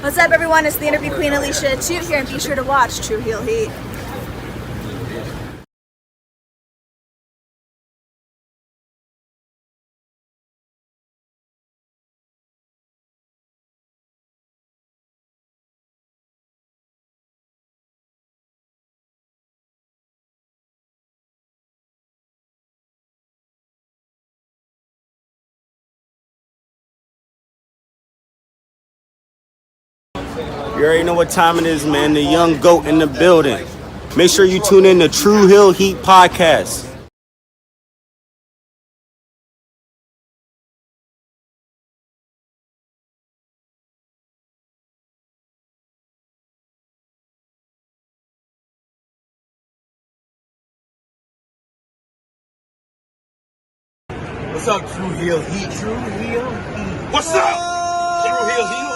What's up, everyone? It's the Interview Queen Alicia Toot here, and be sure to watch True Heel Heat. You already know what time it is, man. The young goat in the building. Make sure you tune in to True Heel Heat Podcast. What's up, True Heel Heat? True Heel Heat. What's up? True Heel Heat.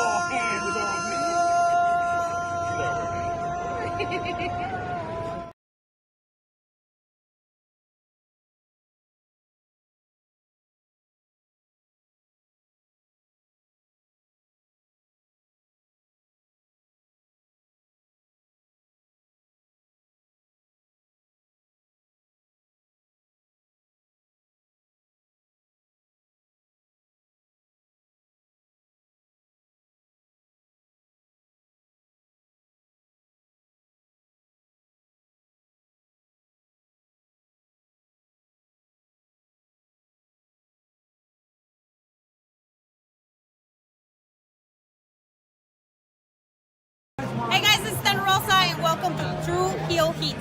Hey guys, this is Thunder Rosa and welcome to True Heel Heat.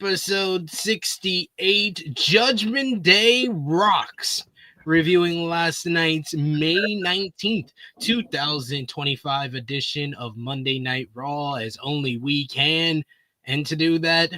Episode 68, Judgment Day Rocks, reviewing last night's May 19th, 2025 edition of Monday Night Raw as only we can. And to do that,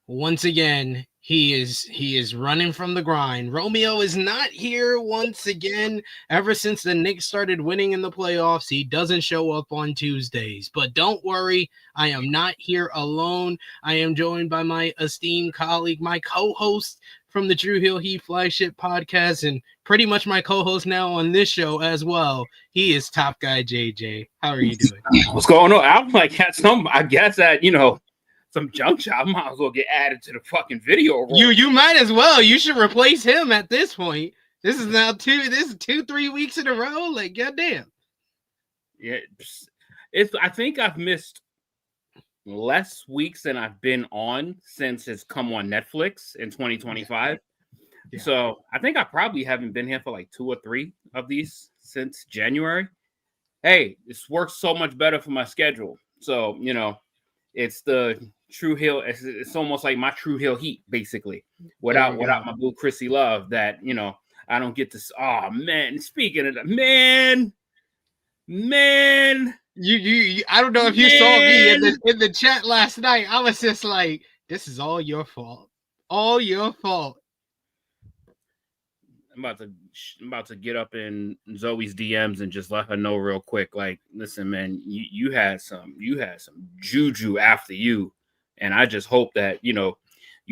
once again, He is running from the grind. Romeo is not here once again. Ever since the Knicks started winning in the playoffs, he doesn't show up on Tuesdays. But don't worry, I am not here alone. I am joined by my esteemed colleague, my co-host from the Drew Hill Heat flagship podcast, and pretty much my co-host now on this show as well. He is Top Guy JJ. How are you doing? What's going on? I'm like, I guess that, some junk shot, I might as well get added to the fucking video roll. You might as well. You should replace him at this point. This is now 2-3 weeks in a row. Like, goddamn. Yeah, I think I've missed less weeks than I've been on since it's come on Netflix in 2025. Yeah. So I think I probably haven't been here for like 2 or 3 of these since January. Hey, this works so much better for my schedule. So, it's the True Hill. It's almost like my True Hill Heat, basicui, without my boo Chrissy Love. That I don't get to. Oh man! Speaking of that, man, you. I don't know if you saw me in the chat last night. I was just like, "This is all your fault. All your fault." I'm about to get up in Zoey's DMs and just let her know real quick. Like, listen, man, you had some juju after you, and I just hope that you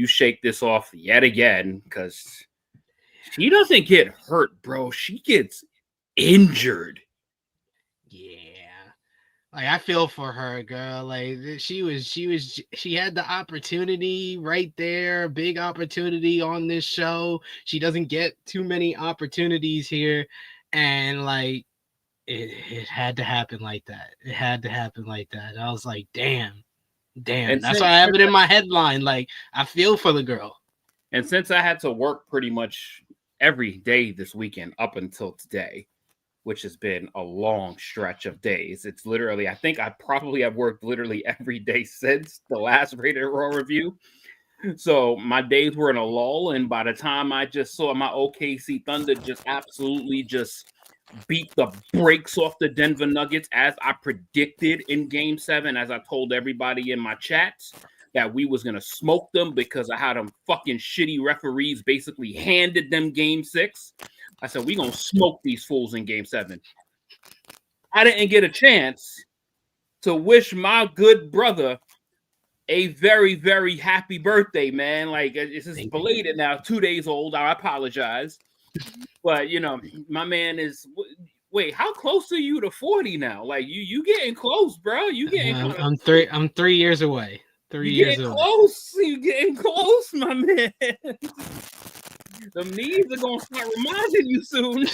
shake this off yet again, because she doesn't get hurt, bro. She gets injured. Yeah. Like, I feel for her, girl. Like, she had the opportunity right there, big opportunity on this show. She doesn't get too many opportunities here, and like it had to happen like that. It had to happen like that. I was like, damn. And that's why I have it in my headline. Like, I feel for the girl. And since I had to work pretty much every day this weekend up until today, which has been a long stretch of days. It's literally, I think I probably have worked literally every day since the last Rated Raw review. So my days were in a lull, and by the time I just saw my OKC Thunder just absolutely just beat the brakes off the Denver Nuggets, as I predicted in Game 7, as I told everybody in my chats, that we was going to smoke them because I had them fucking shitty referees basically handed them Game 6. I said, we going to smoke these fools in Game 7. I didn't get a chance to wish my good brother a very, very happy birthday, man. Like, it's just belated now, 2 days old. I apologize. But, my man is... Wait, how close are you to 40 now? Like, you getting close, bro. You getting close. I'm 3 years away. 3 years away. Close. You getting close, my man. The knees are gonna start reminding you soon.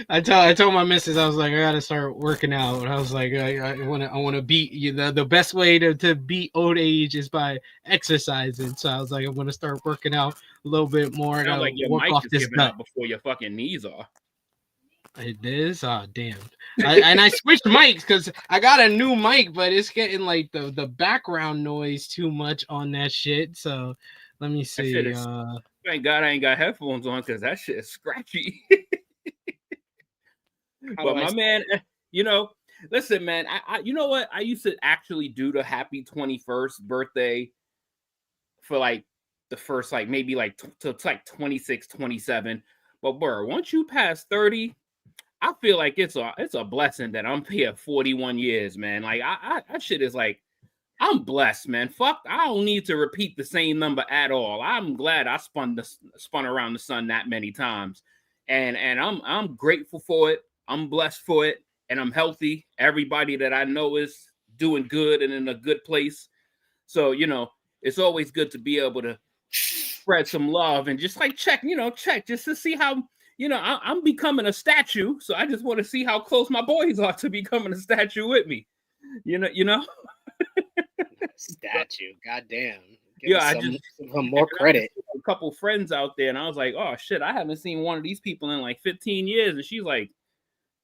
I told my missus, I was like, I gotta start working out. I was like, I want to beat you. The best way to beat old age is by exercising. So I was like, I want to start working out a little bit more. I gotta like your work mic off is this giving out before your fucking knees are. It is? Oh, damn. I switched mics because I got a new mic, but it's getting like the background noise too much on that shit. So let me see. Thank God I ain't got headphones on, because that shit is scratchy. But my man, listen, man, I you know what? I used to actually do the happy 21st birthday for like the first, like maybe like to like 26, 27. But bro, once you pass 30, I feel like it's a blessing that I'm here 41 years, man. Like that shit is like, I'm blessed, man. Fuck, I don't need to repeat the same number at all. I'm glad I spun around the sun that many times, and I'm grateful for it. I'm blessed for it, and I'm healthy. Everybody that I know is doing good and in a good place. So it's always good to be able to spread some love and just like check just to see how. I'm becoming a statue, so I just want to see how close my boys are to becoming a statue with me. Statue, goddamn. I just some more credit. A couple friends out there, and I was like, oh shit, I haven't seen one of these people in like 15 years. And she's like,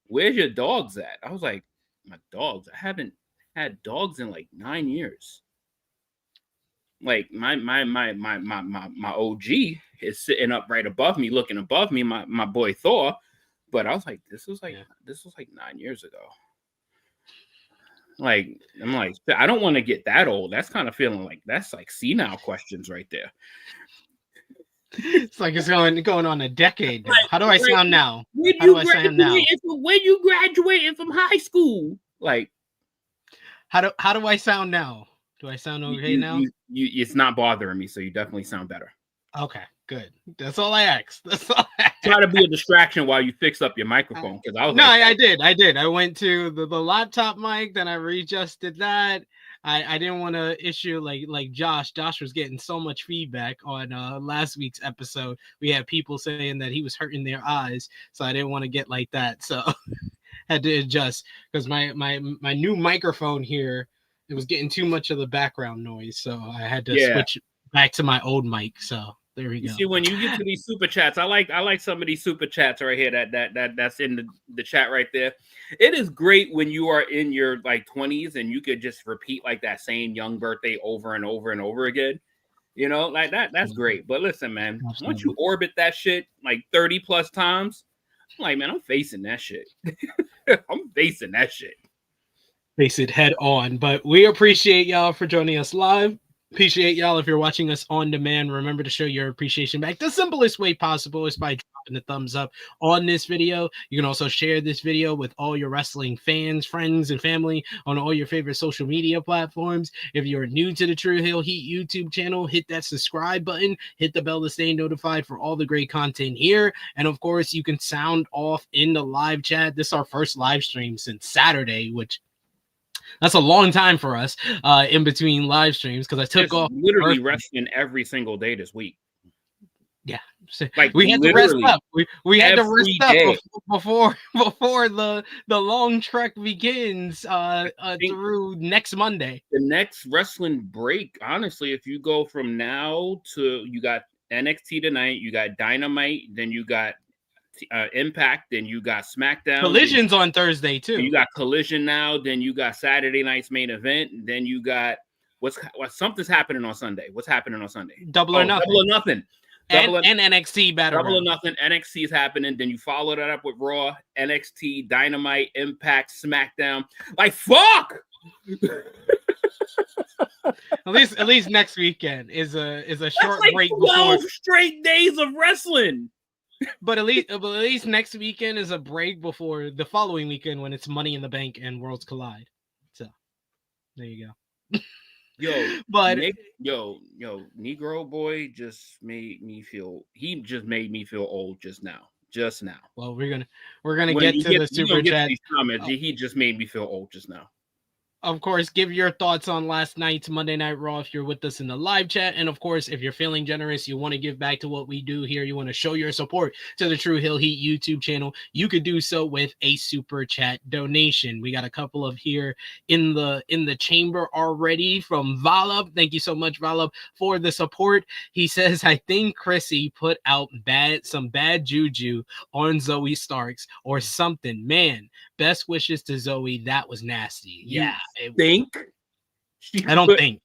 where's your dogs at? I was like, my dogs? I haven't had dogs in like 9 years. Like my OG is sitting up right above me, looking above me, my boy Thor. But I was like, this was like 9 years ago. Like, I'm like, I don't want to get that old. That's kind of feeling like that's like senile questions right there. It's like it's going on a decade now. How do I Like, sound now? When How do I sound now? When you graduated from high school, like, How do I sound now? Do I sound okay now? It's not bothering me, so you definitely sound better. Okay, good. That's all I asked. That's all I asked. Try to be a distraction while you fix up your microphone, because I was I did. I went to the laptop mic, then I readjusted that. I didn't want to issue like Josh. Josh was getting so much feedback on last week's episode. We had people saying that he was hurting their eyes, so I didn't want to get like that. So had to adjust because my new microphone here, it was getting too much of the background noise, so I had to switch back to my old mic. So there we go. See, when you get to these super chats, I like some of these super chats right here that's in the chat right there. It is great when you are in your like 20s and you could just repeat like that same young birthday over and over and over again. You know, like that's great. But listen, man, once you orbit that shit like 30 plus times, I'm like, man, I'm facing that shit. I'm facing that shit. Face it head on. But we appreciate y'all for joining us live. Appreciate y'all if you're watching us on demand. Remember to show your appreciation back the simplest way possible is by dropping the thumbs up on this video. You can also share this video with all your wrestling fans, friends, and family on all your favorite social media platforms. If you're new to the True Heel Heat YouTube channel, hit that subscribe button, hit the bell to stay notified for all the great content here. And of course, you can sound off in the live chat. This is our first live stream since Saturday, which that's a long time for us in between live streams because I took off literally wrestling every single day this week. Yeah, so like we had to rest up. We had to rest up before the long trek begins through next Monday. The next wrestling break, honestly, if you go from now to you got NXT tonight, you got Dynamite, then you got Impact, then you got SmackDown. Collision's on Thursday too. You got Collision now, then you got Saturday night's main event, then you got something's happening on Sunday. What's happening on Sunday? Double or Nothing. Double or Nothing. And NXT Battle Double or Nothing. NXT is happening. Then you follow that up with Raw, NXT, Dynamite, Impact, SmackDown. Like fuck. at least next weekend is a short like break 12 straight days of wrestling. But at least next weekend is a break before the following weekend when it's Money in the Bank and Worlds Collide. So there you go. Negro boy just made me feel. He just made me feel old just now. Well, we're gonna get to the super chat. He just made me feel old just now. Of course, give your thoughts on last night's Monday Night Raw if you're with us in the live chat. And of course, if you're feeling generous, you want to give back to what we do here, you want to show your support to the True Heel Heat YouTube channel, you could do so with a super chat donation. We got a couple of here in the chamber already from Volub. Thank you so much, Volub, for the support. He says, I think Chrissy put out some bad juju on Zoey Starks or something. Man, best wishes to Zoey. That was nasty. Yeah. I don't think.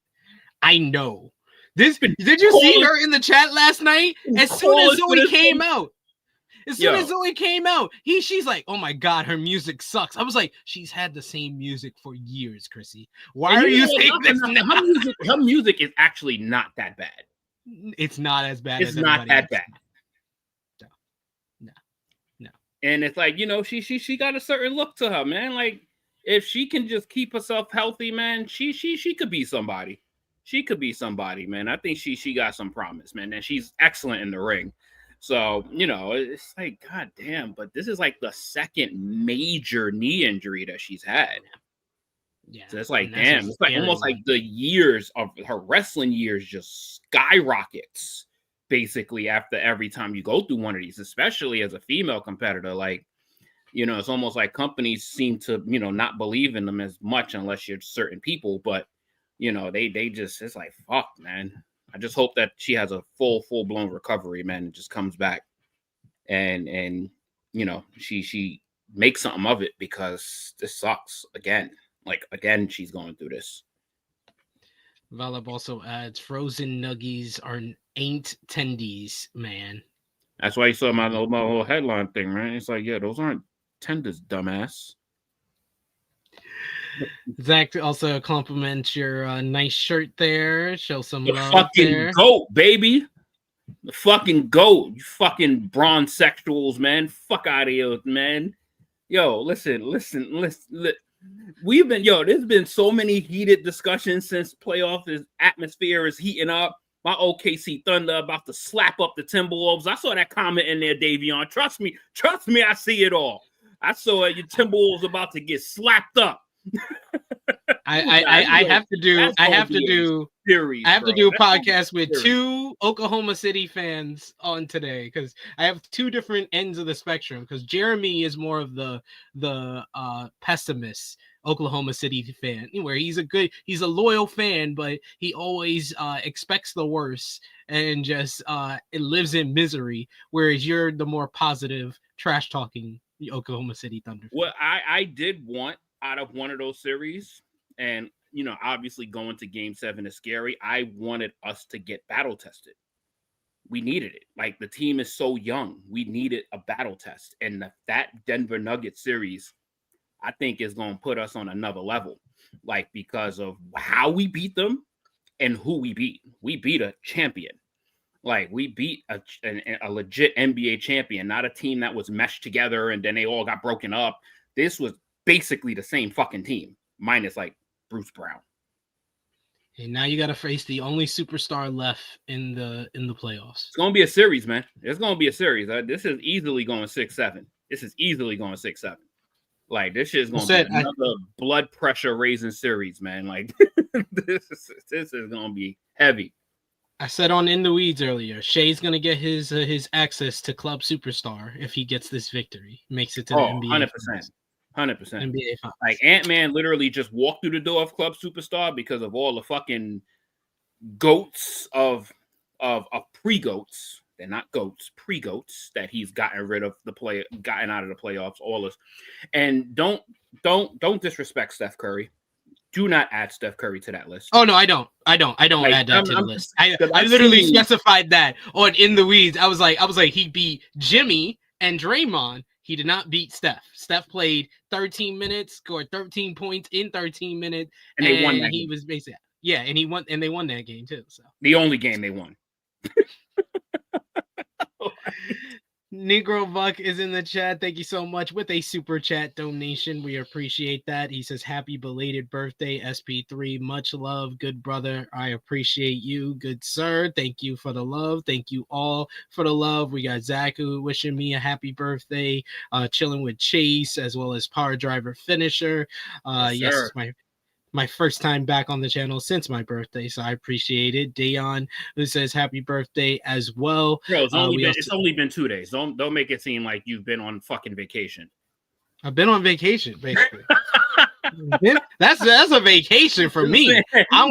I know. Did you see her in the chat last night? As soon as Zoey came out. She's like, oh my God, her music sucks. I was like, she's had the same music for years, Chrissy. Why are you saying this? Her music is actually not that bad. It's not as bad. It's not that bad. No. And it's like, she got a certain look to her, man. Like, if she can just keep herself healthy, man, she could be somebody. She could be somebody, man. I think she got some promise, man. And she's excellent in the ring. So, it's like, God damn, but this is like the second major knee injury that she's had. Yeah. So it's like, damn, it's like almost like the years of her wrestling years just skyrockets basically after every time you go through one of these, especially as a female competitor. Like, it's almost like companies seem to, not believe in them as much unless you're certain people. But, they just, it's like, fuck, man. I just hope that she has a full-blown recovery, man, and just comes back and she makes something of it because this sucks again. Like, again, she's going through this. Valab also adds, frozen nuggies ain't tendies, man. That's why you saw my little headline thing, right? It's like, yeah, those aren't tenders, dumbass. Zach also compliments your nice shirt there. Show some The love fucking there. GOAT, baby. The fucking GOAT. You fucking bronze sexuals, man. Fuck out of here, man. Yo, listen. We've been, there's been so many heated discussions since playoff atmosphere is heating up. My OKC Thunder about to slap up the Timberwolves. I saw that comment in there, Davion. Trust me, I see it all. I saw your Timberwolves about to get slapped up. I have to do a podcast with two Oklahoma City fans on today because I have two different ends of the spectrum. Because Jeremy is more of the pessimist Oklahoma City fan, where he's a loyal fan, but he always expects the worst and just it lives in misery. Whereas you're the more positive, trash talking Oklahoma City Thunder fan. Well, I did want out of one of those series, and obviously going to Game 7 is scary. I wanted us to get battle tested. We needed it. Like, the team is so young. We needed a battle test, and that Denver Nuggets series, I think, is going to put us on another level, like, because of how we beat them and who we beat. We beat a champion. Like, we beat a legit NBA champion, not a team that was meshed together and then they all got broken up. This was basically the same fucking team, minus like Bruce Brown. And now you got to face the only superstar left in the playoffs. It's gonna be a series, man. It's gonna be a series. This is easily going 6-7. Like, this shit is gonna be another blood pressure raising series, man. Like, this is gonna be heavy. I said on In the Weeds earlier, Shay's gonna get his access to Club Superstar if he gets this victory, makes it to the NBA. 100%. NBA Finals. Like, Ant-Man literally just walked through the door of Club Superstar because of all the fucking goats of pre-goats. They're not goats, pre-goats that he's gotten out of the playoffs. All this, and don't disrespect Steph Curry. Do not add Steph Curry to that list. Oh no, I don't add that to the list. I literally specified that on In the Weeds. I was like, he beat Jimmy and Draymond. He did not beat Steph. Steph played 13 minutes, scored 13 points in 13 minutes, and they won that he game. was basically and he won, and they won that game too. So the only game they won. Negro Buck is in the chat. Thank you so much with a super chat donation. We appreciate that. He says, happy belated birthday, SP3. Much love, good brother. I appreciate you, good sir. Thank you for the love. Thank you all for the love. We got Zach who wishing me a happy birthday, chilling with Chase, as well as Power Driver Finisher. Yes, it's my first time back on the channel since my birthday, so I appreciate it. Dayon, who says happy birthday as well. Bro, it's only been 2 days. Don't make it seem like you've been on fucking vacation. I've been on vacation, basically. That's a vacation for me. I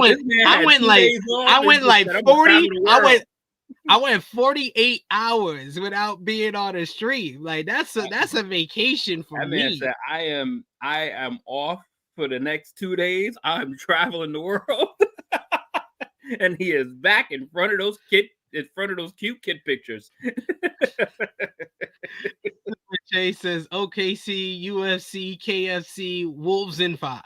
went 48 hours without being on a stream. Like, that's a vacation for me. Man said, I am off for the next 2 days. I'm traveling the world. And he is back in front of those cute kid pictures. Jay says OKC, UFC, KFC, Wolves in 5.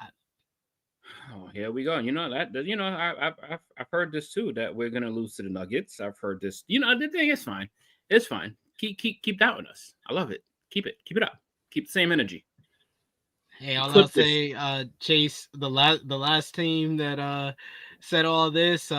Oh, here we go. I've heard this too, that we're gonna lose to the Nuggets. I've heard this. The thing is fine. It's fine. Keep doubting us. I love it. Keep it up. Keep the same energy. Hey, I'll say, Chase, the last team that said all this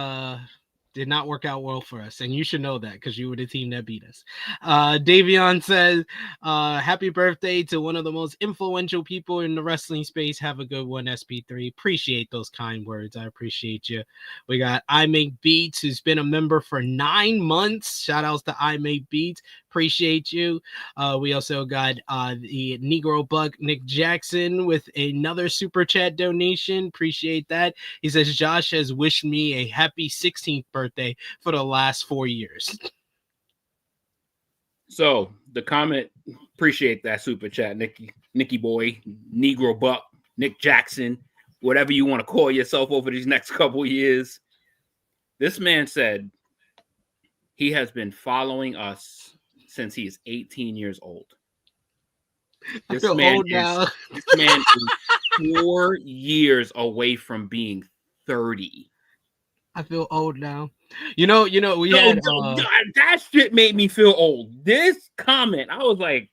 did not work out well for us, and you should know that because you were the team that beat us. Davion says, happy birthday to one of the most influential people in the wrestling space. Have a good one, SP3. Appreciate those kind words. I appreciate you. We got I Make Beats, who's been a member for 9 months. Shout outs to I Make Beats. Appreciate you. We also got the Negro Buck Nick Jackson with another super chat donation. Appreciate that. He says Josh has wished me a happy 16th birthday for the last 4 years. So the comment, appreciate that super chat, Nicky boy, Negro Buck, Nick Jackson, whatever you want to call yourself over these next couple years. This man said he has been following us since he is 18 years old. This feel man old now. This man is 4 years away from being 30. I feel old now. We had God, that shit made me feel old. This comment, I was like,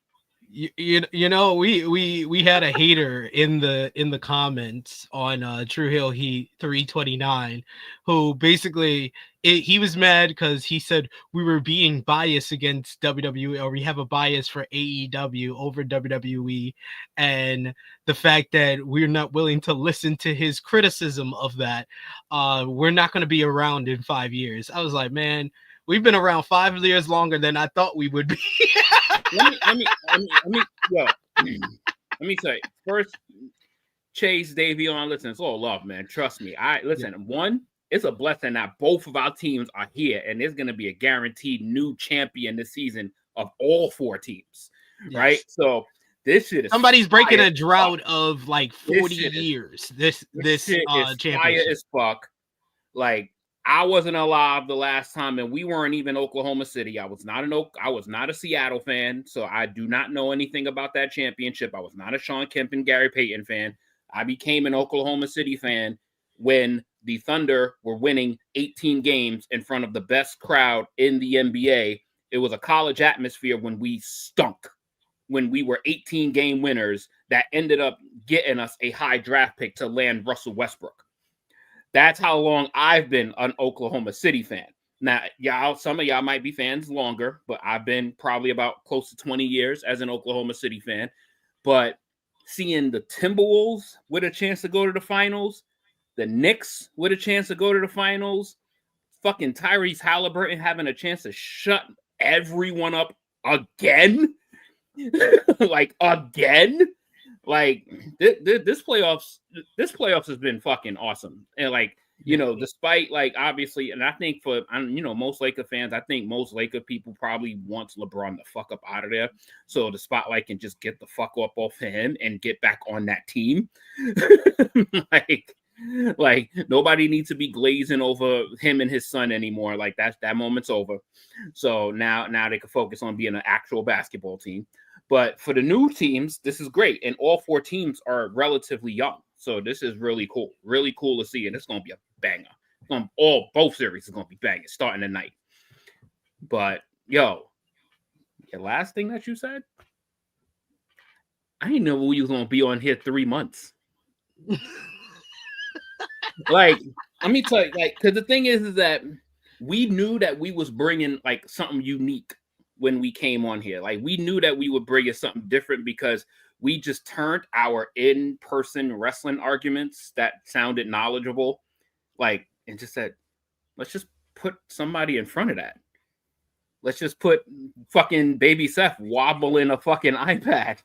we had a hater in the comments on True Hill Heat 329 who basically he was mad because he said we were being biased against WWE, or we have a bias for AEW over WWE, and the fact that we're not willing to listen to his criticism of that. We're not going to be around in 5 years. I was like, man, we've been around 5 years longer than I thought we would be. let me say first, Chase, Davion, listen, it's all love, man. Trust me. One, it's a blessing that both of our teams are here, and there's going to be a guaranteed new champion this season of all 4 teams, right? So this shit is somebody's breaking a drought of like 40 years. This shit is fire as fuck. Like, I wasn't alive the last time, and we weren't even Oklahoma City. I was not a Seattle fan, so I do not know anything about that championship. I was not a Sean Kemp and Gary Payton fan. I became an Oklahoma City fan when the Thunder were winning 18 games in front of the best crowd in the NBA. It was a college atmosphere when we stunk, when we were 18-game winners that ended up getting us a high draft pick to land Russell Westbrook. That's how long I've been an Oklahoma City fan. Now, some of y'all might be fans longer, but I've been probably about close to 20 years as an Oklahoma City fan. But seeing the Timberwolves with a chance to go to the finals, the Knicks with a chance to go to the finals, fucking Tyrese Halliburton having a chance to shut everyone up again, like again. Like this playoffs has been fucking awesome. And like, despite like obviously, and I think for most Laker fans, I think most Laker people probably wants LeBron the fuck up out of there, so the spotlight can just get the fuck up off of him and get back on that team. like nobody needs to be glazing over him and his son anymore. Like that moment's over. So now they can focus on being an actual basketball team. But for the new teams, this is great. And all 4 teams are relatively young. So this is really cool. Really cool to see. And it's going to be a banger. Both series is going to be banging starting tonight. But, your last thing that you said, I didn't know we was going to be on here 3 months. Like, let me tell you, because the thing is that we knew that we was bringing, like, something unique when we came on here. Like, we knew that we would bring you something different because we just turned our in-person wrestling arguments that sounded knowledgeable, like, and just said, let's just put somebody in front of that. Let's just put fucking baby Seth wobbling a fucking iPad,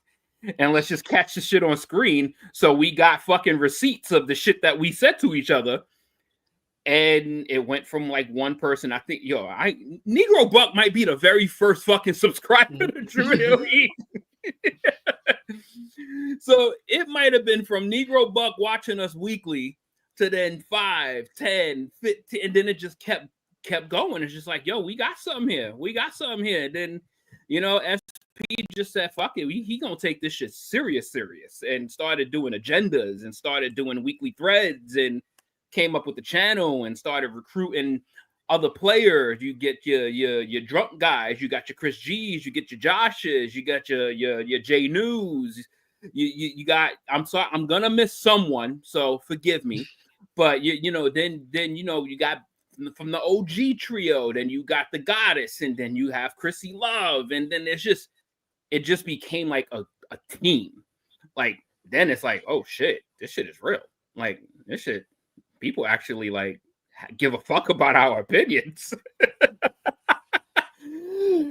and let's just catch the shit on screen. So we got fucking receipts of the shit that we said to each other. And it went from like one person. I think, Negro Buck might be the very first fucking subscriber to True Hill Heat. So it might have been from Negro Buck watching us weekly to then 5, 10, 15, and then it just kept going. It's just like, we got something here. And then, SP just said, fuck it. He gonna take this shit serious, and started doing agendas and started doing weekly threads and came up with the channel and started recruiting other players. You get your drunk guys, you got your Chris G's, you get your Joshes, you got your J News, you got, I'm sorry, I'm gonna miss someone, so forgive me. But then you got from the OG trio, then you got the Goddess, and then you have Chrissy Love, and then it just became like a team. Like then it's like, oh shit, this shit is real. Like this shit, people actually like give a fuck about our opinions.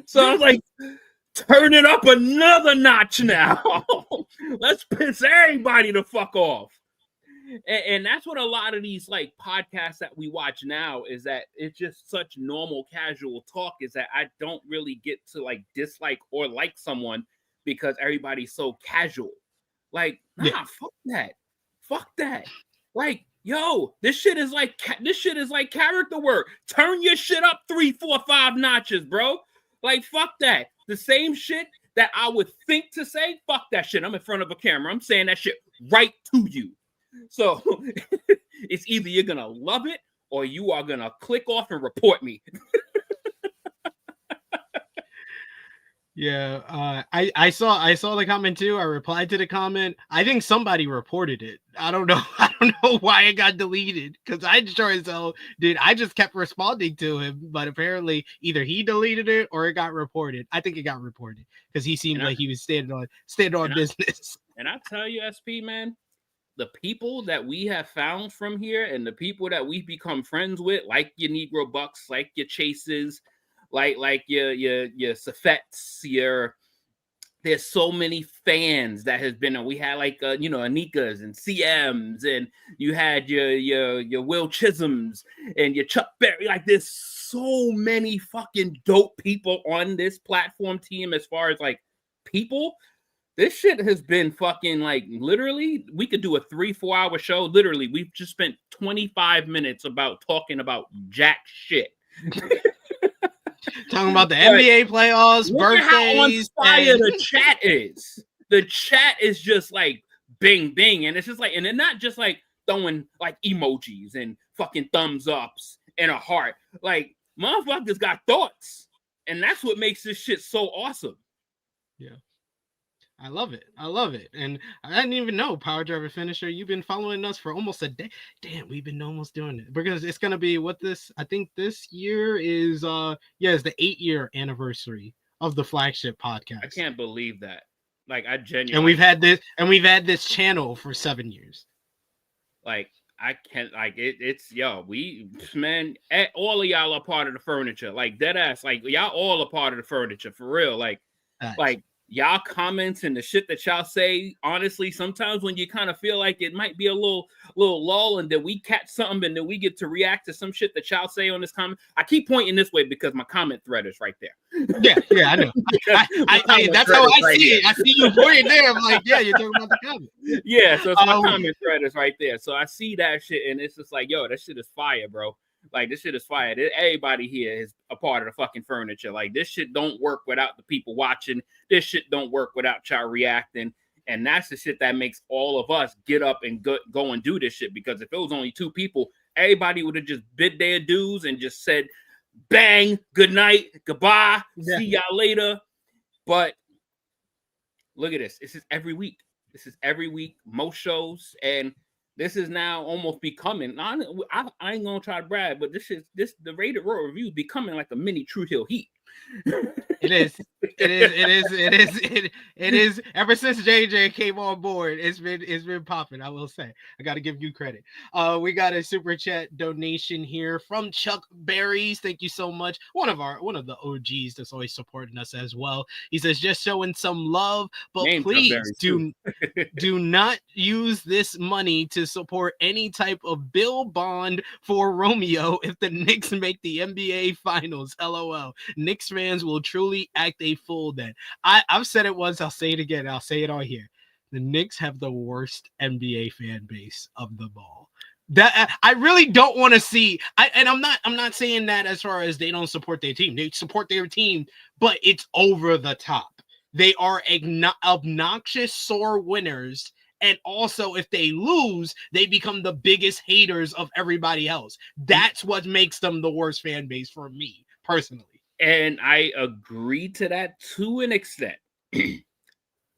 So I was like, turn it up another notch now. Let's piss everybody the fuck off. And that's what a lot of these like podcasts that we watch now is, that it's just such normal casual talk, is that I don't really get to like dislike or like someone because everybody's so casual. Like, fuck that. Like, this shit is like character work. Turn your shit up 3, 4, 5 notches, bro. Like, fuck that. The same shit that I would think to say, fuck that shit. I'm in front of a camera. I'm saying that shit right to you. So it's either you're gonna love it or you are gonna click off and report me. Yeah, I saw the comment too. I replied to the comment. I think somebody reported it. I don't know. I don't know why it got deleted because I sure as hell did. I just kept responding to him, but apparently either he deleted it or it got reported. I think it got reported because he seemed like he was standing on business. And I tell you, SP man, the people that we have found from here and the people that we've become friends with, like your Negro Bucks, like your Chases, like your Safettes, there's so many fans that has been. We had like Anikas and CMs, and you had your Will Chisholms and your Chuck Berry. Like there's so many fucking dope people on this platform team. As far as like people, this shit has been fucking like literally. We could do a 3-4 hour show. Literally, we've just spent 25 minutes talking about jack shit. Talking about the NBA playoffs, birthdays. How on fire the chat is. The chat is just like bing, bing. And it's just like, and they're not just like throwing like emojis and fucking thumbs ups and a heart. Like, motherfuckers got thoughts. And that's what makes this shit so awesome. Yeah. I love it. I love it. And I didn't even know Power Driver Finisher. You've been following us for almost a day. Damn, we've been almost doing it. Because it's gonna be I think this year is it's the 8-year anniversary of the flagship podcast. I can't believe that. Like I genuinely and we've had this channel for 7 years. Like I can't like it's we man, all of y'all are part of the furniture. Like dead ass, like y'all all are part of the furniture for real. Like y'all comments and the shit that y'all say, honestly, sometimes when you kind of feel like it might be a little lull and then we catch something and then we get to react to some shit that y'all say on this comment. I keep pointing this way because my comment thread is right there. Yeah, I know. That's how I see it. I see you pointing there. I'm like, yeah, you're talking about the comment. Yeah, so it's my comment thread is right there. So I see that shit and it's just like, yo, that shit is fire, bro. Like, this shit is fire. Everybody here is a part of the fucking furniture. Like, this shit don't work without the people watching. This shit don't work without y'all reacting. And that's the shit that makes all of us get up and go and do this shit. Because if it was only 2 people, everybody would have just bid their dues and just said, bang, good night, goodbye, see y'all later. But look at this. This is every week. Most shows. And this is now almost becoming. I ain't gonna try to brag, but the Rated Raw review is becoming like a mini True Hill Heat. It is. Ever since JJ came on board, it's been popping. I will say, I got to give you credit. We got a super chat donation here from Chuck Berries. Thank you so much. One of the OGs that's always supporting us as well. He says, just showing some love, but please do not use this money to support any type of bill bond for Romeo if the Knicks make the NBA Finals. LOL. Knicks fans will truly act a fool then. I've said it once, I'll say it again, I'll say it all here. The Knicks have the worst NBA fan base of them all. That I really don't want to see. I'm not saying that as far as they don't support their team. They support their team, but it's over the top. They are obnoxious, sore winners. And also, if they lose, they become the biggest haters of everybody else. That's what makes them the worst fan base for me, personally. And I agree to that to an extent.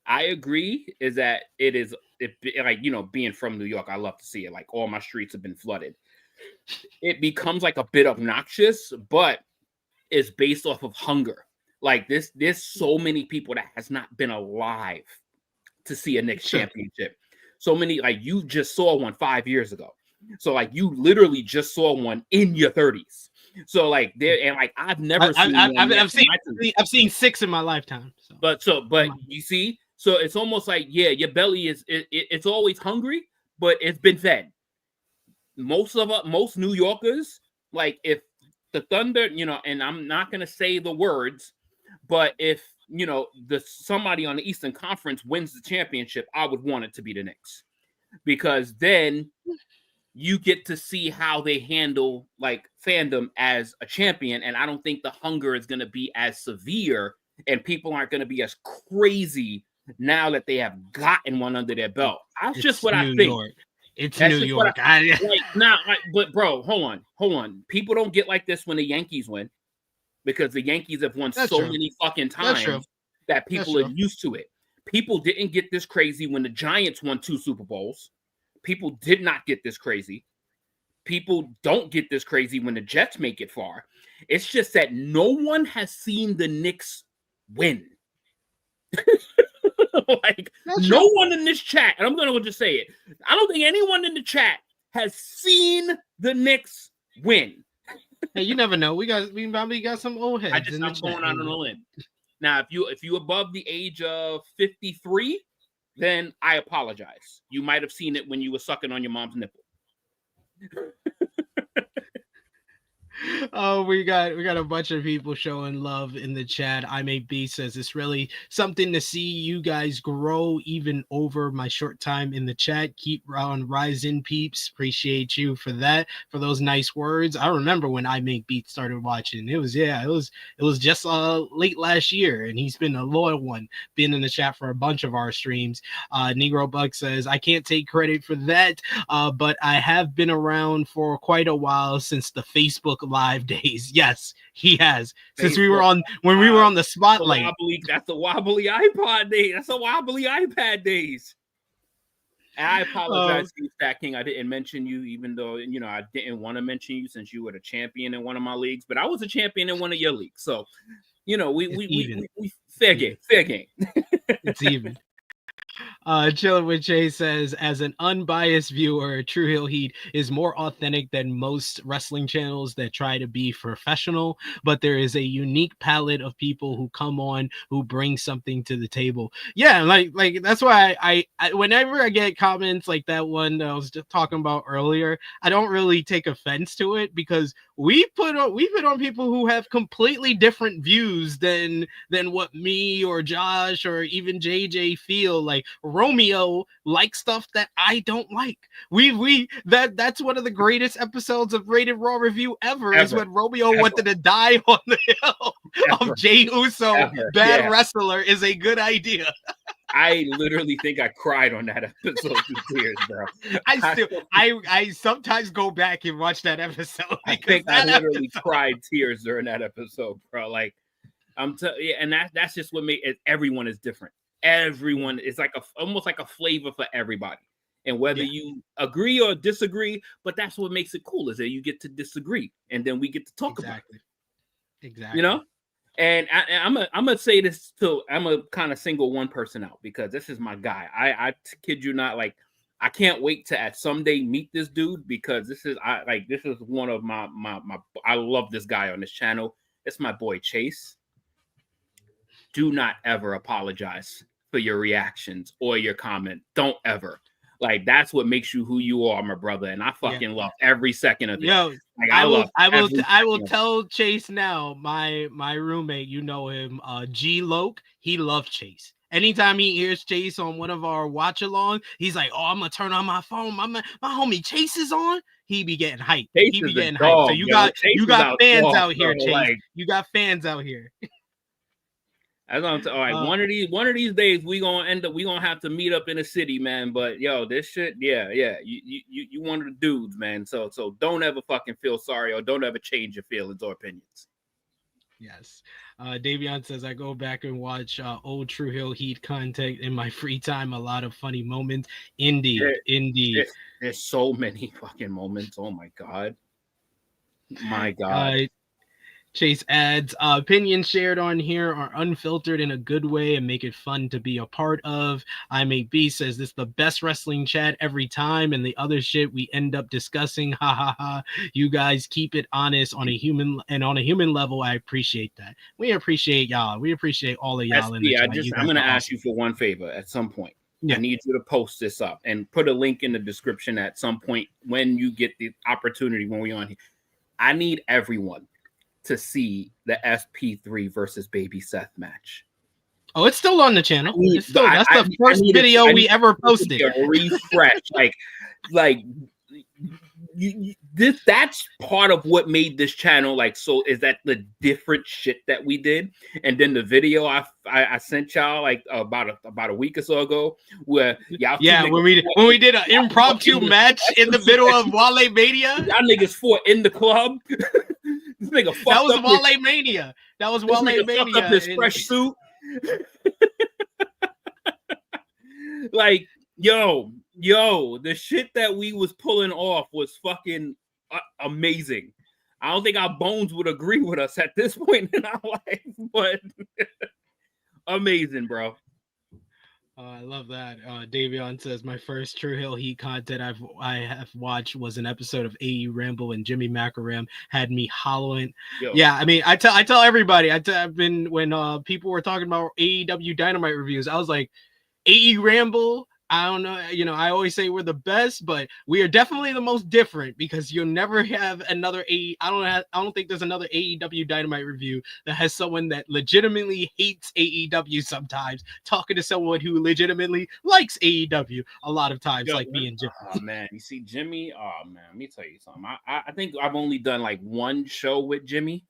I agree is that being from New York, I love to see it. Like all my streets have been flooded. It becomes like a bit obnoxious, but it's based off of hunger. Like there's so many people that has not been alive to see a Knicks championship. So many, like you just saw one 5 years ago. So like you literally just saw one in your 30s. So like there and like I've never seen. I've seen 6 in my lifetime. So. But you see, so it's almost like your belly is it's always hungry, but it's been fed. Most New Yorkers, like if the Thunder, and I'm not gonna say the words, but if somebody on the Eastern Conference wins the championship, I would want it to be the Knicks, because then you get to see how they handle like fandom as a champion. And I don't think the hunger is going to be as severe and people aren't going to be as crazy now that they have gotten one under their belt. That's just what I think. York. It's New York. But bro, hold on. People don't get like this when the Yankees win, because the Yankees have won many fucking times that people are used to it. People didn't get this crazy when the Giants won 2 Super Bowls. People did not get this crazy. People don't get this crazy when the Jets make it far. It's just that no one has seen the Knicks win. No one in this chat, and I'm going to just say it, I don't think anyone in the chat has seen the Knicks win. Hey, you never know. We probably got some old heads. I'm going on a limb. Now, if you above the age of 53, then I apologize. You might have seen it when you were sucking on your mom's nipple. Oh, we got a bunch of people showing love in the chat. MITB says it's really something to see you guys grow even over my short time in the chat. Keep on rising, peeps. Appreciate you for that, for those nice words. I remember when MITB started watching. It was just late last year, and he's been a loyal one, been in the chat for a bunch of our streams. Negro Buck says I can't take credit for that, but I have been around for quite a while since the Facebook Live days. Yes, he has. Since we were on the spotlight. That's the wobbly iPod days. That's the wobbly iPad days. And I apologize to you, Stat King. I didn't mention you, even though I didn't want to mention you since you were the champion in one of my leagues, but I was a champion in one of your leagues. So we fair game. It's even. Chilling with Jay says, as an unbiased viewer, True Heel Heat is more authentic than most wrestling channels that try to be professional, but there is a unique palette of people who come on who bring something to the table. Yeah, like that's why I whenever I get comments like that one that I was just talking about earlier, I don't really take offense to it, because we've been on people who have completely different views than what me or Josh or even JJ feel. Like Romeo likes stuff that I don't like. That's one of the greatest episodes of Rated Raw Review ever. Is when Romeo wanted to die on the hill of Jey Uso. Bad wrestler is a good idea. I literally think I cried on that episode in tears, bro. I sometimes go back and watch that episode. I think I literally cried tears during that episode, bro. Like and that's just what made it. Everyone is different. Everyone is almost like a flavor for everybody, and whether you agree or disagree, but that's what makes it cool, is that you get to disagree, and then we get to talk about it. Exactly. And I'm gonna say this too. I'm gonna kind of single one person out, because this is my guy. I kid you not. Like, I can't wait to someday meet this dude, because this is one of my I love this guy on this channel. It's my boy Chase. Do not ever apologize for your reactions or your comment. Don't ever. Like, that's what makes you who you are, my brother. And I fucking love every second of it. Yo, I will tell Chase now, my roommate, you know him, G Loke, he loves Chase. Anytime he hears Chase on one of our watch along, he's like, "Oh, I'm gonna turn on my phone. My homie Chase is on." He be getting hyped. He be getting hyped. So you got fans out here, Chase. Like, you got fans out here. All right, one of these days we gonna have to meet up in the city, man. But yo, this shit, yeah, you one of the dudes, man. So don't ever fucking feel sorry, or don't ever change your feelings or opinions. Yes. Davion says, I go back and watch old True Heel Heat content in my free time. A lot of funny moments. Indeed. There's so many fucking moments. Oh my god. Chase adds, opinions shared on here are unfiltered in a good way and make it fun to be a part of. MITB says, this is the best wrestling chat every time, and the other shit we end up discussing. Ha ha ha. You guys keep it honest on a human level. I appreciate that. We appreciate y'all. We appreciate all of y'all. In the chat. I'm going to ask you for one favor at some point. Yeah. I need you to post this up and put a link in the description at some point when you get the opportunity, when we're on here. I need everyone to see the SP3 versus Baby Seth match. Oh, it's still on the channel. That's the first video we ever posted. A refresh, like that's part of what made this channel like so is that the different shit that we did. And then the video I sent y'all like about a week or so ago where when we did an impromptu match in the middle of Wale Mania. Y'all niggas fought in the club. This nigga fucked that was up Wale Mania. That was Wale Mania. Fucked up his fresh suit. Like, yo, the shit that we was pulling off was fucking amazing. I don't think our bones would agree with us at this point in our life, but amazing, bro. I love that. Davion says my first True Hill Heat content I have watched was an episode of AE Ramble, and Jimmy Macaram had me hollowing. Yo. Yeah, I mean, I tell everybody. I've been when people were talking about AEW Dynamite reviews, I was like, AE Ramble. I don't know, I always say we're the best, but we are definitely the most different because you'll never have another I don't think there's another AEW Dynamite review that has someone that legitimately hates AEW sometimes talking to someone who legitimately likes AEW a lot of times, like me and Jimmy. Oh man, you see Jimmy. Oh man, let me tell you something. I think I've only done like one show with Jimmy,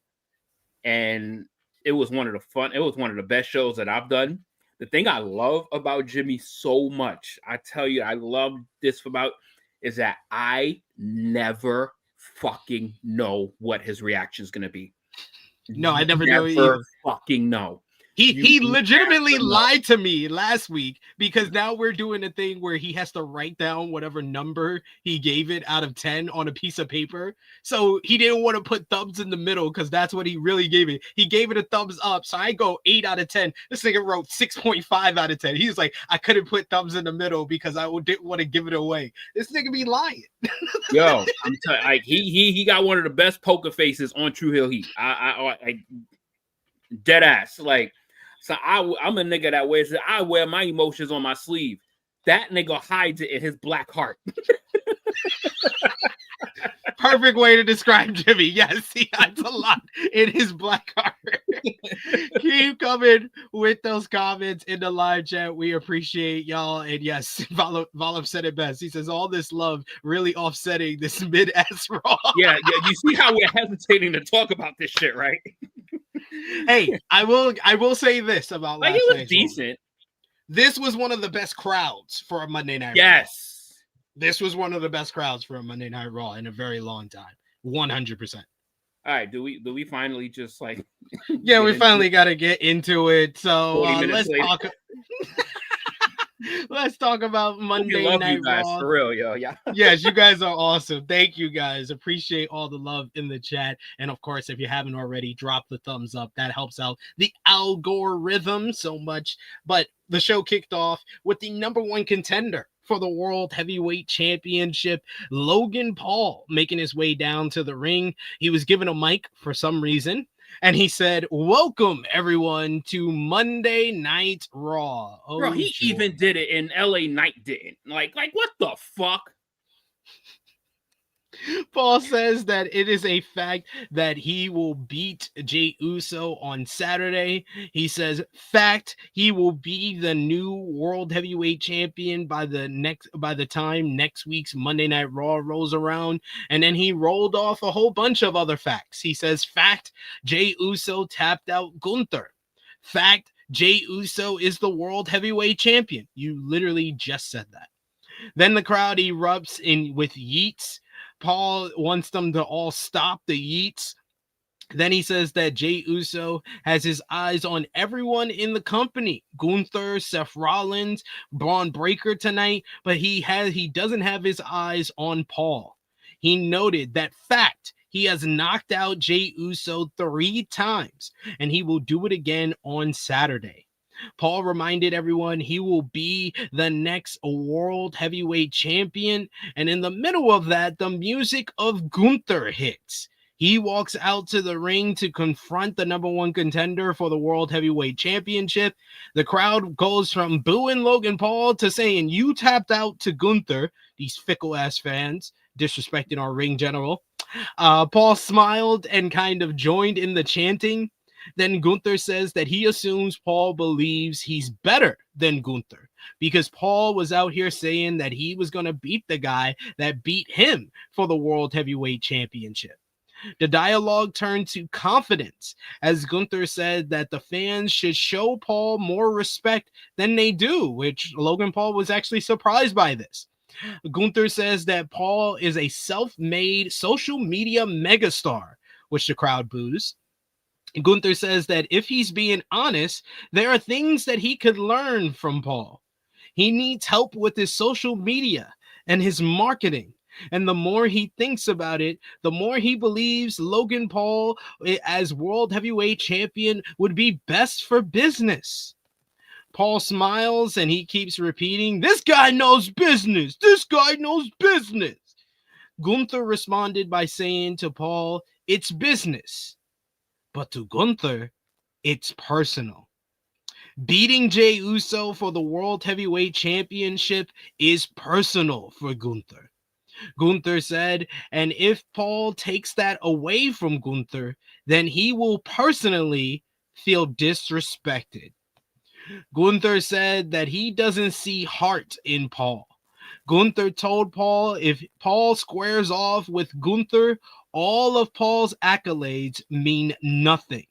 and it was one of the best shows that I've done. The thing I love about Jimmy so much, I tell you, I love this about, is that I never fucking know what his reaction is going to be. No, I never know either. Fucking know. He legitimately lied to me last week because now we're doing a thing where he has to write down whatever number he gave it out of 10 on a piece of paper. So he didn't want to put thumbs in the middle because that's what he really gave it. He gave it a thumbs up. So I go 8 out of 10. This nigga wrote 6.5 out of 10. He was like, I couldn't put thumbs in the middle because I didn't want to give it away. This nigga be lying. Yo, I'm telling you, like he got one of the best poker faces on True Hill Heat. I dead ass. Like, so I'm a nigga that wears it. I wear my emotions on my sleeve. That nigga hides it in his black heart. Perfect way to describe Jimmy. Yes, he hides a lot in his black heart. Keep coming with those comments in the live chat. We appreciate y'all. And yes, Volov said it best. He says all this love really offsetting this mid-ass Raw. Yeah. You see how we're hesitating to talk about this shit, right? Hey, I will say this about like last it was night's decent. Raw. This was one of the best crowds for a Monday Night Raw. Yes. This was one of the best crowds for a Monday Night Raw in a very long time. 100%. All right, do we finally just like yeah, we finally got to get into it. So let's talk about Monday Night you guys, Raw. For real, yo. Yeah. Yes, you guys are awesome. Thank you guys. Appreciate all the love in the chat. And of course, if you haven't already, drop the thumbs up. That helps out the algorithm so much. But the show kicked off with the #1 contender for the World Heavyweight Championship, Logan Paul, making his way down to the ring. He was given a mic for some reason, and he said, welcome, everyone, to Monday Night Raw. Oh, bro, he even did it in LA Knight didn't. Like what the fuck? Paul says that it is a fact that he will beat Jey Uso on Saturday. He says, fact, he will be the new World Heavyweight Champion by the time next week's Monday Night Raw rolls around. And then he rolled off a whole bunch of other facts. He says, fact, Jey Uso tapped out Gunther. Fact, Jey Uso is the World Heavyweight Champion. You literally just said that. Then the crowd erupts in with yeets. Paul wants them to all stop the yeets. Then he says that Jey Uso has his eyes on everyone in the company. Gunther, Seth Rollins, Bron Breakker tonight, but he doesn't have his eyes on Paul. He noted that fact, he has knocked out Jey Uso 3 times, and he will do it again on Saturday. Paul reminded everyone he will be the next World Heavyweight Champion. And in the middle of that, the music of Gunther hits. He walks out to the ring to confront the #1 contender for the World Heavyweight Championship. The crowd goes from booing Logan Paul to saying, you tapped out to Gunther. These fickle-ass fans disrespecting our ring general. Paul smiled and kind of joined in the chanting. Then Gunther says that he assumes Paul believes he's better than Gunther. because Paul was out here saying that he was going to beat the guy that beat him for the World Heavyweight Championship. The dialogue turned to confidence as Gunther said that the fans should show Paul more respect than they do, which Logan Paul was actually surprised by this. Gunther says that Paul is a self-made social media megastar, which the crowd boos. Gunther says that if he's being honest, there are things that he could learn from Paul. He needs help with his social media and his marketing. And the more he thinks about it, the more he believes Logan Paul as World Heavyweight Champion would be best for business. Paul smiles and he keeps repeating, "This guy knows business. This guy knows business." Gunther responded by saying to Paul, "It's business." But to Gunther, it's personal. Beating Jey Uso for the World Heavyweight Championship is personal for Gunther. Gunther said, and if Paul takes that away from Gunther, then he will personally feel disrespected. Gunther said that he doesn't see heart in Paul. Gunther told Paul if Paul squares off with Gunther, all of Paul's accolades mean nothing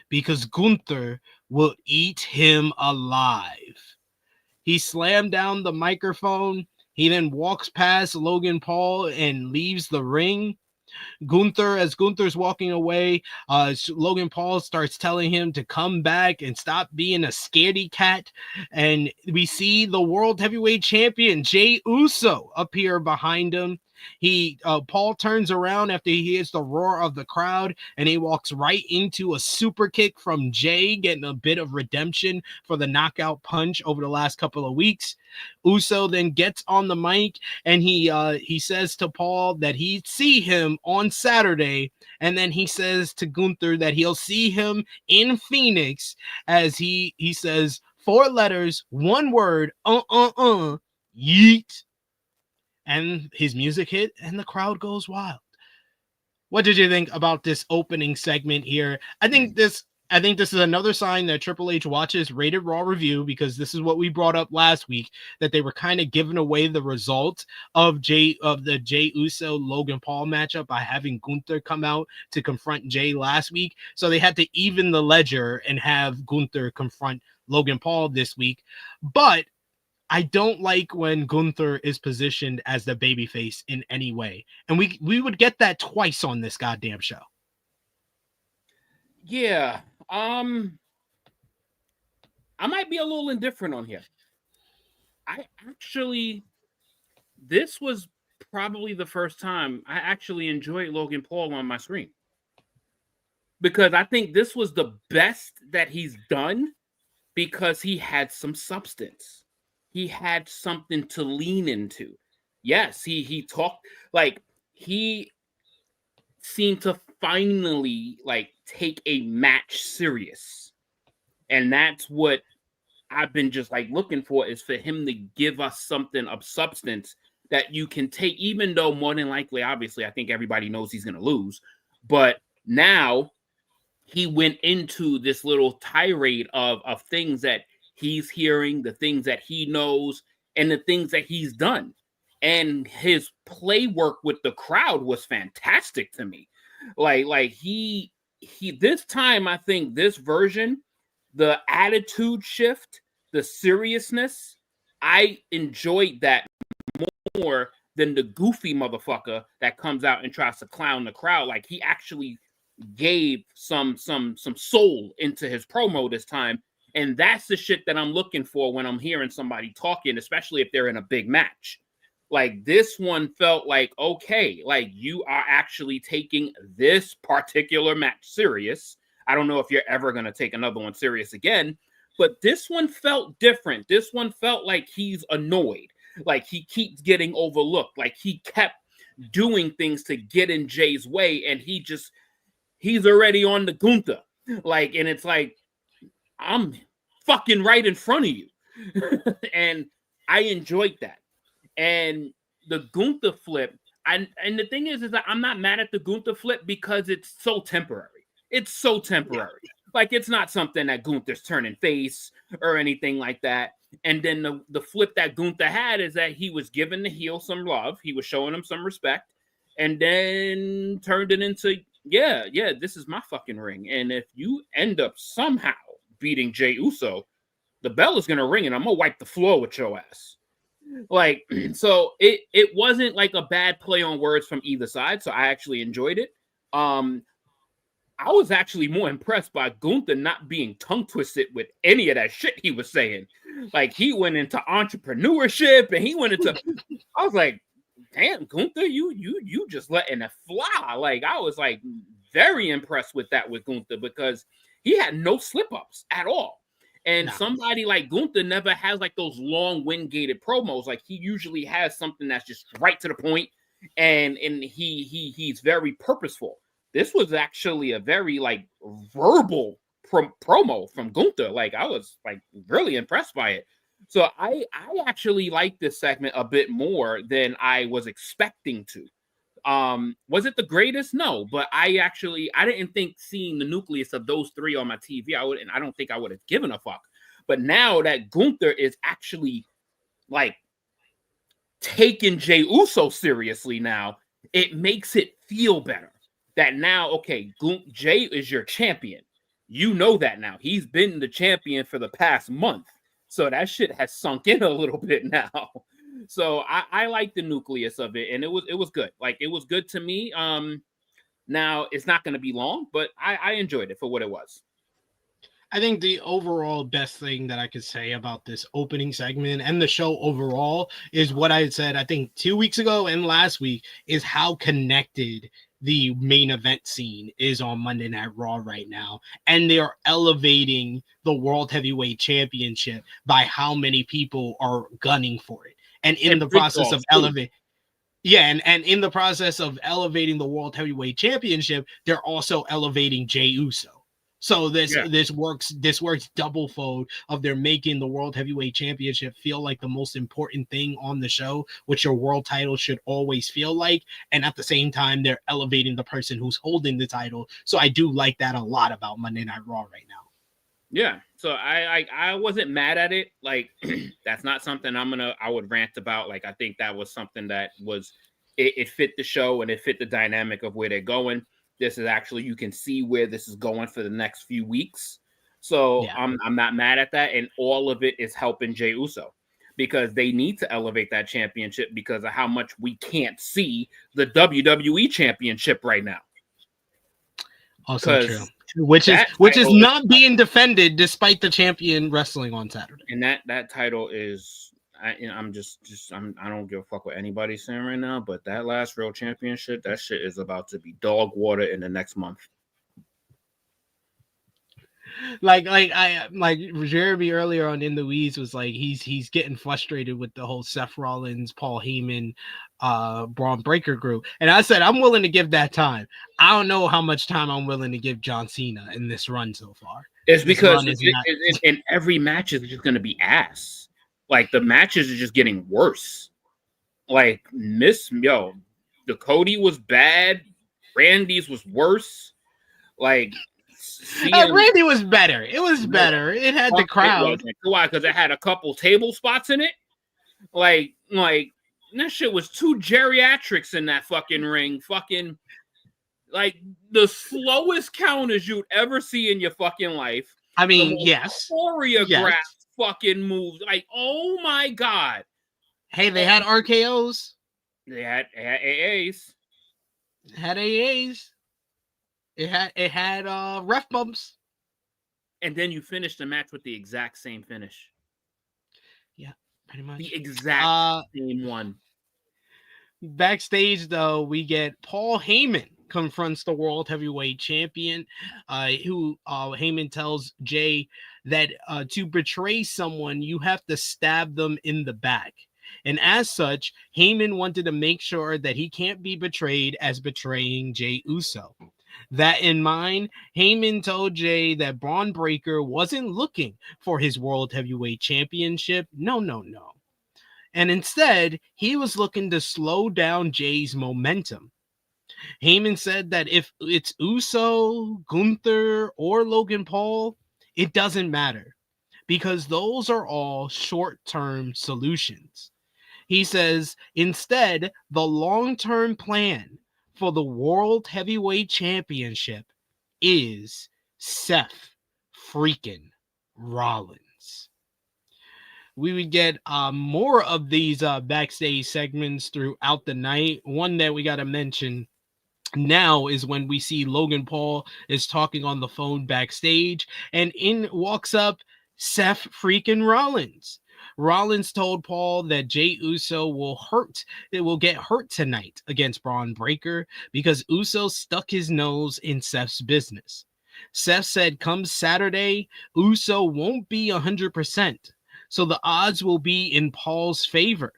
because Gunther will eat him alive. He slammed down the microphone. He then walks past Logan Paul and leaves the ring. As Gunther's walking away, Logan Paul starts telling him to come back and stop being a scaredy cat. And we see the World Heavyweight Champion, Jey Uso, appear behind him. Paul turns around after he hears the roar of the crowd, and he walks right into a super kick from Jey, getting a bit of redemption for the knockout punch over the last couple of weeks. Uso then gets on the mic and he says to Paul that he'd see him on Saturday, and then he says to Gunther that he'll see him in Phoenix as he says 4 letters, 1 word, yeet. And his music hit and the crowd goes wild. What did you think about this opening segment here? I think this is another sign that Triple H watches Rated Raw Review, because this is what we brought up last week, that they were kind of giving away the result of the Jey Uso Logan Paul matchup by having Gunther come out to confront Jey last week. So they had to even the ledger and have Gunther confront Logan Paul this week. But I don't like when Gunther is positioned as the babyface in any way. And we would get that twice on this goddamn show. Yeah. I might be a little indifferent on here. This was probably the first time I actually enjoyed Logan Paul on my screen. Because I think this was the best that he's done because he had some substance. He had something to lean into. Yes, he talked, like, he seemed to finally, like, take a match serious. And that's what I've been just, like, looking for, is for him to give us something of substance that you can take, even though more than likely, obviously, I think everybody knows he's going to lose. But now he went into this little tirade of things that he's hearing, the things that he knows, and the things that he's done. And his play work with the crowd was fantastic to me. Like he this time, I think this version, the attitude shift, the seriousness, I enjoyed that more than the goofy motherfucker that comes out and tries to clown the crowd. Like, he actually gave some soul into his promo this time. And that's the shit that I'm looking for when I'm hearing somebody talking, especially if they're in a big match. Like, this one felt like, okay, like, you are actually taking this particular match serious. I don't know if you're ever going to take another one serious again, but this one felt different. This one felt like he's annoyed. Like, he keeps getting overlooked. Like, he kept doing things to get in Jey's way, and he's already on the Gunther. Like, and it's like, I'm fucking right in front of you. And I enjoyed that. And the Gunther flip, and the thing is that I'm not mad at the Gunther flip because it's so temporary. It's so temporary. Like, it's not something that Gunther's turning face or anything like that. And then the flip that Gunther had is that he was giving the heel some love. He was showing him some respect, and then turned it into, yeah, this is my fucking ring. And if you end up somehow beating Jey Uso, the bell is going to ring, and I'm going to wipe the floor with your ass. Like, so it wasn't like a bad play on words from either side, so I actually enjoyed it. I was actually more impressed by Gunther not being tongue-twisted with any of that shit he was saying. Like, he went into entrepreneurship, and he went into... I was like, damn, Gunther, you just letting it fly. Like, I was, like, very impressed with that with Gunther, because he had no slip-ups at all. And somebody like Gunther never has, like, those long, wind-gated promos. Like, he usually has something that's just right to the point, and he's very purposeful. This was actually a very, like, verbal promo from Gunther. Like, I was, like, really impressed by it. So I actually liked this segment a bit more than I was expecting to. Was it the greatest? No, but I didn't think seeing the nucleus of those three on my TV, I don't think I would have given a fuck. But now that Gunther is actually, like, taking Jey Uso seriously now, it makes it feel better. That now, okay, Jey is your champion. You know that now. He's been the champion for the past month. So that shit has sunk in a little bit now. So I like the nucleus of it, and it was good. Like, it was good to me. Now it's not going to be long, but I enjoyed it for what it was. I think the overall best thing that I could say about this opening segment and the show overall is what I said, I think 2 weeks ago and last week, is how connected the main event scene is on Monday Night Raw right now. And they are elevating the World Heavyweight Championship by how many people are gunning for it. And in the process of elevating, and in the process of elevating the World Heavyweight Championship, they're also elevating Jey Uso. So this works doublefold of they're making the World Heavyweight Championship feel like the most important thing on the show, which your world title should always feel like. And at the same time, they're elevating the person who's holding the title. So I do like that a lot about Monday Night Raw right now. Yeah. So I wasn't mad at it. Like, that's not something I would rant about. Like, I think that was something that was, it fit the show and it fit the dynamic of where they're going. This is actually, you can see where this is going for the next few weeks. So I'm not mad at that. And all of it is helping Jey Uso, because they need to elevate that championship because of how much we can't see the WWE championship right now. Also true. Which is not being defended despite the champion wrestling on Saturday. And that title is, I don't give a fuck what anybody's saying right now, but that last real championship, that shit is about to be dog water in the next month. Like Jeremy earlier on In the Weeds was like, he's getting frustrated with the whole Seth Rollins, Paul Heyman, Bron Breakker group. And I said, I'm willing to give that time. I don't know how much time I'm willing to give John Cena in this run so far. It's because in every match is just going to be ass. Like, the matches are just getting worse. Like, the Cody was bad. Randy's was worse. Like, Randy was better. It was better. It had the crowd. Why? Because it had a couple table spots in it. Like that shit was two geriatrics in that fucking ring. Fucking, like, the slowest counters you'd ever see in your fucking life. I mean, yes. Choreographed fucking moves. Like, oh my God. Hey, they had RKOs. They had AAs. It had ref bumps. And then you finish the match with the exact same finish. Yeah, pretty much. The exact same one. Backstage, though, we get Paul Heyman confronts the World Heavyweight Champion, who Heyman tells Jey that to betray someone, you have to stab them in the back. And as such, Heyman wanted to make sure that he can't be betrayed as betraying Jey Uso. That in mind, Heyman told Jey that Bron Breakker wasn't looking for his World Heavyweight Championship. No. And instead, he was looking to slow down Jey's momentum. Heyman said that if it's Uso, Gunther, or Logan Paul, it doesn't matter, because those are all short-term solutions. He says, instead, the long-term plan for the World Heavyweight Championship is Seth freaking Rollins. We would get more of these backstage segments throughout the night. One that we got to mention now is when we see Logan Paul is talking on the phone backstage, and in walks up Seth freaking Rollins. Rollins told Paul that Jey Uso will get hurt tonight against Bron Breakker because Uso stuck his nose in Seth's business. Seth said come Saturday, Uso won't be 100%, so the odds will be in Paul's favor.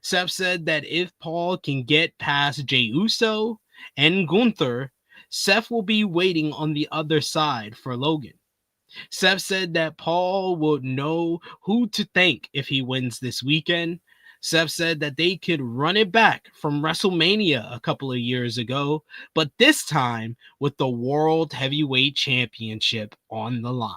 Seth said that if Paul can get past Jey Uso and Gunther, Seth will be waiting on the other side for Logan. Seth said that Paul would know who to thank if he wins this weekend. Seth said that they could run it back from WrestleMania a couple of years ago, but this time with the World Heavyweight Championship on the line.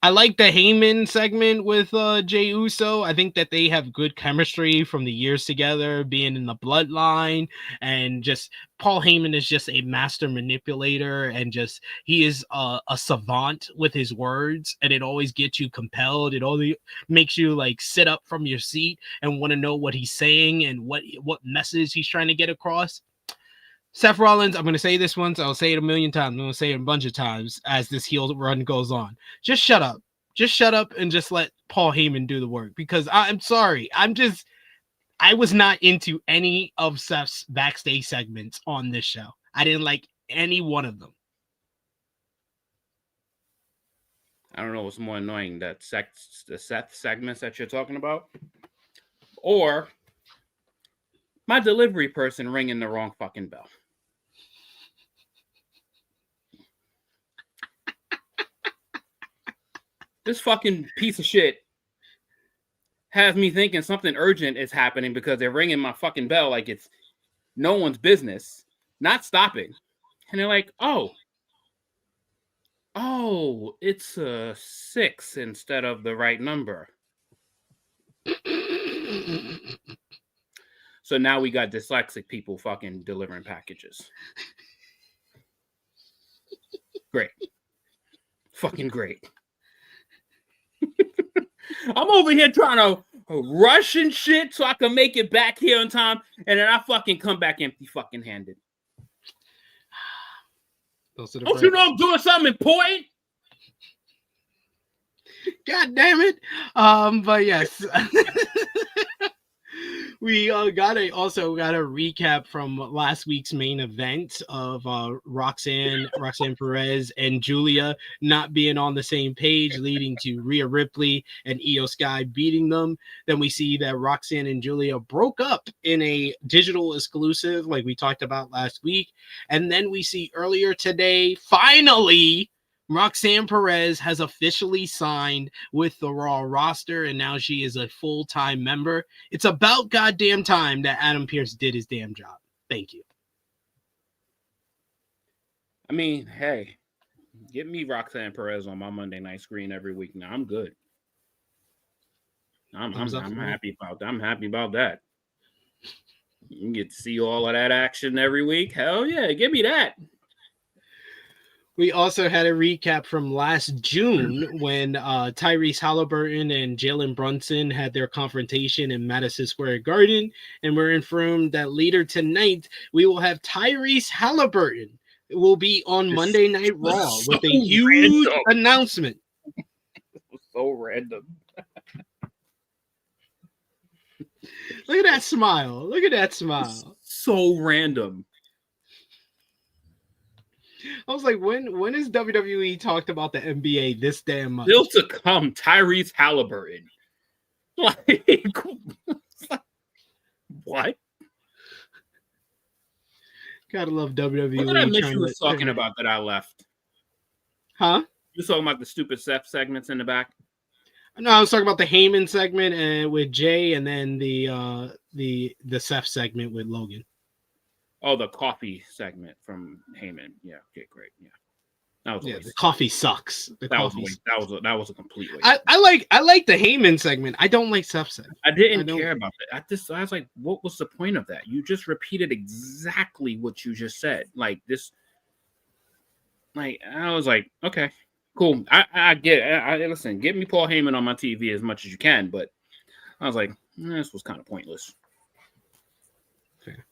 I like the Heyman segment with Jey Uso. I think that they have good chemistry from the years together, being in the bloodline, and just Paul Heyman is just a master manipulator, and just he is a savant with his words, and it always gets you compelled. It only makes you like sit up from your seat and want to know what he's saying and what message he's trying to get across. Seth Rollins, I'm going to say this once. I'll say it a million times. I'm going to say it a bunch of times as this heel run goes on. Just shut up. Just shut up and just let Paul Heyman do the work, because I'm sorry. I was not into any of Seth's backstage segments on this show. I didn't like any one of them. I don't know what's more annoying, the Seth segments that you're talking about, or my delivery person ringing the wrong fucking bell. This fucking piece of shit has me thinking something urgent is happening because they're ringing my fucking bell like it's no one's business, not stopping. And they're like, oh, it's a 6 instead of the right number. So now we got dyslexic people fucking delivering packages. Great. Fucking great. I'm over here trying to rush and shit so I can make it back here on time, and then I fucking come back empty fucking handed. Don't you know I'm doing something important? God damn it. But yes. We got a recap from last week's main event of Roxanne Perez and Julia not being on the same page, leading to Rhea Ripley and Io Sky beating them. Then we see that Roxanne and Julia broke up in a digital exclusive like we talked about last week. And then we see earlier today, finally, Roxanne Perez has officially signed with the Raw roster, and now she is a full-time member. It's about goddamn time that Adam Pearce did his damn job. Thank you. I mean, hey, get me Roxanne Perez on my Monday night screen every week. Now I'm good. I'm happy about that. I'm happy about that. You get to see all of that action every week. Hell yeah, give me that. We also had a recap from last June when Tyrese Halliburton and Jalen Brunson had their confrontation in Madison Square Garden, and we're informed that later tonight we will have Tyrese Halliburton. It will be on Monday Night Raw with a huge announcement. So random. Look at that smile. Look at that smile. So random. I was like, when has WWE talked about the NBA this damn much? Still to come, Tyrese Halliburton. Like, what? Gotta love WWE. What did I miss you was talking about that I left? Huh? You talking about the stupid Seth segments in the back? No, I was talking about the Heyman segment with Jay, and then the Seth segment with Logan. Oh, the coffee segment from Heyman. Yeah, okay, great. Yeah. That was a Yeah, waste. the coffee sucks. That was a waste. That was a complete waste. I like the Heyman segment. I don't like Seth segment. I didn't care about that. I was like, what was the point of that? You just repeated exactly what you just said. Like this. Like I was like, okay, cool. I get it. Listen, get me Paul Heyman on my TV as much as you can, but I was like, this was kind of pointless. Fair.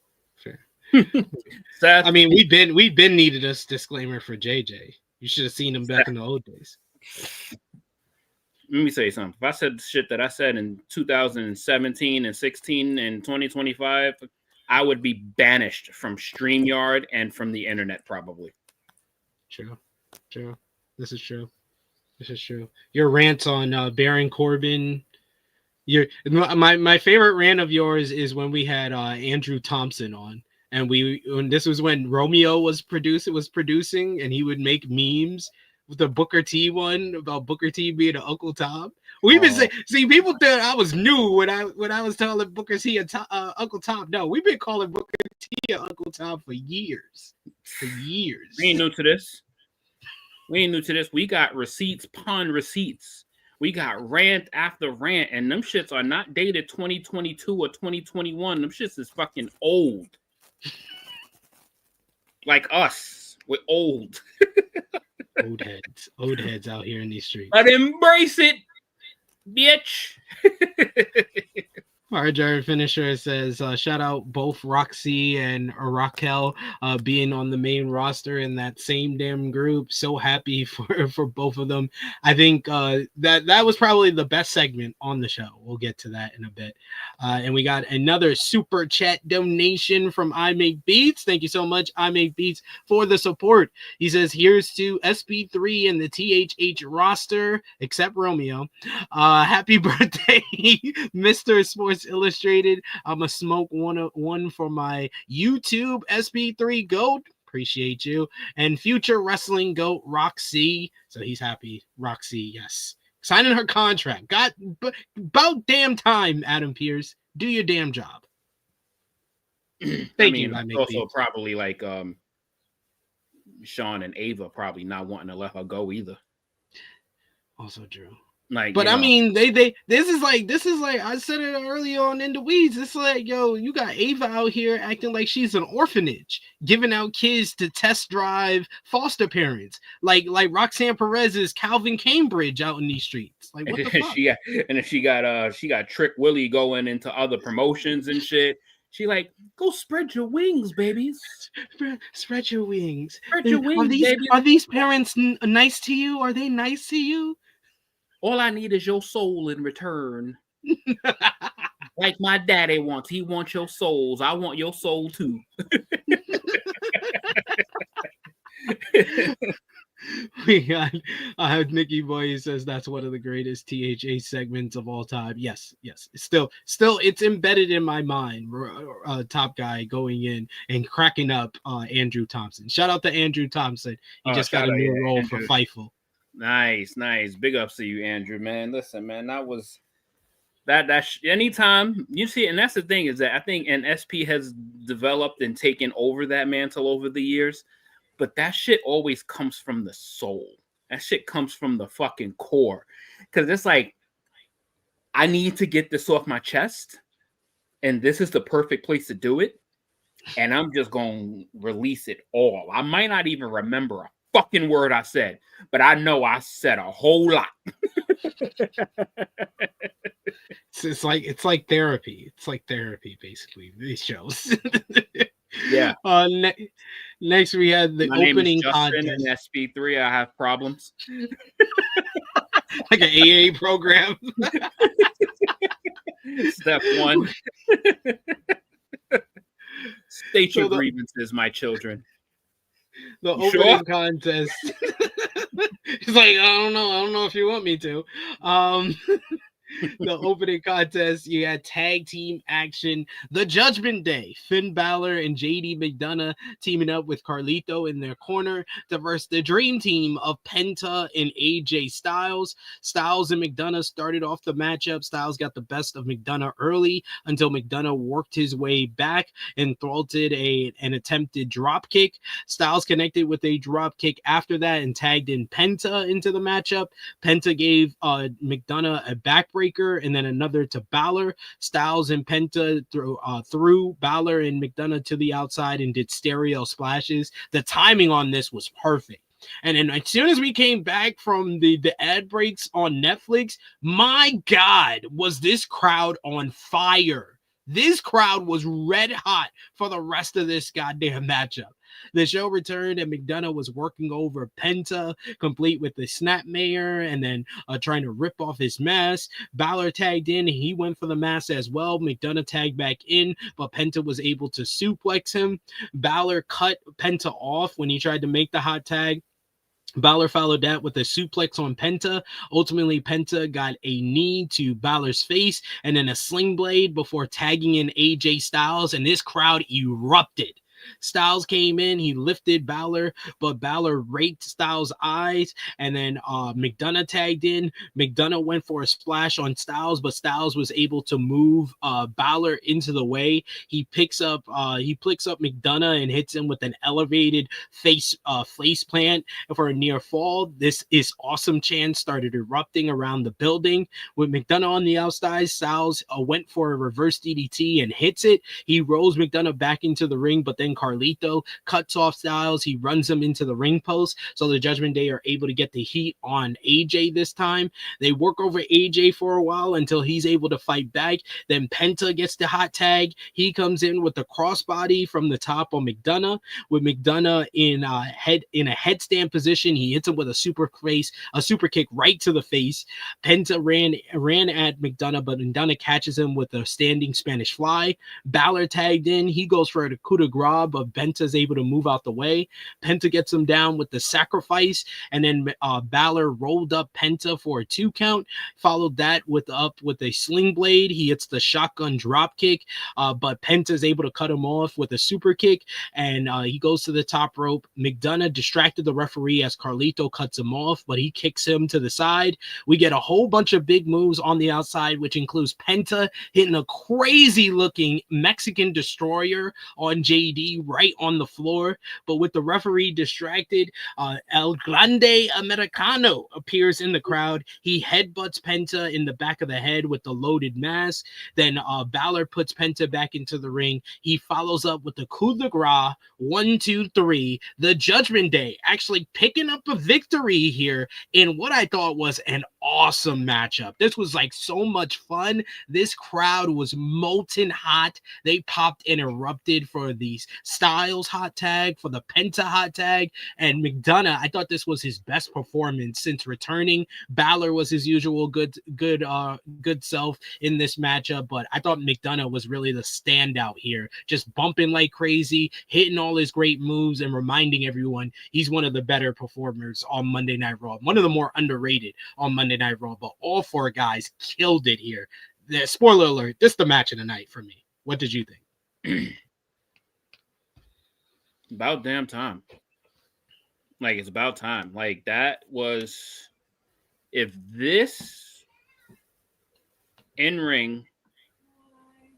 Seth, I mean, we've been needed a disclaimer for JJ. You should have seen him back in the old days. Let me say something. If I said shit that I said in 2017 and 16 and 2025, I would be banished from StreamYard and from the internet probably. True. This is true. Your rants on Baron Corbin. My favorite rant of yours is when we had Andrew Thompson on, and this was when Romeo was producing, and he would make memes with the Booker T one about Booker T being an Uncle Tom. We've been saying, people thought I was new when I was telling Booker T Uncle Tom. No, we've been calling Booker T Uncle Tom for years. We ain't new to this. We got receipts upon receipts. We got rant after rant, and them shits are not dated 2022 or 2021. Them shits is fucking old. Like us, we're old. Old heads out here in these streets. But embrace it, bitch. Our Jared Finisher says, shout out both Roxy and Raquel being on the main roster in that same damn group. So happy for both of them. I think that was probably the best segment on the show. We'll get to that in a bit. And we got another super chat donation from I Make Beats. Thank you so much, I Make Beats, for the support. He says, here's to SP3 and the THH roster, except Romeo. Happy birthday, Mr. Sports Illustrated. I'm a smoke one for my YouTube SP3 GOAT. Appreciate you. And future wrestling GOAT Roxy. So he's happy. Roxy, yes. Signing her contract. Got about damn time, Adam Pierce. Do your damn job. Thank you. Also probably like Sean and Ava probably not wanting to let her go either. Also true. Like, but I mean, this is like I said it earlier on in the weeds. It's like, yo, you got Ava out here acting like she's an orphanage, giving out kids to test drive foster parents, like Roxanne Perez is Calvin Cambridge out in these streets. Like, what the fuck? She got Trick Willie going into other promotions and shit. She like, go spread your wings, babies. Spread your wings. Spread your wings, babies. Are these parents nice to you? Are they nice to you? All I need is your soul in return. Like my daddy wants. He wants your souls. I want your soul too. We got Nikki Boy says that's one of the greatest THA segments of all time. Yes. Still, it's embedded in my mind. Top guy going in and cracking up Andrew Thompson. Shout out to Andrew Thompson. He just got a new role for Fightful. Nice. Big ups to you, Andrew, man. Listen, man, that was anytime you see, and that's the thing is that I think SP has developed and taken over that mantle over the years, but that shit always comes from the soul. That shit comes from the fucking core. Because it's like, I need to get this off my chest, and this is the perfect place to do it. And I'm just going to release it all. I might not even remember a fucking word I said, but I know I said a whole lot. It's like therapy. It's like therapy, basically, these shows. Yeah. Next we had the opening contest. In SP3, I have problems. Like an AA program. Step 1. State your grievances, my children. The opening contest. He's like, I don't know if you want me to. The opening contest, you had tag team action. The Judgment Day, Finn Balor and JD McDonough teaming up with Carlito in their corner to verse the dream team of Penta and AJ Styles. Styles and McDonough started off the matchup. Styles got the best of McDonough early until McDonough worked his way back and thwarted an attempted drop kick. Styles connected with a drop kick after that and tagged in Penta into the matchup. Penta gave McDonough a backbreaker and then another to Balor. Styles and Penta threw Balor and McDonough to the outside and did stereo splashes. The timing on this was perfect. And then as soon as we came back from the ad breaks on Netflix, my God, was this crowd on fire. This crowd was red hot for the rest of this goddamn matchup. The show returned and McDonough was working over Penta, complete with the snapmare and then trying to rip off his mask. Balor tagged in and he went for the mask as well. McDonough tagged back in, but Penta was able to suplex him. Balor cut Penta off when he tried to make the hot tag. Balor followed that with a suplex on Penta. Ultimately, Penta got a knee to Balor's face and then a sling blade before tagging in AJ Styles, and this crowd erupted. Styles came in, he lifted Balor, but Balor raked Styles' eyes, and then McDonough tagged in. McDonough went for a splash on Styles, but Styles was able to move Balor into the way. He picks up McDonough and hits him with an elevated face plant for a near fall. This is awesome chants started erupting around the building. With McDonough on the outside, Styles went for a reverse DDT and hits it. He rolls McDonough back into the ring, but then Carlito cuts off Styles. He runs him into the ring post, so the Judgment Day are able to get the heat on AJ this time. They work over AJ for a while until he's able to fight back. Then Penta gets the hot tag. He comes in with the crossbody from the top on McDonough. With McDonough in a headstand position, he hits him with a super kick right to the face. Penta ran at McDonough, but McDonough catches him with a standing Spanish fly. Balor tagged in. He goes for the coup de grace, but Penta's able to move out the way. Penta gets him down with the sacrifice, and then Balor rolled up Penta for a 2 count. Followed that with a sling blade. He hits the shotgun drop kick, but Penta's able to cut him off with a super kick, and he goes to the top rope. McDonough distracted the referee as Carlito cuts him off, but he kicks him to the side. We get a whole bunch of big moves on the outside, which includes Penta hitting a crazy looking Mexican destroyer on JD right on the floor. But with the referee distracted, El Grande Americano appears in the crowd. He headbutts Penta in the back of the head with the loaded mask. Then Balor puts Penta back into the ring. He follows up with the coup de grace. 1, 2, 3. The Judgment Day actually picking up a victory here in what I thought was an awesome matchup. This was like so much fun. This crowd was molten hot. They popped and erupted for these Styles hot tag, for the Penta hot tag, and McDonough. I thought this was his best performance since returning. Balor was his usual good self in this matchup, but I thought McDonough was really the standout here, just bumping like crazy, hitting all his great moves, and reminding everyone he's one of the better performers on Monday Night Raw, one of the more underrated on Monday Night Raw. But all 4 guys killed it here. Spoiler alert, this is the match of the night for me. What did you think? About damn time. Like, it's about time. Like, that was, if this in-ring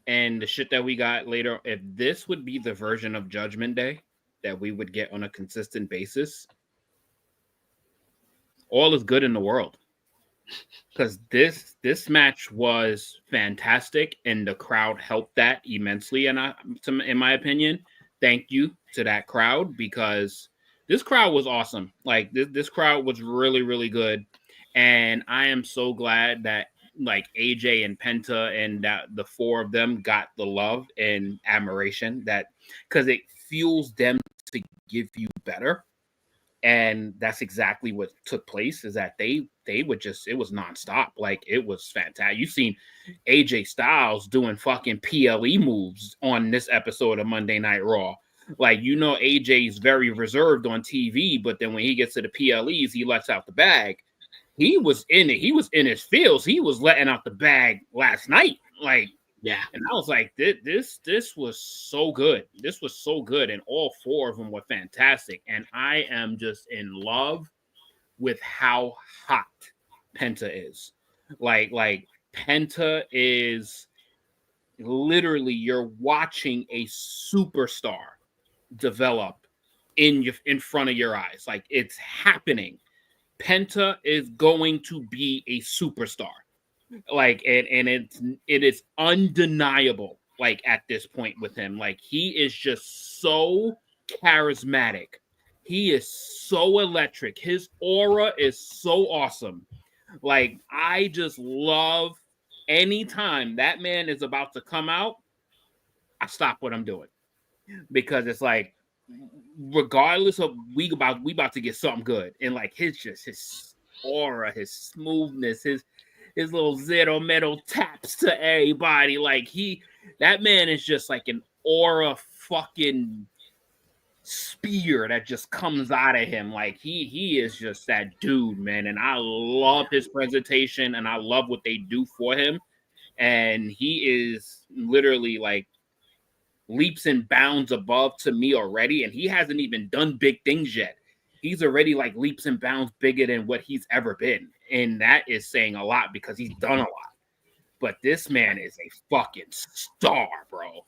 and the shit that we got later, if this would be the version of Judgment Day that we would get on a consistent basis, all is good in the world. Because this match was fantastic, and the crowd helped that immensely. And in my opinion, thank you to that crowd, because this crowd was awesome. Like, this crowd was really, really good. And I am so glad that, like, AJ and Penta and that the 4 of them got the love and admiration, that because it fuels them to give you better. And that's exactly what took place, is that they would just, it was nonstop. Like, it was fantastic. You've seen AJ Styles doing fucking PLE moves on this episode of Monday Night Raw. Like, you know, AJ's very reserved on TV, but then when he gets to the PLEs, he lets out the bag. he was in it. He was in his feels. He was letting out the bag last night. Like, Yeah. And I was like, this was so good. This was so good. And all four of them were fantastic. And I am just in love with how hot Penta is. Like Penta is literally, you're watching a superstar develop in front of your eyes. Like, it's happening. Penta is going to be a superstar. Like, and it is undeniable, like, at this point with him. Like, he is just so charismatic. He is so electric. His aura is so awesome. Like, I just love anytime that man is about to come out, I stop what I'm doing. Because it's like, regardless of we about to get something good. And like his aura, his smoothness, his little zero metal taps to everybody. Like that man is just like an aura fucking spear that just comes out of him. Like he is just that dude, man. And I love his presentation and I love what they do for him. And he is literally like leaps and bounds above to me already. And he hasn't even done big things yet. He's already like leaps and bounds bigger than what he's ever been. And that is saying a lot because he's done a lot. But this man is a fucking star, bro.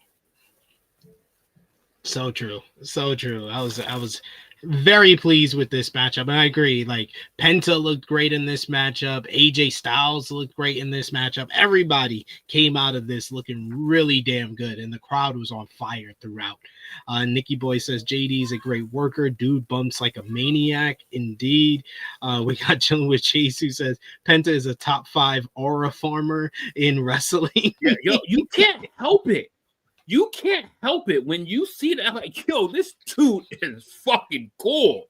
So true. So true. I was very pleased with this matchup. And I agree. Like, Penta looked great in this matchup. AJ Styles looked great in this matchup. Everybody came out of this looking really damn good. And the crowd was on fire throughout. Nikki Boy says JD's a great worker. Dude bumps like a maniac. Indeed. We got Chilling with Chase who says Penta is a top 5 aura farmer in wrestling. Yeah, yo, you can't help it. You can't help it when you see that. Like, yo, this dude is fucking cool.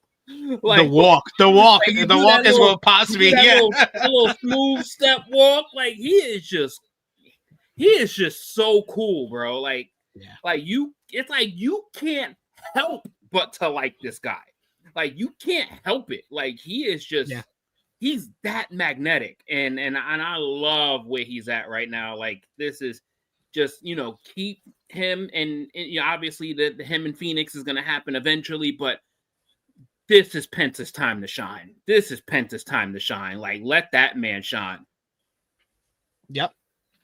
Like the walk is what pops me. Yeah, little smooth step walk. Like he is just so cool, bro. Like, yeah. Like it's like you can't help but to like this guy. Like you can't help it. Like he is just, he's that magnetic, and I love where he's at right now. Like this is just, keep him, and obviously him and Phoenix is going to happen eventually, but this is Penta's time to shine. This is Penta's time to shine. Like, let that man shine. Yep.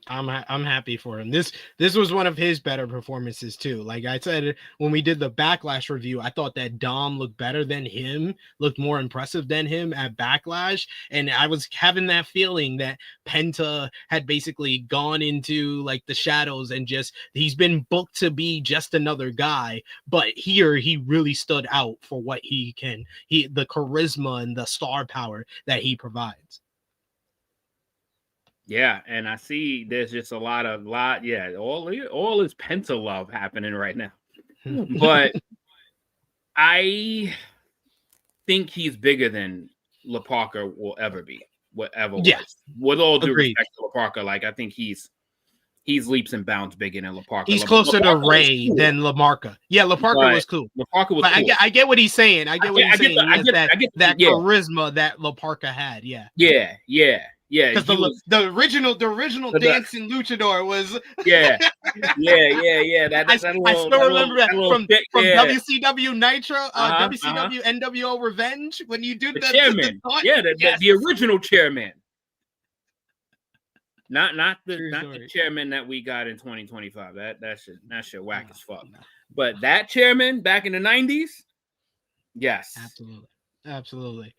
I'm happy for him. This was one of his better performances too. Like I said, when we did the Backlash review, I thought that Dom looked better than him, looked more impressive than him at Backlash. And I was having that feeling that Penta had basically gone into like the shadows and he's been booked to be just another guy. But here he really stood out for what the charisma and the star power that he provides. Yeah, and I see there's just all is Penta love happening right now. But I think he's bigger than La Parker will ever be, whatever. Yeah. With all due respect to La Parker, like I think he's leaps and bounds bigger than La Parker. He's closer to Ray than LaMarca. Yeah, LaParca was cool. LaParca was cool. I get what he's saying. I get that yeah. charisma that LaParca had. Yeah. Yeah, because the original dancing luchador was yeah. I still remember that from WCW Nitro, WCW NWO Revenge when you do the chairman. The original chairman, not the chairman that we got in 2025. That shit whack as fuck. But that chairman back in the 90s, yes, Absolutely.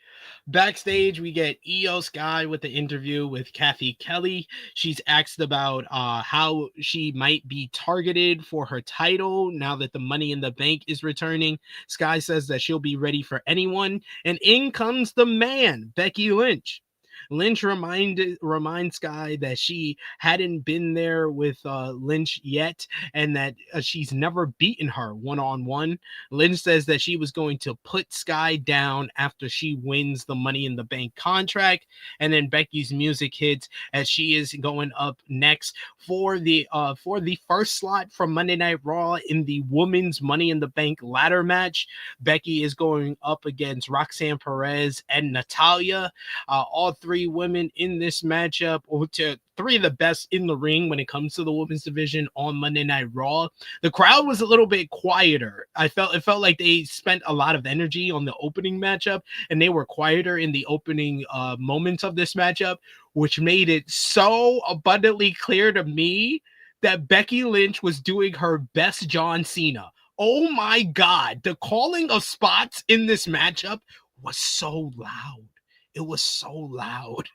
Backstage, we get Io Sky with the interview with Kathy Kelly. She's asked about how she might be targeted for her title now that the Money in the Bank is returning. Sky says that she'll be ready for anyone. And in comes the man, Becky Lynch. Lynch reminds Sky that she hadn't been there with Lynch yet, and that she's never beaten her one-on-one. Lynch says that she was going to put Sky down after she wins the Money in the Bank contract, and then Becky's music hits as she is going up next for the first slot from Monday Night Raw in the women's Money in the Bank ladder match. Becky is going up against Roxanne Perez and Natalya. All three women in this matchup, three of the best in the ring when it comes to the women's division on Monday Night Raw. The crowd was a little bit quieter. It felt like they spent a lot of energy on the opening matchup, and they were quieter in the opening moments of this matchup, which made it so abundantly clear to me that Becky Lynch was doing her best John Cena. Oh my God, the calling of spots in this matchup was so loud. It was so loud.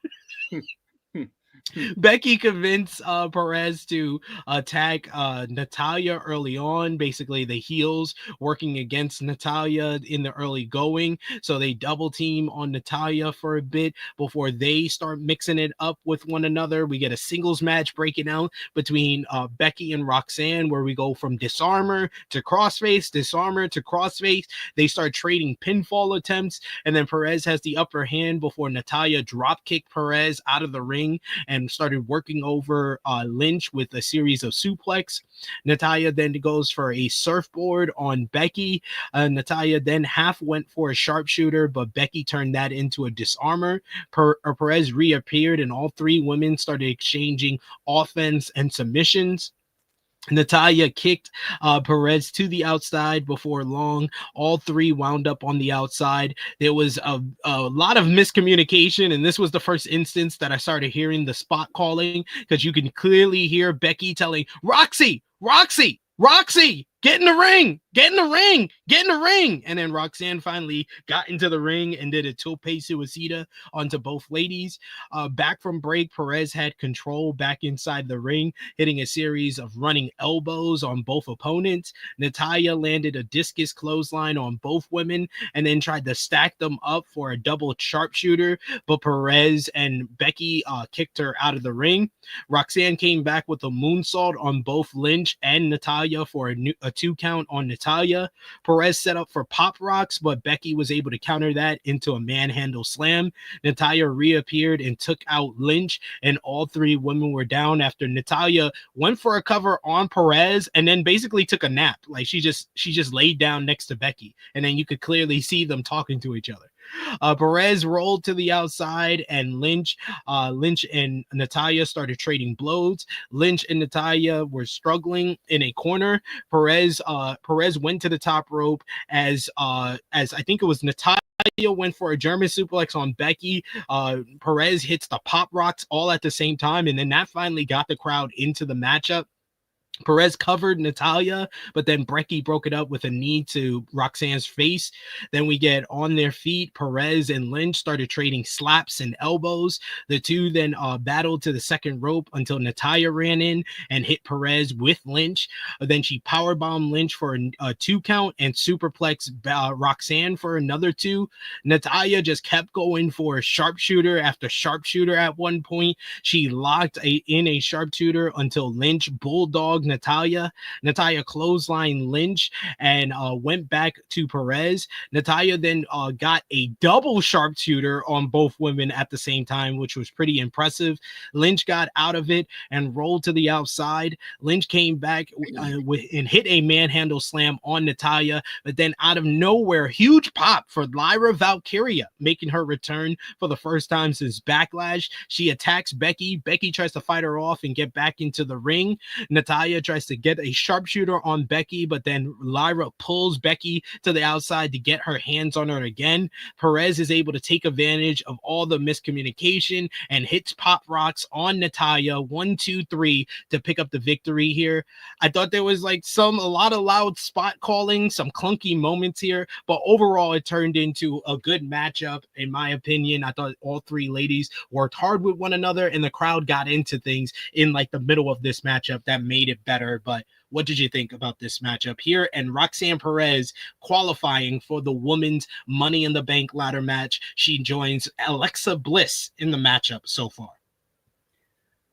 Becky convinced Perez to attack Natalya early on. Basically, the heels working against Natalya in the early going. So they double team on Natalya for a bit before they start mixing it up with one another. We get a singles match breaking out between Becky and Roxanne, where we go from disarmer to crossface, disarmer to crossface. They start trading pinfall attempts, and then Perez has the upper hand before Natalya drop kicked Perez out of the ring and started working over Lynch with a series of suplex. Natalya then goes for a surfboard on Becky. Natalya then half went for a sharpshooter, but Becky turned that into a disarmer. Perez reappeared, and all three women started exchanging offense and submissions. Natalya kicked Perez to the outside before long. All three wound up on the outside. There was a lot of miscommunication, and this was the first instance that I started hearing the spot calling, because you can clearly hear Becky telling Roxy, get in the ring, get in the ring, get in the ring. And then Roxanne finally got into the ring and did a tope suicida onto both ladies. Back from break, Perez had control back inside the ring, hitting a series of running elbows on both opponents. Natalya landed a discus clothesline on both women and then tried to stack them up for a double sharpshooter, but Perez and Becky kicked her out of the ring. Roxanne came back with a moonsault on both Lynch and Natalya for a 2 count on Natalya. Perez set up for pop rocks, but Becky was able to counter that into a manhandle slam. Natalya reappeared and took out Lynch, and all three women were down after Natalya went for a cover on Perez and then basically took a nap. Like she just laid down next to Becky, and then you could clearly see them talking to each other. Perez rolled to the outside, and Lynch and Natalya started trading blows. Lynch and Natalya were struggling in a corner. Perez went to the top rope as I think it was Natalya went for a German suplex on Becky. Perez hits the pop rocks all at the same time, and then that finally got the crowd into the matchup. Perez covered Natalya, but then Becky broke it up with a knee to Roxanne's face. Then we get on their feet. Perez and Lynch started trading slaps and elbows. The two then battled to the second rope until Natalya ran in and hit Perez with Lynch. Then she powerbombed Lynch for a 2 count and superplexed Roxanne for another 2. Natalya just kept going for sharpshooter after sharpshooter. At one point, she locked in a sharpshooter until Lynch bulldogged Natalya. Natalya clotheslined Lynch and went back to Perez. Natalya then got a double sharpshooter on both women at the same time, which was pretty impressive. Lynch got out of it and rolled to the outside. Lynch came back and hit a manhandle slam on Natalya, but then out of nowhere, huge pop for Lyra Valkyria, making her return for the first time since Backlash. She attacks Becky. Becky tries to fight her off and get back into the ring. Natalya tries to get a sharpshooter on Becky, but then Lyra pulls Becky to the outside to get her hands on her again. Perez is able to take advantage of all the miscommunication and hits pop rocks on Natalya 1, 2, 3 to pick up the victory here. I thought there was like a lot of loud spot calling, some clunky moments here, but overall it turned into a good matchup in my opinion. I thought all three ladies worked hard with one another, and the crowd got into things in like the middle of this matchup that made it better. But what did you think about this matchup here? And Roxanne Perez qualifying for the women's Money in the Bank ladder match. She joins Alexa Bliss in the matchup so far.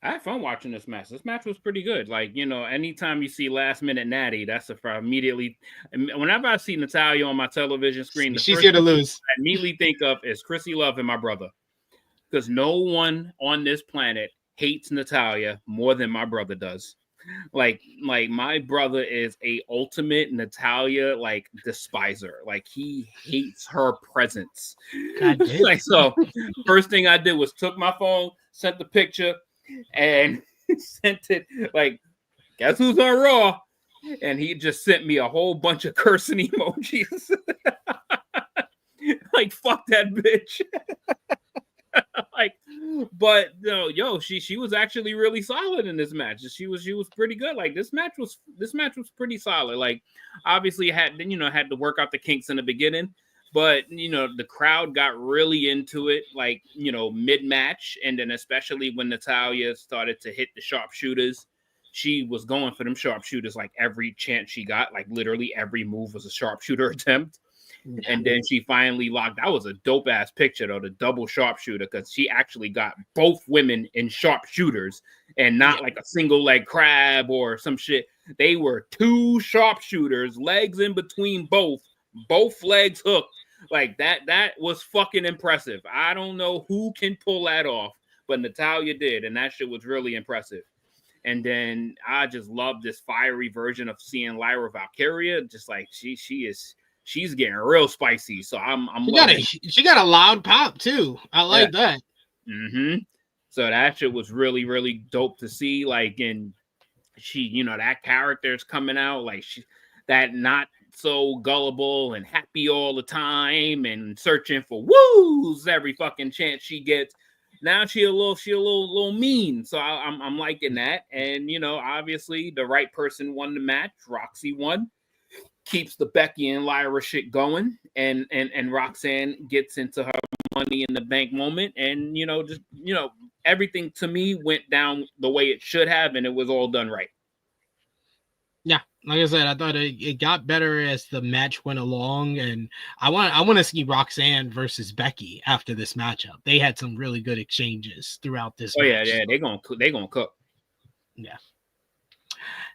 I had fun watching this match. This match was pretty good. Like, you know, anytime you see last minute Natty, that's immediately. Whenever I see Natalya on my television screen, she's here to lose. I immediately think of is Chrissy Love and my brother, because no one on this planet hates Natalya more than my brother does. Like my brother is a ultimate Natalya despiser. Like, he hates her presence. Like, so first thing I did was took my phone, sent the picture, and sent it like, guess who's on Raw? And he just sent me a whole bunch of cursing emojis. Like, fuck that bitch. Like, but no, she was actually really solid in this match. She was pretty good. Like, this match was pretty solid. Like, obviously had to work out the kinks in the beginning, but the crowd got really into it, like, mid-match, and then especially when Natalya started to hit the sharpshooters, she was going for them sharpshooters like every chance she got. Like, literally every move was a sharpshooter attempt. And then she finally locked. That was a dope ass picture though, the double sharpshooter, because she actually got both women in sharpshooters and not like a single leg crab or some shit. They were two sharpshooters, legs in between both legs hooked. Like, that was fucking impressive. I don't know who can pull that off, but Natalya did, and that shit was really impressive. And then I just love this fiery version of seeing Lyra Valkyria. Just like she's getting real spicy. So she got a loud pop too. I like that. Mm-hmm. So that shit was really, really dope to see. Like, and she, that character is coming out. Like, that not so gullible and happy all the time and searching for woos every fucking chance she gets. Now she a little mean. So I'm liking that. And obviously the right person won the match. Roxy won. Keeps the Becky and Lyra shit going, and Roxanne gets into her Money in the Bank moment, and everything to me went down the way it should have, and it was all done right. Yeah, like I said, I thought it got better as the match went along, and I want to see Roxanne versus Becky after this matchup. They had some really good exchanges throughout this. Oh match. Yeah, they're gonna cook. Yeah.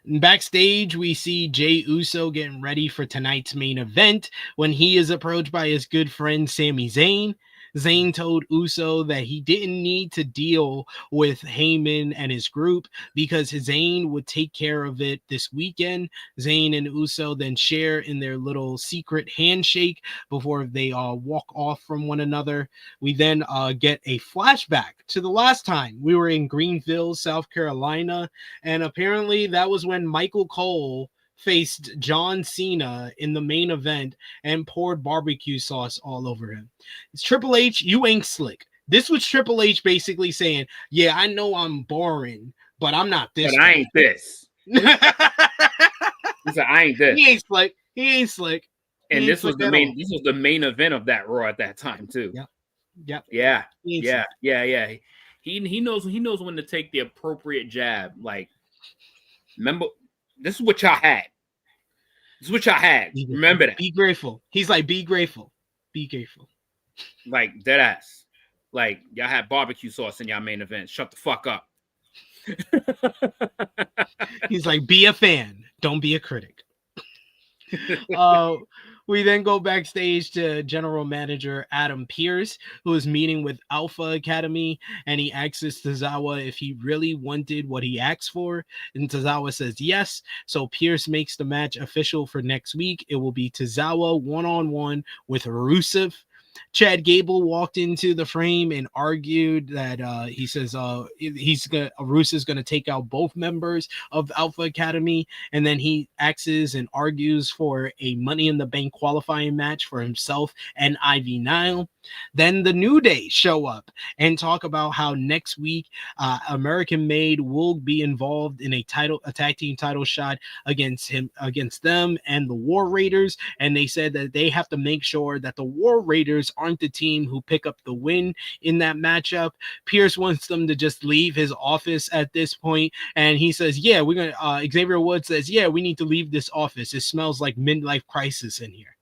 Backstage, we see Jey Uso getting ready for tonight's main event when he is approached by his good friend Sami Zayn. Zayn told Uso that he didn't need to deal with Heyman and his group because Zayn would take care of it this weekend. Zayn and Uso then share in their little secret handshake before they walk off from one another. We then get a flashback to the last time we were in Greenville, South Carolina, and apparently that was when Michael Cole faced John Cena in the main event and poured barbecue sauce all over him. It's Triple H, you ain't slick. This was Triple H basically saying, yeah, I know I'm boring, but I'm not this. But I ain't this. He said, I ain't this. He ain't slick. And this was the main event of that Raw at that time too. Yep. Yeah. He knows when to take the appropriate jab. Like, remember, this is what y'all had. Remember that. Be grateful. He's like, be grateful. Be grateful. Like, dead ass. Like, y'all had barbecue sauce in y'all main event. Shut the fuck up. He's like, be a fan. Don't be a critic. We then go backstage to General Manager Adam Pearce, who is meeting with Alpha Academy, and he asks Tozawa if he really wanted what he asked for, and Tozawa says yes. So Pearce makes the match official for next week. It will be Tozawa one-on-one with Rusev. Chad Gable walked into the frame and argued that he says Rusev's going to take out both members of Alpha Academy, and then he axes and argues for a Money in the Bank qualifying match for himself and Ivy Nile. Then the New Day show up and talk about how next week American Made will be involved in a tag team title shot against them and the War Raiders. And they said that they have to make sure that the War Raiders aren't the team who pick up the win in that matchup. Pierce wants them to just leave his office at this point, and he says, yeah, we're gonna Xavier Woods says, yeah, we need to leave this office. It smells like midlife crisis in here.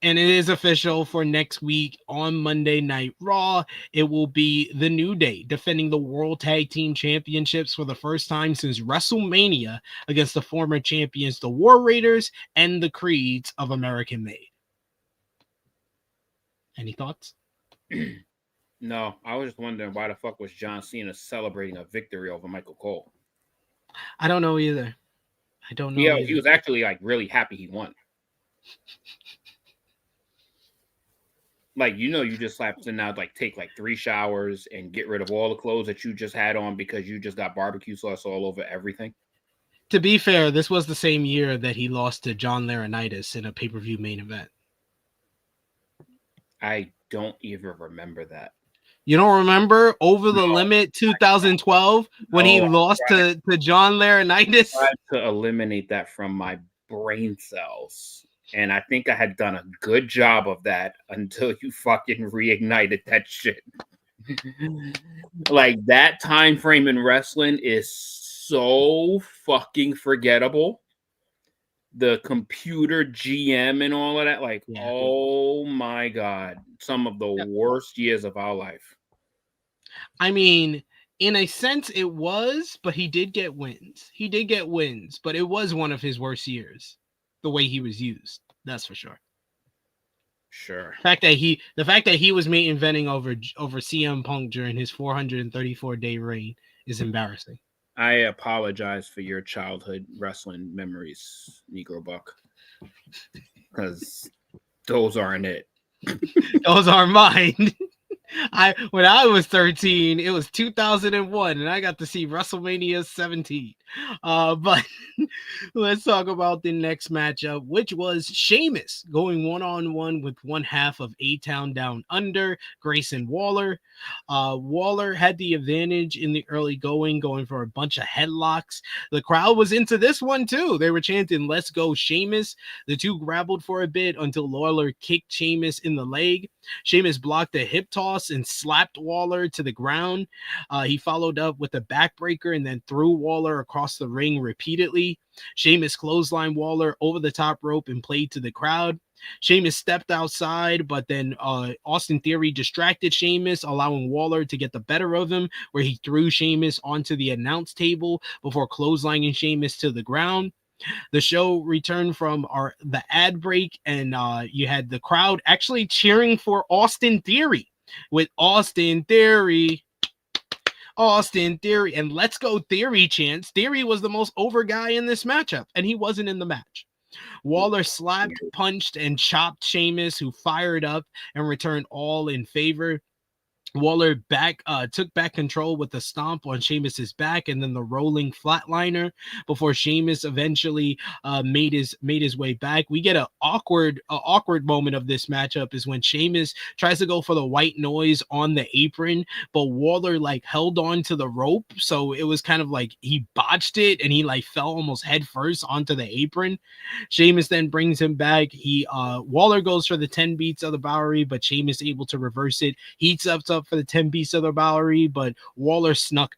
And it is official for next week on Monday Night Raw. It will be the New Day defending the World Tag Team Championships for the first time since WrestleMania against the former champions, the War Raiders and the Creeds of American Made. Any thoughts? No, I was just wondering why the fuck was John Cena celebrating a victory over Michael Cole? I don't know either. Yeah, he was actually like really happy he won. Like, you just have to now like take like 3 showers and get rid of all the clothes that you just had on because you just got barbecue sauce all over everything. To be fair, this was the same year that he lost to John Laurinaitis in a pay-per-view main event. I don't even remember that. You don't remember Over the Limit 2012 when he lost to John Laurinaitis? I tried to eliminate that from my brain cells. And I think I had done a good job of that until you fucking reignited that shit. Like, that time frame in wrestling is so fucking forgettable. The computer GM and all of that. Like, oh my God. Some of the worst years of our life. I mean, in a sense it was, but he did get wins. But it was one of his worst years. The way he was used, that's for sure. Sure. The fact that he was main eventing over CM Punk during his 434-day reign is embarrassing. I apologize for your childhood wrestling memories, Negro Buck, because those aren't it. Those are mine. When I was 13, it was 2001, and I got to see WrestleMania 17. But let's talk about the next matchup, which was Sheamus going one-on-one with one half of A-Town Down Under, Grayson Waller. Waller had the advantage in the early going for a bunch of headlocks. The crowd was into this one too. They were chanting, "Let's go, Sheamus." The two grappled for a bit until Waller kicked Sheamus in the leg. Sheamus blocked a hip toss and slapped Waller to the ground. He followed up with a backbreaker and then threw Waller across the ring repeatedly. Sheamus clotheslined Waller over the top rope and played to the crowd. Sheamus stepped outside, but then Austin Theory distracted Sheamus, allowing Waller to get the better of him, where he threw Sheamus onto the announce table before clotheslining Sheamus to the ground. The show returned from the ad break, and you had the crowd actually cheering for Austin Theory with Austin Theory, and "Let's go Theory" chants. Theory was the most over guy in this matchup, and he wasn't in the match. Waller slapped, punched, and chopped Sheamus, who fired up and returned all in favor. Waller took back control with the stomp on Sheamus's back and then the rolling flatliner before Sheamus eventually made his way back. We get an awkward moment of this matchup is when Sheamus tries to go for the white noise on the apron, but Waller held on to the rope, so it was kind of like he botched it and he fell almost head first onto the apron. Sheamus then brings him back. Waller goes for the 10 beats of the Bowery, but Sheamus able to reverse it. Heats up for the 10 beats of the Bowery, but Waller snuck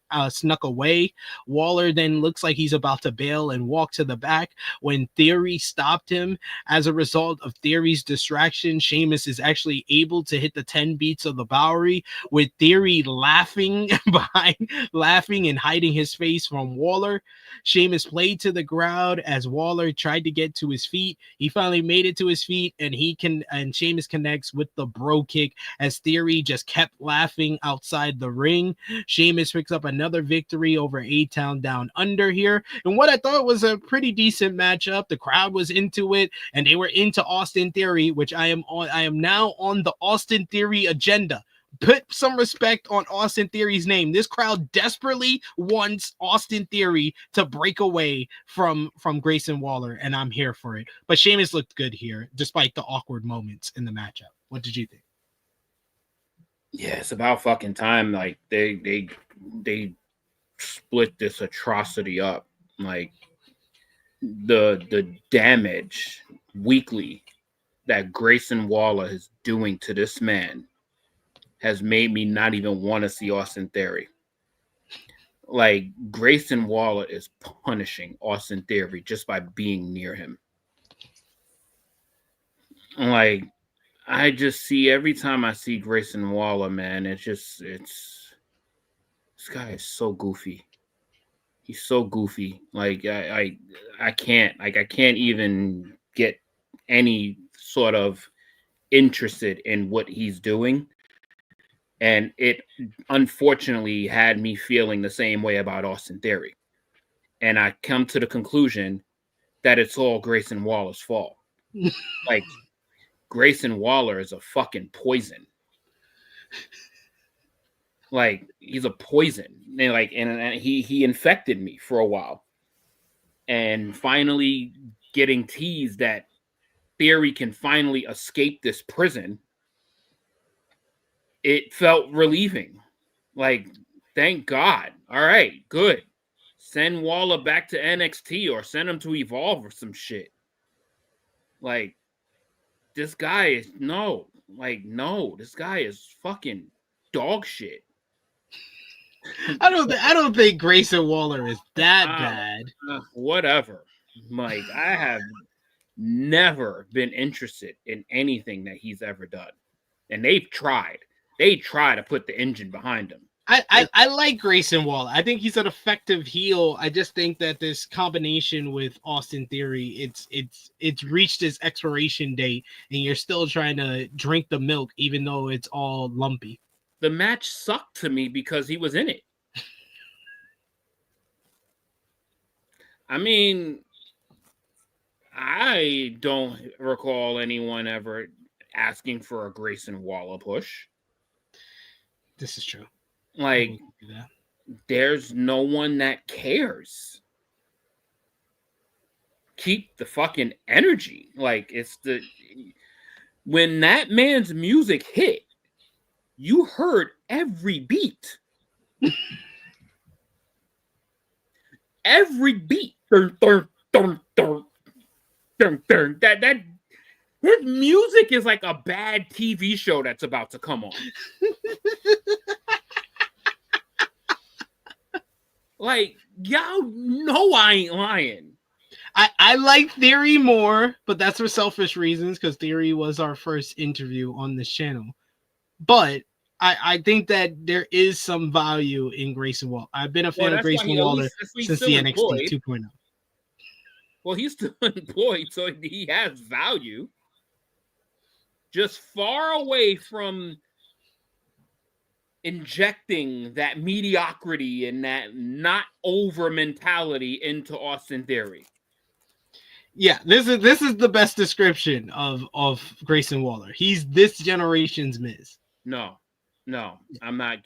away. Waller then looks like he's about to bail and walk to the back when Theory stopped him. As a result of Theory's distraction, Sheamus is actually able to hit the 10 beats of the Bowery, with Theory laughing and hiding his face from Waller. Sheamus played to the crowd as Waller tried to get to his feet. He finally made it to his feet, and Sheamus connects with the bro kick as Theory just kept laughing outside the ring. Sheamus picks up another victory over A-Town Down Under here, and what I thought was a pretty decent matchup. The crowd was into it, and they were into Austin Theory, which I am now on the Austin Theory agenda. Put some respect on Austin Theory's name. This crowd desperately wants Austin Theory to break away from Grayson Waller, and I'm here for it. But Sheamus looked good here, despite the awkward moments in the matchup. What did you think? Yeah, it's about fucking time. Like they split this atrocity up. Like the damage weekly that Grayson Waller is doing to this man has made me not even want to see Austin Theory. Like, Grayson Waller is punishing Austin Theory just by being near him. Like, I just see every time I see Grayson Waller, man, this guy is so goofy. He's so goofy. Like, I can't even get any sort of interested in what he's doing. And it unfortunately had me feeling the same way about Austin Theory. And I come to the conclusion that it's all Grayson Waller's fault. Like, Grayson Waller is a fucking poison. Like, he's a poison. And he infected me for a while. And finally getting teased that Theory can finally escape this prison, it felt relieving. Like, thank God. All right, good. Send Waller back to NXT or send him to Evolve or some shit. Like, this guy is no. This guy is fucking dog shit. I don't think Grayson Waller is that bad. Whatever. Like, I have never been interested in anything that he's ever done. And they've tried. They try to put the engine behind him. I like Grayson Waller. I think he's an effective heel. I just think that this combination with Austin Theory, it's reached its expiration date, and you're still trying to drink the milk, even though it's all lumpy. The match sucked to me because he was in it. I mean, I don't recall anyone ever asking for a Grayson Waller push. This is true. Like, there's no one that cares. Keep the fucking energy. Like, when that man's music hit, you heard every beat. Every beat. Dun, dun, dun, dun, dun, dun. That his music is like a bad TV show that's about to come on. Like, y'all know I ain't lying. I like Theory more, but that's for selfish reasons, because Theory was our first interview on this channel. But I think that there is some value in Grayson Waller. I've been a fan of Grayson Waller since the NXT 2.0. Well, he's still employed, so he has value. Just far away from injecting that mediocrity and that not over mentality into Austin Theory. Yeah, this is the best description of Grayson Waller. He's this generation's Miz. No, I'm not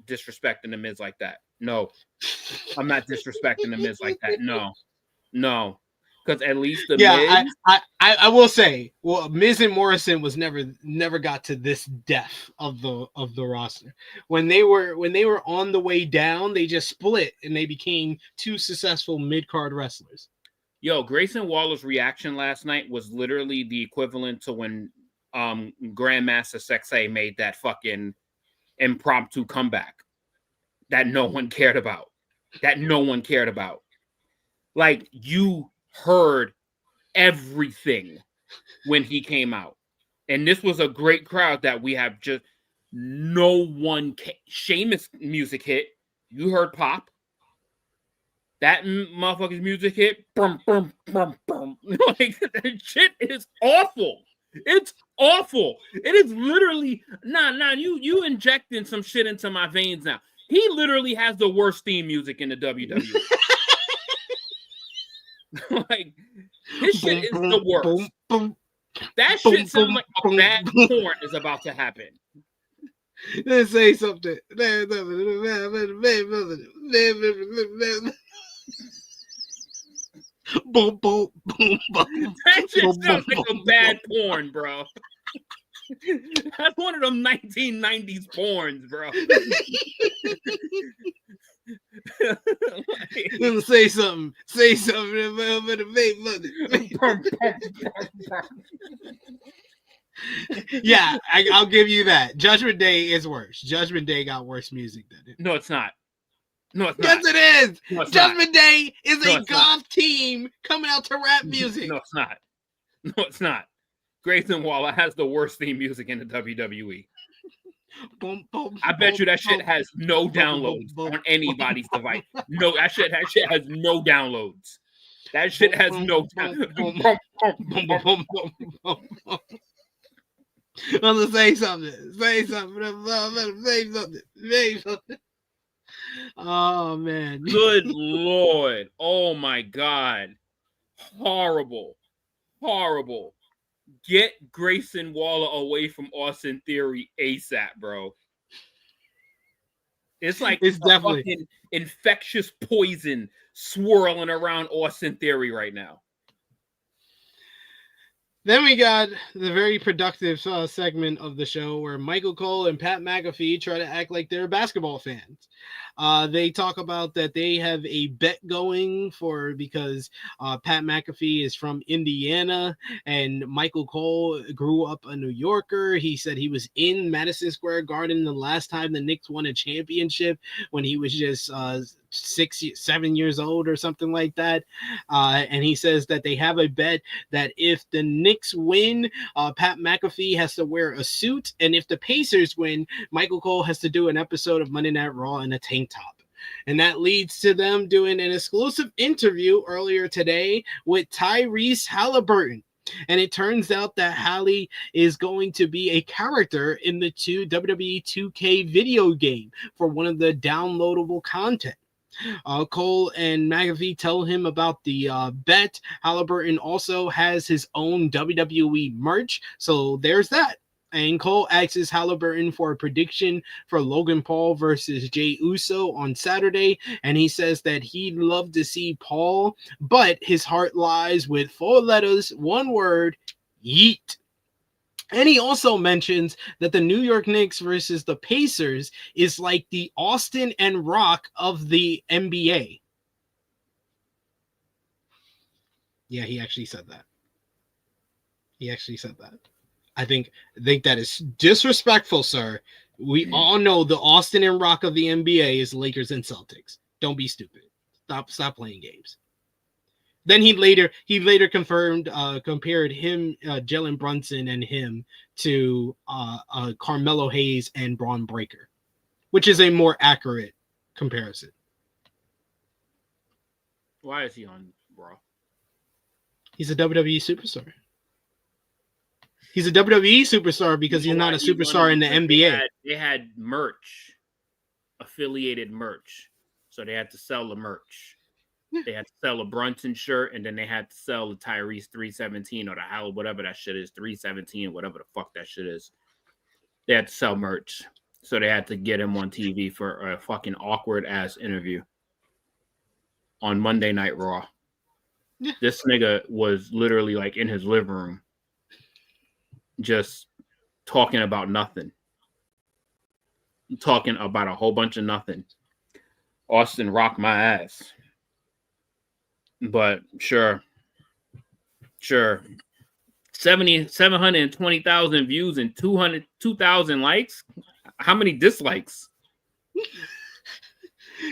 disrespecting the Miz like that. No, I'm not disrespecting the Miz like that. No. Because at least the Miz... I will say, well, Miz and Morrison was never got to this depth of the roster. When they were on the way down, they just split and they became two successful mid-card wrestlers. Yo, Grayson Waller's reaction last night was literally the equivalent to when Grandmaster Sexay made that fucking impromptu comeback that no one cared about. Like, you heard everything when he came out, and this was a great crowd that we have just no one. Sheamus music hit, you heard pop. That motherfucker's music hit, brum, brum, brum, brum. Like, that shit is awful. It's awful. It is literally you injecting some shit into my veins now. He literally has the worst theme music in the WWE. Like, his shit is the worst. That shit sounds like a bad porn is about to happen. Let's say something. Boom, boom, boom, boom. That shit sounds like a bad porn, bro. That's one of them 1990s porns, bro. Say something. Say something. Yeah, I'll give you that. Judgment Day is worse. Judgment Day got worse music than it. No, it's not. No, it's yes, not. it is. No, it's Judgment not. Day is No, a it's goth not. team coming out to rap music. No, it's not. No, it's not. Grayson Waller has the worst theme music in the WWE. Boom, boom, I bet boom, you that shit boom, has no boom, downloads boom, on anybody's device. No, that shit has no downloads. That shit has no downloads. Let's say something. Say something. Say something. Say something. Oh man. Good Lord. Oh my God. Horrible. Horrible. Get Grayson Waller away from Austin Theory ASAP, bro. It's like It's a definitely fucking infectious poison swirling around Austin Theory right now. Then we got the very productive segment of the show where Michael Cole and Pat McAfee try to act like they're basketball fans. They talk about that they have a bet going because Pat McAfee is from Indiana and Michael Cole grew up a New Yorker. He said he was in Madison Square Garden the last time the Knicks won a championship when he was just 7 years old or something like that. And he says that they have a bet that if the Knicks win, Pat McAfee has to wear a suit. And if the Pacers win, Michael Cole has to do an episode of Monday Night Raw in a tank top. And that leads to them doing an exclusive interview earlier today with Tyrese Halliburton. And it turns out that Hallie is going to be a character in the WWE 2K video game for one of the downloadable content. Cole and McAfee tell him about the bet. Halliburton also has his own WWE merch, so there's that. And Cole asks Halliburton for a prediction for Logan Paul versus Jey Uso on Saturday, and he says that he'd love to see Paul, but his heart lies with 4 letters, 1 word, yeet. And he also mentions that the New York Knicks versus the Pacers is like the Austin and Rock of the NBA. Yeah, he actually said that. I think that is disrespectful, sir. We all know the Austin and Rock of the NBA is Lakers and Celtics. Don't be stupid. Stop playing games. Then he later compared him, Jalen Brunson and him to Carmelo Hayes and Bron Breakker, which is a more accurate comparison. Why is he on Raw? He's a WWE superstar. He's a WWE superstar because he's not a superstar in the NBA. They had merch, affiliated merch, so they had to sell the merch. They had to sell a Brunson shirt, and then they had to sell the Tyrese 317 or the hell, whatever that shit is, 317, whatever the fuck that shit is. They had to sell merch, so they had to get him on TV for a fucking awkward ass interview on Monday Night Raw. Yeah. This nigga was literally like in his living room, just talking about nothing, talking about a whole bunch of nothing. Austin rocked my ass. But sure. 720,000 views and 2,000 likes. How many dislikes?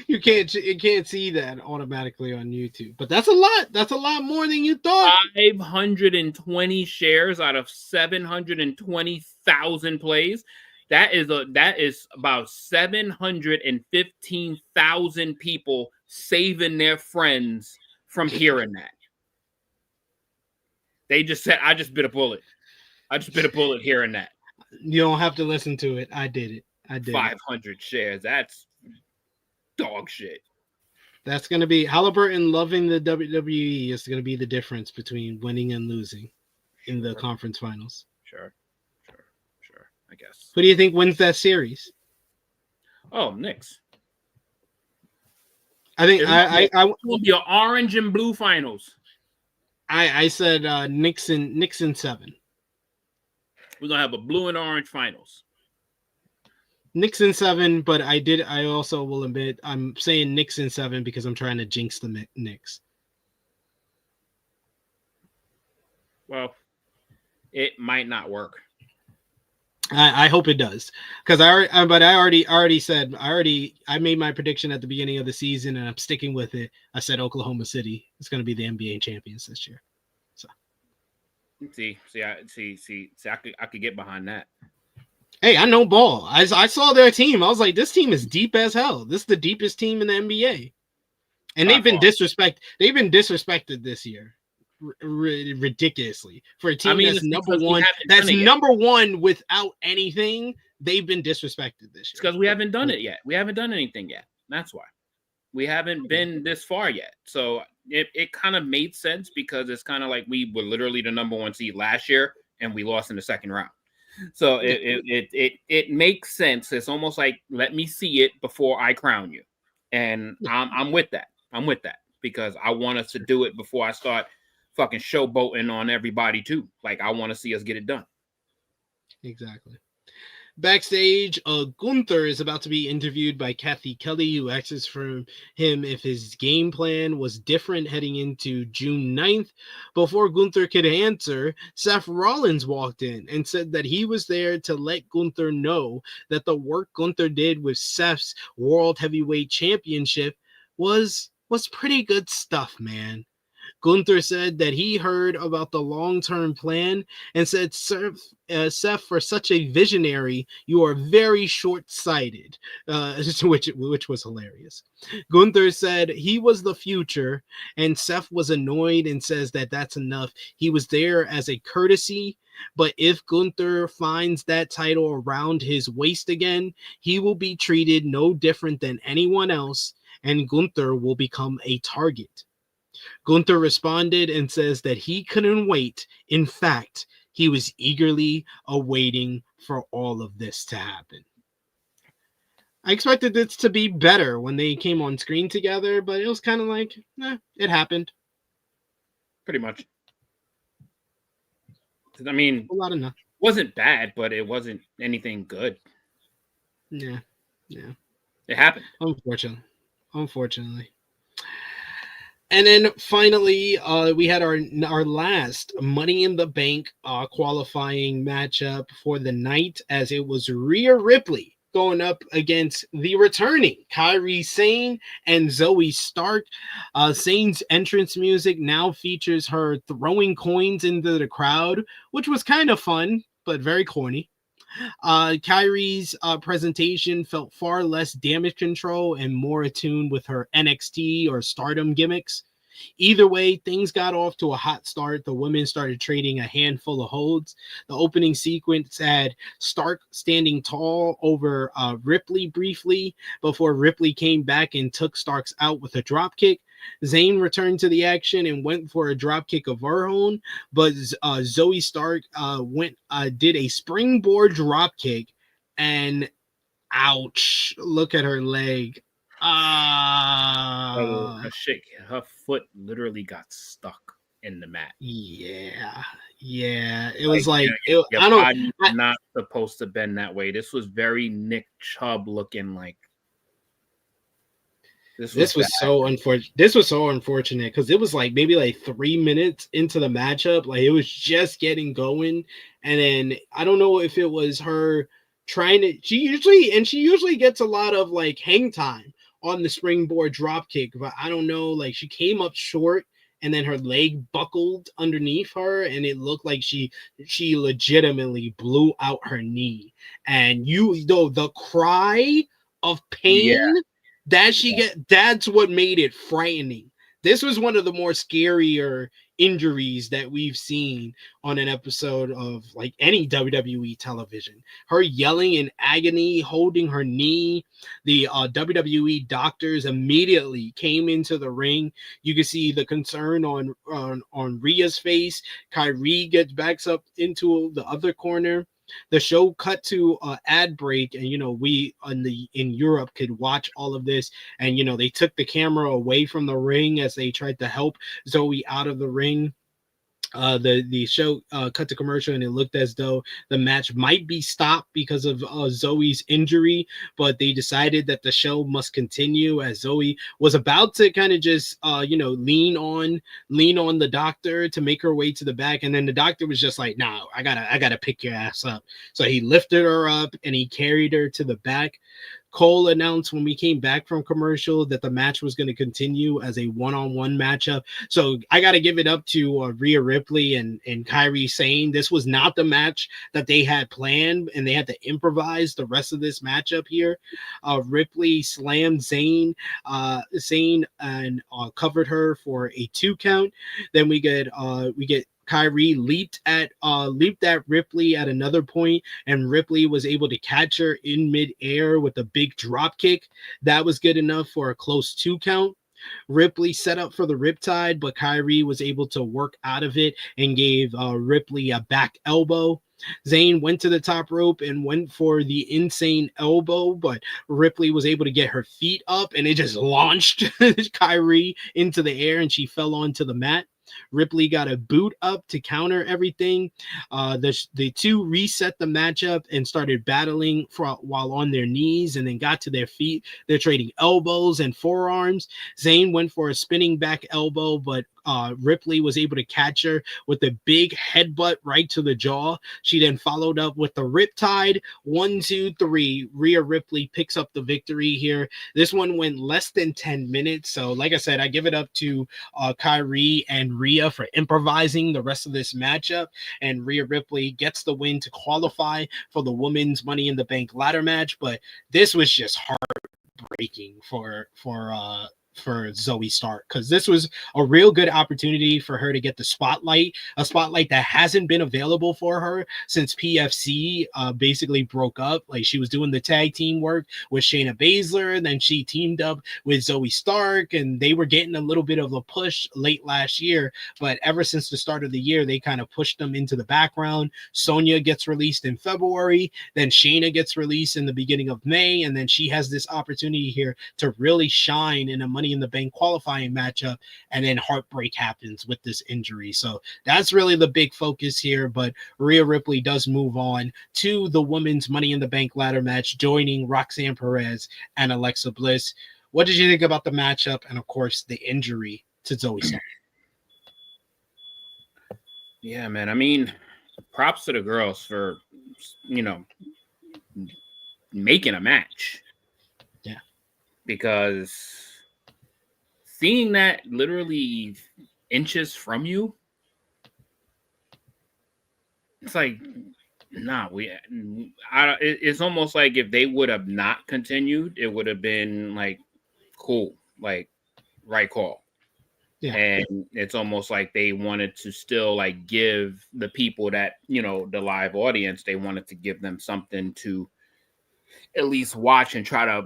You can't see that automatically on YouTube, but that's a lot. That's a lot more than you thought. 520 shares out of 720,000 plays. That is about 715,000 people saving their friends from hearing that. They just said, I just bit a bullet. I just bit a bullet hearing that. You don't have to listen to it. I did it. 500 shares. That's dog shit. That's going to be Halliburton loving the WWE is going to be the difference between winning and losing. in the conference finals. Sure. I guess. Who do you think wins that series? Oh, Knicks. I think it will be an orange and blue finals. I said Knicks in 7. We're gonna have a blue and orange finals. Knicks in 7, but I also will admit I'm saying Knicks in 7 because I'm trying to jinx the Knicks. Well, it might not work. I hope it does, because I already said I made my prediction at the beginning of the season, and I'm sticking with it. I said Oklahoma City is going to be the NBA champions this year. So, see, I could get behind that. Hey, I know ball. I saw their team. I was like, this team is deep as hell. This is the deepest team in the NBA, and they've been disrespected. They've been disrespected this year. Ridiculously for a team that's number one. That's number one without anything. They've been disrespected this year because we haven't done it yet. We haven't done anything yet. That's why we haven't been this far yet. So it kind of made sense because it's kind of like we were literally the number 1 seed last year and we lost in the second round. So it makes sense. It's almost like, let me see it before I crown you, and I'm with that. I'm with that because I want us to do it before I start fucking showboating on everybody too. Like, I want to see us get it done. Exactly. Backstage, Gunther is about to be interviewed by Kathy Kelly, who asks from him if his game plan was different heading into June 9th. Before Gunther could answer, Seth Rollins walked in and said that he was there to let Gunther know that the work Gunther did with Seth's World Heavyweight Championship was pretty good stuff, man. Gunther said that he heard about the long-term plan and said, Seth, for such a visionary, you are very short-sighted, which was hilarious. Gunther said he was the future, and Seth was annoyed and says that that's enough. He was there as a courtesy, but if Gunther finds that title around his waist again, he will be treated no different than anyone else, and Gunther will become a target. Gunther responded and says that he couldn't wait. In fact, he was eagerly awaiting for all of this to happen. I expected this to be better when they came on screen together, but it was kind of like, it happened. Pretty much. I mean, a lot of nothing. Wasn't bad, but it wasn't anything good. Yeah. It happened. Unfortunately. And then finally, we had our last Money in the Bank qualifying matchup for the night, as it was Rhea Ripley going up against the returning Kyrie, Sain, and Zoey Stark. Sain's entrance music now features her throwing coins into the crowd, which was kind of fun, but very corny. Kyrie's presentation felt far less damage control and more attuned with her NXT or Stardom gimmicks. Either way, things got off to a hot start. The women started trading a handful of holds. The opening sequence had Stark standing tall over Ripley briefly before Ripley came back and took Starks out with a dropkick. Zayn returned to the action and went for a dropkick of her own, but Zoey Stark did a springboard dropkick, and ouch! Look at her leg. Her foot literally got stuck in the mat. Yeah. It was like not supposed to bend that way. This was very Nick Chubb looking like. This was so unfortunate. This was so unfortunate because it was like maybe like 3 minutes into the matchup. Like, it was just getting going. And then I don't know if it was her trying to, she usually gets a lot of like hang time on the springboard drop kick, but I don't know, like she came up short and then her leg buckled underneath her and it looked like she legitimately blew out her knee. And the cry of pain that she that's what made it frightening. This was one of the more scarier injuries that we've seen on an episode of like any WWE television. Her yelling in agony, holding her knee. The WWE doctors immediately came into the ring. You can see the concern on Rhea's face. Kyrie backs up into the other corner. The show cut to ad break, and we in Europe could watch all of this, and they took the camera away from the ring as they tried to help Zoey out of the ring. The show cut to commercial, and it looked as though the match might be stopped because of Zoey's injury, but they decided that the show must continue as Zoey was about to kind of just lean on the doctor to make her way to the back, and then the doctor was just like, "No, I gotta pick your ass up." So he lifted her up and he carried her to the back. Cole announced when we came back from commercial that the match was going to continue as a one-on-one matchup. So I got to give it up to Rhea Ripley and Kyrie Sain. This was not the match that they had planned, and they had to improvise the rest of this matchup here. Ripley slammed Sain and covered her for a 2 count. Then we get Kyrie leaped at Ripley at another point, and Ripley was able to catch her in midair with a big drop kick. That was good enough for a close 2 count. Ripley set up for the riptide, but Kyrie was able to work out of it and gave Ripley a back elbow. Zayn went to the top rope and went for the insane elbow, but Ripley was able to get her feet up, and it just launched Kyrie into the air, and she fell onto the mat. Ripley got a boot up to counter everything. The two reset the matchup and started battling while on their knees, and then got to their feet. They're trading elbows and forearms. Zayn went for a spinning back elbow, but Ripley was able to catch her with a big headbutt right to the jaw. She then followed up with the riptide. 1, 2, 3. Rhea Ripley picks up the victory here. This one went less than 10 minutes. So like I said, I give it up to Kyrie and Rhea for improvising the rest of this matchup. And Rhea Ripley gets the win to qualify for the women's Money in the Bank ladder match. But this was just heartbreaking for Zoey Stark, because this was a real good opportunity for her to get the spotlight, a spotlight that hasn't been available for her since PFC basically broke up. Like, she was doing the tag team work with Shayna Baszler, and then she teamed up with Zoey Stark, and they were getting a little bit of a push late last year, but ever since the start of the year, they kind of pushed them into the background. Sonya gets released in February, then Shayna gets released in the beginning of May, and then she has this opportunity here to really shine in a Money in the Bank qualifying matchup, and then heartbreak happens with this injury. So that's really the big focus here, but Rhea Ripley does move on to the women's Money in the Bank ladder match, joining Roxanne Perez and Alexa Bliss. What did you think about the matchup, and of course the injury to Zoey Stark? Yeah, man. I mean, props to the girls for, making a match. Yeah. Because seeing that literally inches from you, it's like, nah, it's almost like if they would have not continued, it would have been like, cool, like, right call. Yeah. And it's almost like they wanted to still like give the people that, the live audience, they wanted to give them something to at least watch and try to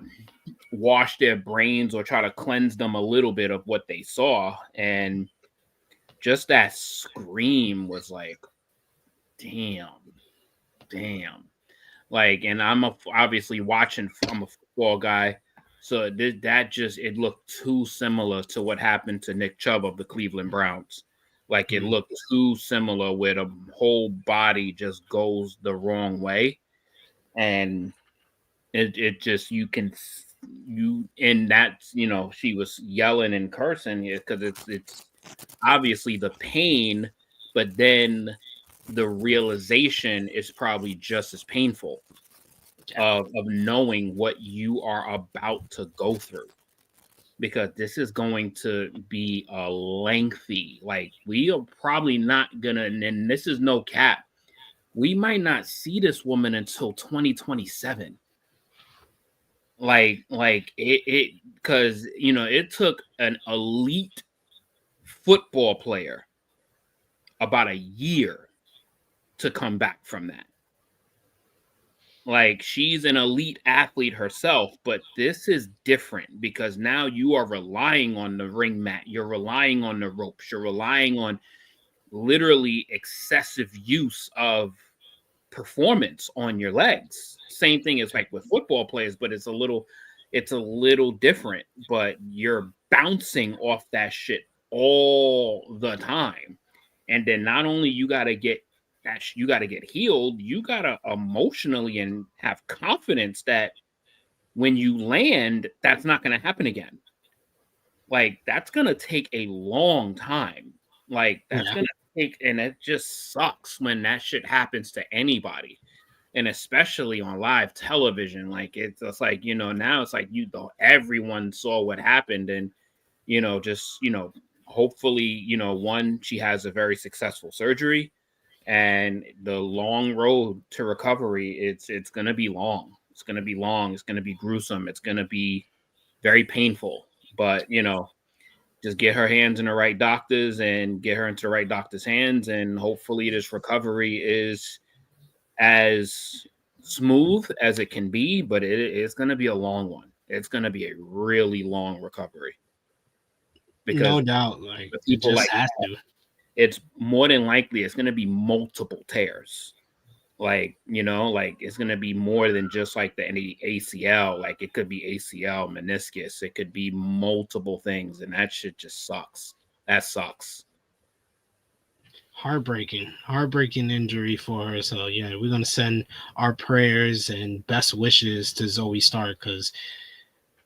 wash their brains or try to cleanse them a little bit of what they saw. And just that scream was like, damn. Like, and I'm obviously watching, I'm a football guy. So it looked too similar to what happened to Nick Chubb of the Cleveland Browns. Like, it looked too similar, where the whole body just goes the wrong way. And it just, and that's, she was yelling and cursing because it's obviously the pain, but then the realization is probably just as painful of knowing what you are about to go through, because this is going to be a lengthy, like, we are probably not gonna, and this is no cap, we might not see this woman until 2027. Like it because it took an elite football player about a year to come back from that. Like, she's an elite athlete herself, but this is different because now you are relying on the ring mat. You're relying on the ropes. You're relying on literally excessive use of performance on your legs. Same thing as like with football players, but it's a little different. But you're bouncing off that shit all the time. And then not only you got to get healed, you got to emotionally and have confidence that when you land, that's not going to happen again. Like, that's going to take a long time. Like, that's going to take, and it just sucks when that shit happens to anybody. And especially on live television. Like, it's just like, you know, now it's like, everyone saw what happened. And, you know, just, you know, hopefully, you know, one, she has a very successful surgery. And the long road to recovery, it's going to be long. It's going to be long. It's going to be gruesome. It's going to be very painful. But, you know, just get her hands in the right doctors and get her into the right doctor's hands. And hopefully this recovery is as smooth as it can be. But it's going to be a long one. It's going to be a really long recovery. Because no doubt. Like, people just like has to. It's more than likely it's going to be multiple tears. Like, you know, like it's going to be more than just like the ACL. Like, it could be ACL, meniscus. It could be multiple things. And that shit just sucks. That sucks. Heartbreaking injury for her. So yeah, we're going to send our prayers and best wishes to Zoey Stark, because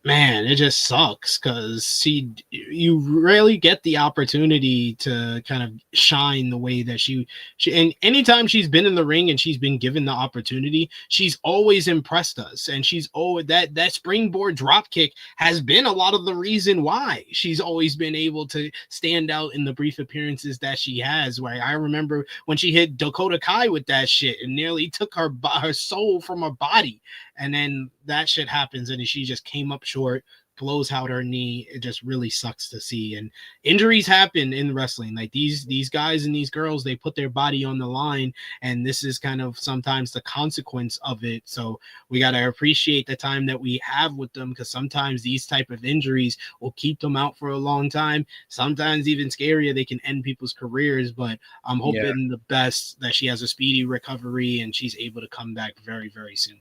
man, it just sucks because you rarely get the opportunity to kind of shine the way that she and anytime she's been in the ring and she's been given the opportunity, she's always impressed us. And she's always that springboard drop kick has been a lot of the reason why she's always been able to stand out in the brief appearances that she has. Where I remember when she hit Dakota Kai with that shit and nearly took her soul from her body. And then that shit happens and she just came up short, blows out her knee. It just really sucks to see. And injuries happen in wrestling. Like these guys and these girls, they put their body on the line, and this is kind of sometimes the consequence of it. So we got to appreciate the time that we have with them, because sometimes these type of injuries will keep them out for a long time. Sometimes even scarier, they can end people's careers. But I'm hoping the best, that she has a speedy recovery and she's able to come back very, very soon.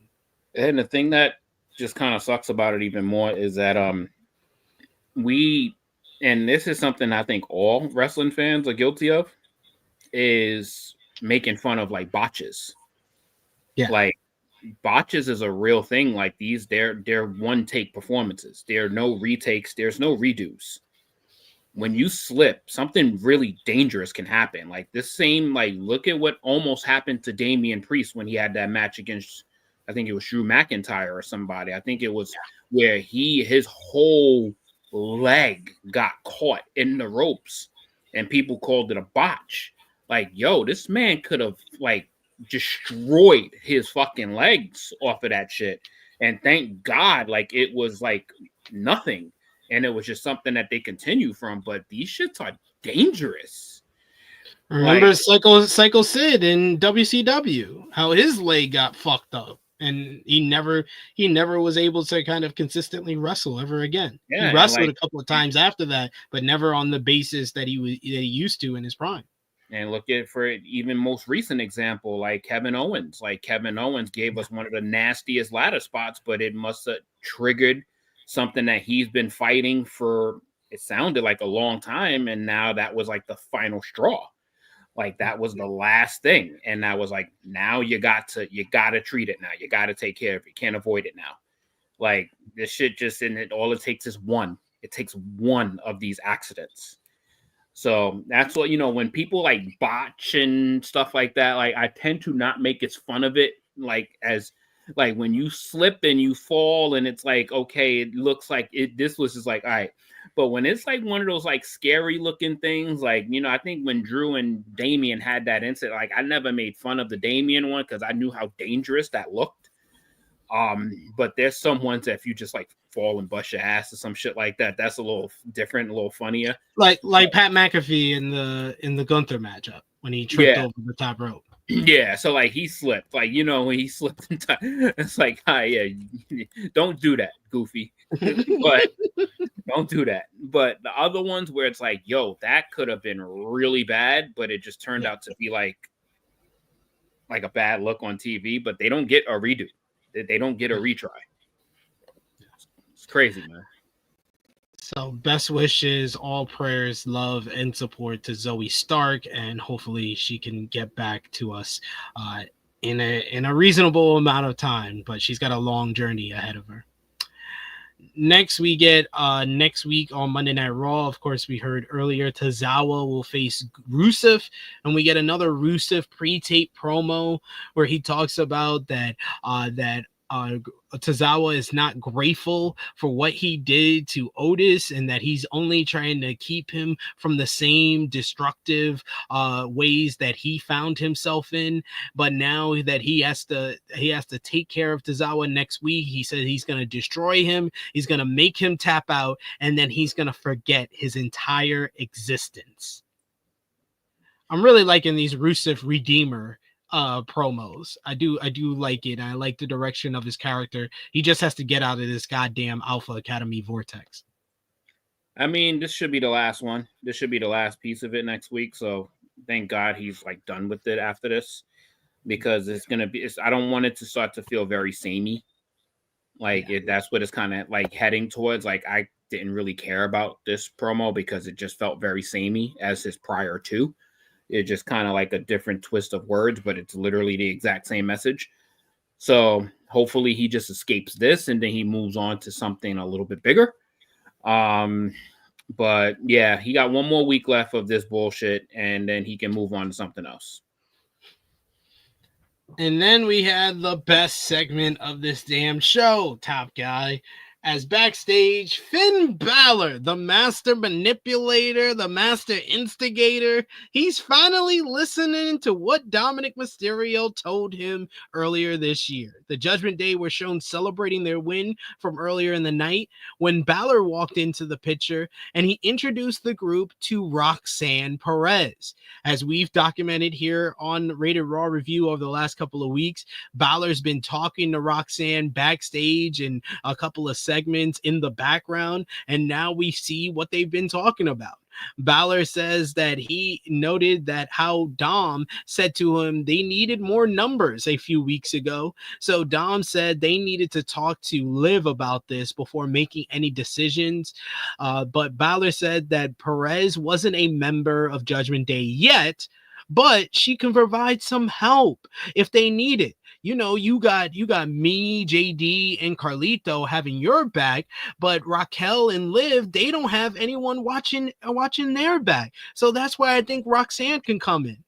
And the thing that just kind of sucks about it even more is that and this is something I think all wrestling fans are guilty of, is making fun of like botches. Yeah. Like botches is a real thing. Like they're one take performances. There are no retakes. There's no redos. When you slip, something really dangerous can happen. Like look at what almost happened to Damian Priest when he had that match against, I think it was Drew McIntyre or somebody. I think it was where his whole leg got caught in the ropes and people called it a botch. Like, yo, this man could have like destroyed his fucking legs off of that shit. And thank God, like it was like nothing. And it was just something that they continue from. But these shits are dangerous. Remember Psycho Sid in WCW, how his leg got fucked up. And he never was able to kind of consistently wrestle ever again. Yeah, he wrestled a couple of times after that, but never on the basis that he used to in his prime. And look at, for even most recent example, like Kevin Owens. Like Kevin Owens gave us one of the nastiest ladder spots, but it must have triggered something that he's been fighting for, it sounded like a long time, and now that was like the final straw. Like that was the last thing. And that was like, now you got to treat it now. You got to take care of it. You can't avoid it now. Like this shit just, in it, all it takes is one. It takes one of these accidents. So that's what, when people like botch and stuff like that, like I tend to not make as fun of it. Like as like when you slip and you fall and it's like, okay, it looks like this was just like, all right. But when it's like one of those like scary looking things, like, I think when Drew and Damian had that incident, like I never made fun of the Damian one because I knew how dangerous that looked. But there's some ones that if you just like fall and bust your ass or some shit like that, that's a little different, a little funnier. Like Pat McAfee in the Gunther matchup. when he tripped over the top rope. Yeah, so like he slipped, like when he slipped in time, it's like, don't do that, Goofy. But don't do that. But the other ones where it's like, yo, that could have been really bad, but it just turned out to be like a bad look on TV. But they don't get a redo. They don't get a retry. It's crazy, man. So best wishes, all prayers, love, and support to Zoey Stark, and hopefully she can get back to us in a reasonable amount of time. But she's got a long journey ahead of her. Next, we get next week on Monday Night Raw. Of course, we heard earlier Tozawa will face Rusev, and we get another Rusev pre-tape promo where he talks about that Tozawa is not grateful for what he did to Otis, and that he's only trying to keep him from the same destructive ways that he found himself in. But now that he has to take care of Tozawa next week, he said he's going to destroy him, he's going to make him tap out, and then he's going to forget his entire existence. I'm really liking these Rusev Redeemer promos. I do like it. I like the direction of his character. He just has to get out of this goddamn Alpha Academy vortex. I mean, this should be the last one. This should be the last piece of it next week. So thank God he's like done with it after this, because it's gonna be. I don't want it to start to feel very samey. Like that's what it's kind of like heading towards. Like I didn't really care about this promo because it just felt very samey as his prior two. It's just kind of like a different twist of words, but it's literally the exact same message. So hopefully he just escapes this and then he moves on to something a little bit bigger. But yeah, he got one more week left of this bullshit and then he can move on to something else. And then we had the best segment of this damn show, Top Guy. As backstage, Finn Balor, the master manipulator, the master instigator, he's finally listening to what Dominic Mysterio told him earlier this year. The Judgment Day were shown celebrating their win from earlier in the night when Balor walked into the picture and he introduced the group to Roxanne Perez. As we've documented here on Rated Raw Review over the last couple of weeks, Balor's been talking to Roxanne backstage and a couple of segments in the background, and now we see what they've been talking about. Balor says that he noted that how Dom said to him they needed more numbers a few weeks ago. So Dom said they needed to talk to Liv about this before making any decisions. But Balor said that Perez wasn't a member of Judgment Day yet, but she can provide some help if they need it. You know, you got me, JD, and Carlito having your back, but Raquel and Liv, they don't have anyone watching their back. So that's why I think Roxanne can come in.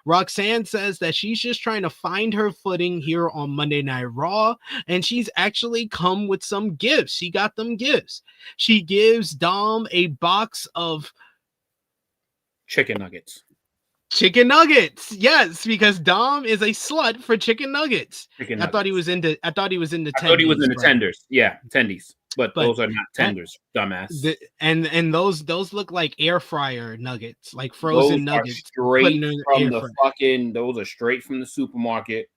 Roxanne says that she's just trying to find her footing here on Monday Night Raw, and she's actually come with some gifts. She got them gifts. She gives Dom a box of chicken nuggets. Chicken nuggets, yes, because Dom is a slut for chicken nuggets. I thought he was into tenders. Yeah, tendies, but those are not tenders, dumbass. And those look like air fryer nuggets, like frozen nuggets. Straight from the fucking. Those are straight from the supermarket.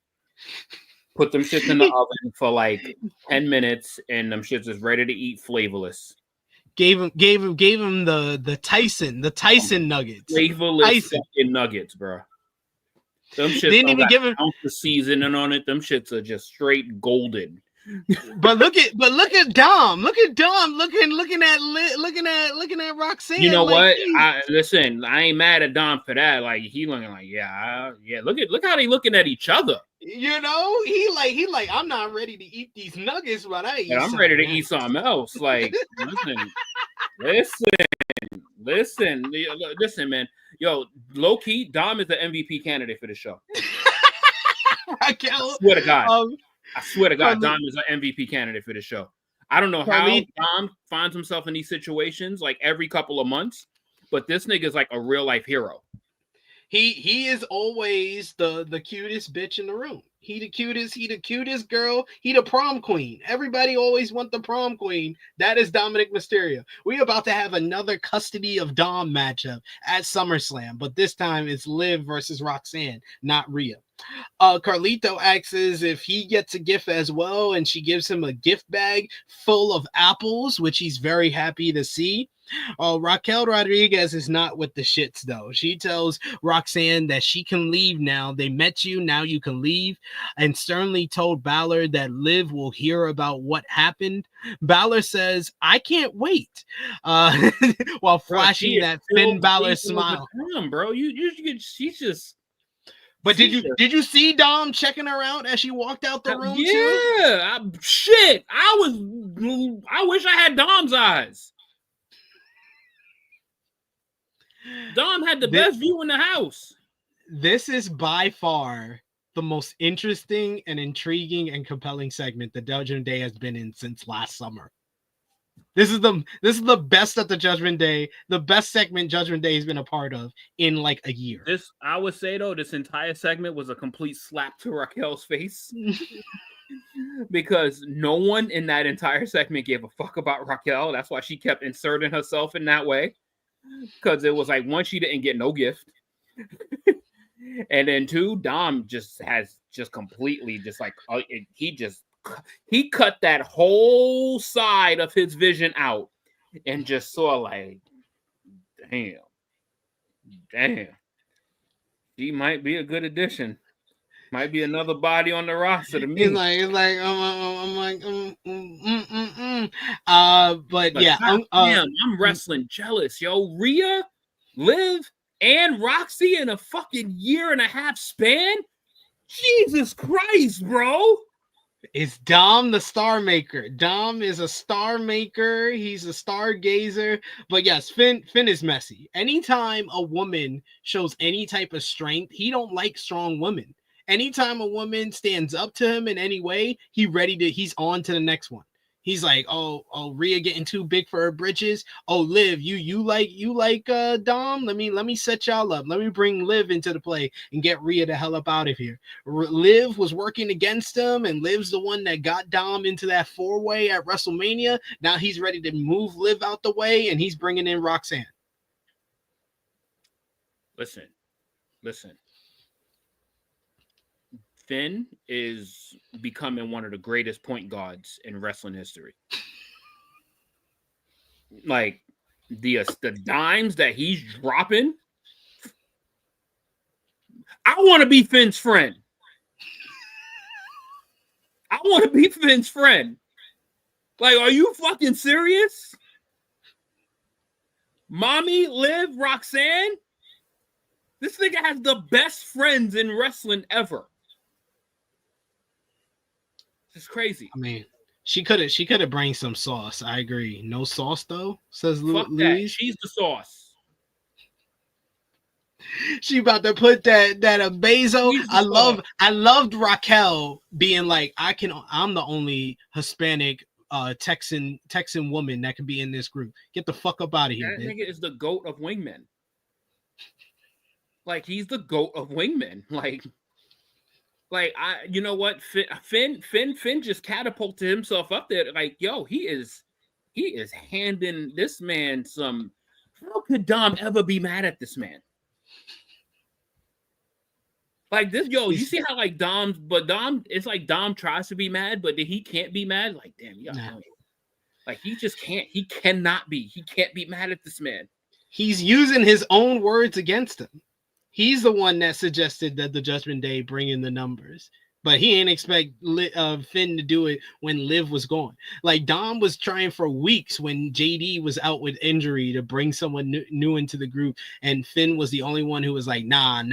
Put them shits in the oven for like 10 minutes, and them shits is ready to eat, flavorless. Gave him the Tyson nuggets. Flavorless fucking nuggets, bro. Them shits didn't even give him the seasoning on it. Them shits are just straight golden. But look at Dom. Look at Dom looking at Roxanne. You know what? I ain't mad at Dom for that. Like he looking like yeah. Look how they looking at each other. You know, he like I'm not ready to eat these nuggets, but I'm ready to eat something else. Like listen, man. Yo, low key, Dom is the MVP candidate for the show. I swear to God, Dom is an MVP candidate for the show. I don't know how Dom finds himself in these situations like every couple of months, but this nigga is like a real life hero. He is always the cutest bitch in the room. He the cutest girl. He the prom queen. Everybody always want the prom queen. That is Dominic Mysterio. We about to have another custody of Dom matchup at SummerSlam, but this time it's Liv versus Roxanne, not Rhea. Carlito asks if he gets a gift as well, and she gives him a gift bag full of apples, which he's very happy to see. Raquel Rodriguez is not with the shits, though. She tells Roxanne that she can leave now. They met you, now you can leave. And sternly told Balor that Liv will hear about what happened. Balor says, I can't wait. While flashing that Finn Balor smile. Bro, she's just... But did you see Dom checking her out as she walked out the room? Yeah, I wish I had Dom's eyes. Dom had the best view in the house. This is by far the most interesting and intriguing and compelling segment the Judgment Day has been in since last summer. This is the best at the Judgment Day, the best segment Judgment Day has been a part of in like a year. I would say though, this entire segment was a complete slap to Raquel's face. Because no one in that entire segment gave a fuck about Raquel. That's why she kept inserting herself in that way. Because it was like, one, she didn't get no gift. And then two, Dom completely he cut that whole side of his vision out and just saw like, damn. She might be a good addition. Might be another body on the roster to me. I'm wrestling jealous, yo. Rhea, Liv, and Roxy in a fucking year and a half span. Jesus Christ, bro. Is Dom the star maker? Dom is a star maker. He's a stargazer. But yes, Finn is messy. Anytime a woman shows any type of strength, he don't like strong women. Anytime a woman stands up to him in any way, he's on to the next one. He's like, oh, Rhea getting too big for her britches. Oh, Liv, you like Dom? Let me set y'all up. Let me bring Liv into the play and get Rhea the hell up out of here. Liv was working against him, and Liv's the one that got Dom into that 4-way at WrestleMania. Now he's ready to move Liv out the way, and he's bringing in Roxanne. Listen. Finn is becoming one of the greatest point guards in wrestling history. Like the dimes that he's dropping. I want to be Finn's friend. Like, are you fucking serious? Mommy, Liv, Roxanne? This nigga has the best friends in wrestling ever. It's crazy. I mean, she could have bring some sauce. I agree. No sauce though, says Fuck Louise. That. She's the sauce. She about to put that Bezo. I loved Raquel being like, I'm the only Hispanic Texan woman that can be in this group. Get the fuck up out of here. That nigga is the GOAT of wingmen. Like, he's the GOAT of wingmen. Like, you know what? Finn just catapulted himself up there. Like, yo, he is handing this man some. How could Dom ever be mad at this man? Like this, yo, you see how like Dom, it's like Dom tries to be mad, but then he can't be mad. Like, damn, like he just can't. He cannot be. He can't be mad at this man. He's using his own words against him. He's the one that suggested that the Judgment Day bring in the numbers, but he ain't expect Finn to do it when Liv was gone. Like Dom was trying for weeks when JD was out with injury to bring someone new into the group, and Finn was the only one who was like, nah,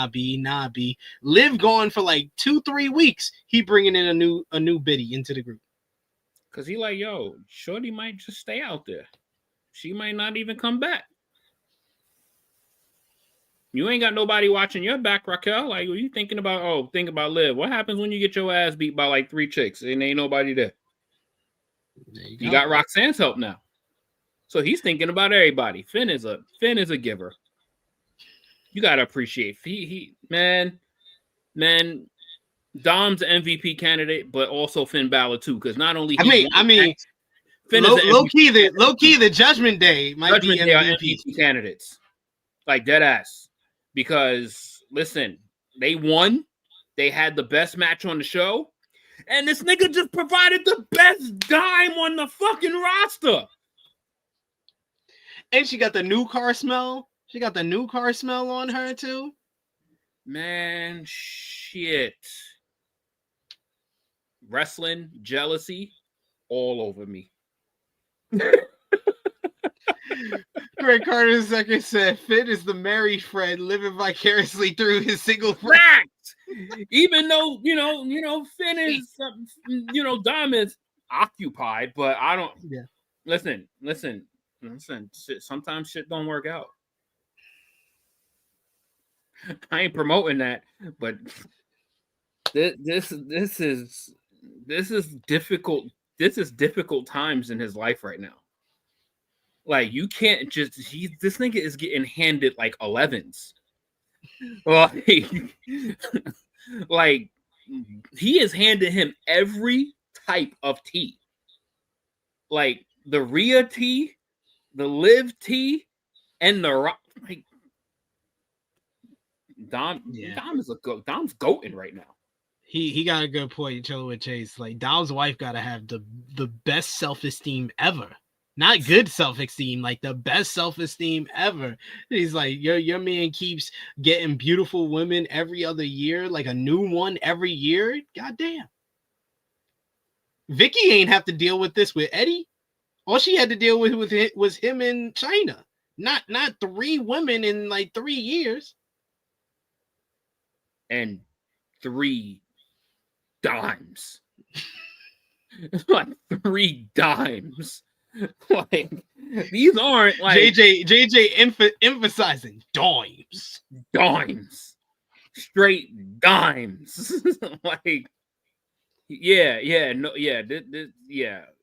B. Liv gone for like 2-3 weeks. He bringing in a new biddy into the group. Cause he like, yo, Shorty might just stay out there. She might not even come back. You ain't got nobody watching your back, Raquel. Like, what you thinking about? Oh, think about Liv. What happens when you get your ass beat by like 3 chicks and ain't nobody there? You got Roxanne's help now. So he's thinking about everybody. Finn is a giver. You gotta appreciate he man. Dom's MVP candidate, but also Finn Balor too, because not only Finn low key the Judgment Day might be MVP candidates, like dead ass. Because listen, they won, they had the best match on the show, and this nigga just provided the best dime on the fucking roster. And she got the new car smell. She got the new car smell on her too. Man, shit. Wrestling, jealousy, all over me. Greg Carter II said, Finn is the married friend living vicariously through his single friend. Fact! Even though, Finn is, Dom is occupied, but I don't... Yeah. Listen. Shit, sometimes shit don't work out. I ain't promoting that, but this is difficult. This is difficult times in his life right now. Like, you can't just this nigga is getting handed like 11s. Like he is handing him every type of tea. Like the Rhea tea, the Liv tea, and the like. Dom is Dom's goating right now. He got a good point, chilling with Chase. Like Dom's wife gotta have the best self-esteem ever. Not good self-esteem, like the best self-esteem ever. He's like, your man keeps getting beautiful women every other year, like a new one every year. Goddamn. Vicky ain't have to deal with this with Eddie. All she had to deal with it was him in China. Not 3 women in like 3 years. And 3 dimes. Like 3 dimes. Like these aren't like JJ emphasizing dimes. Straight dimes. Like yeah.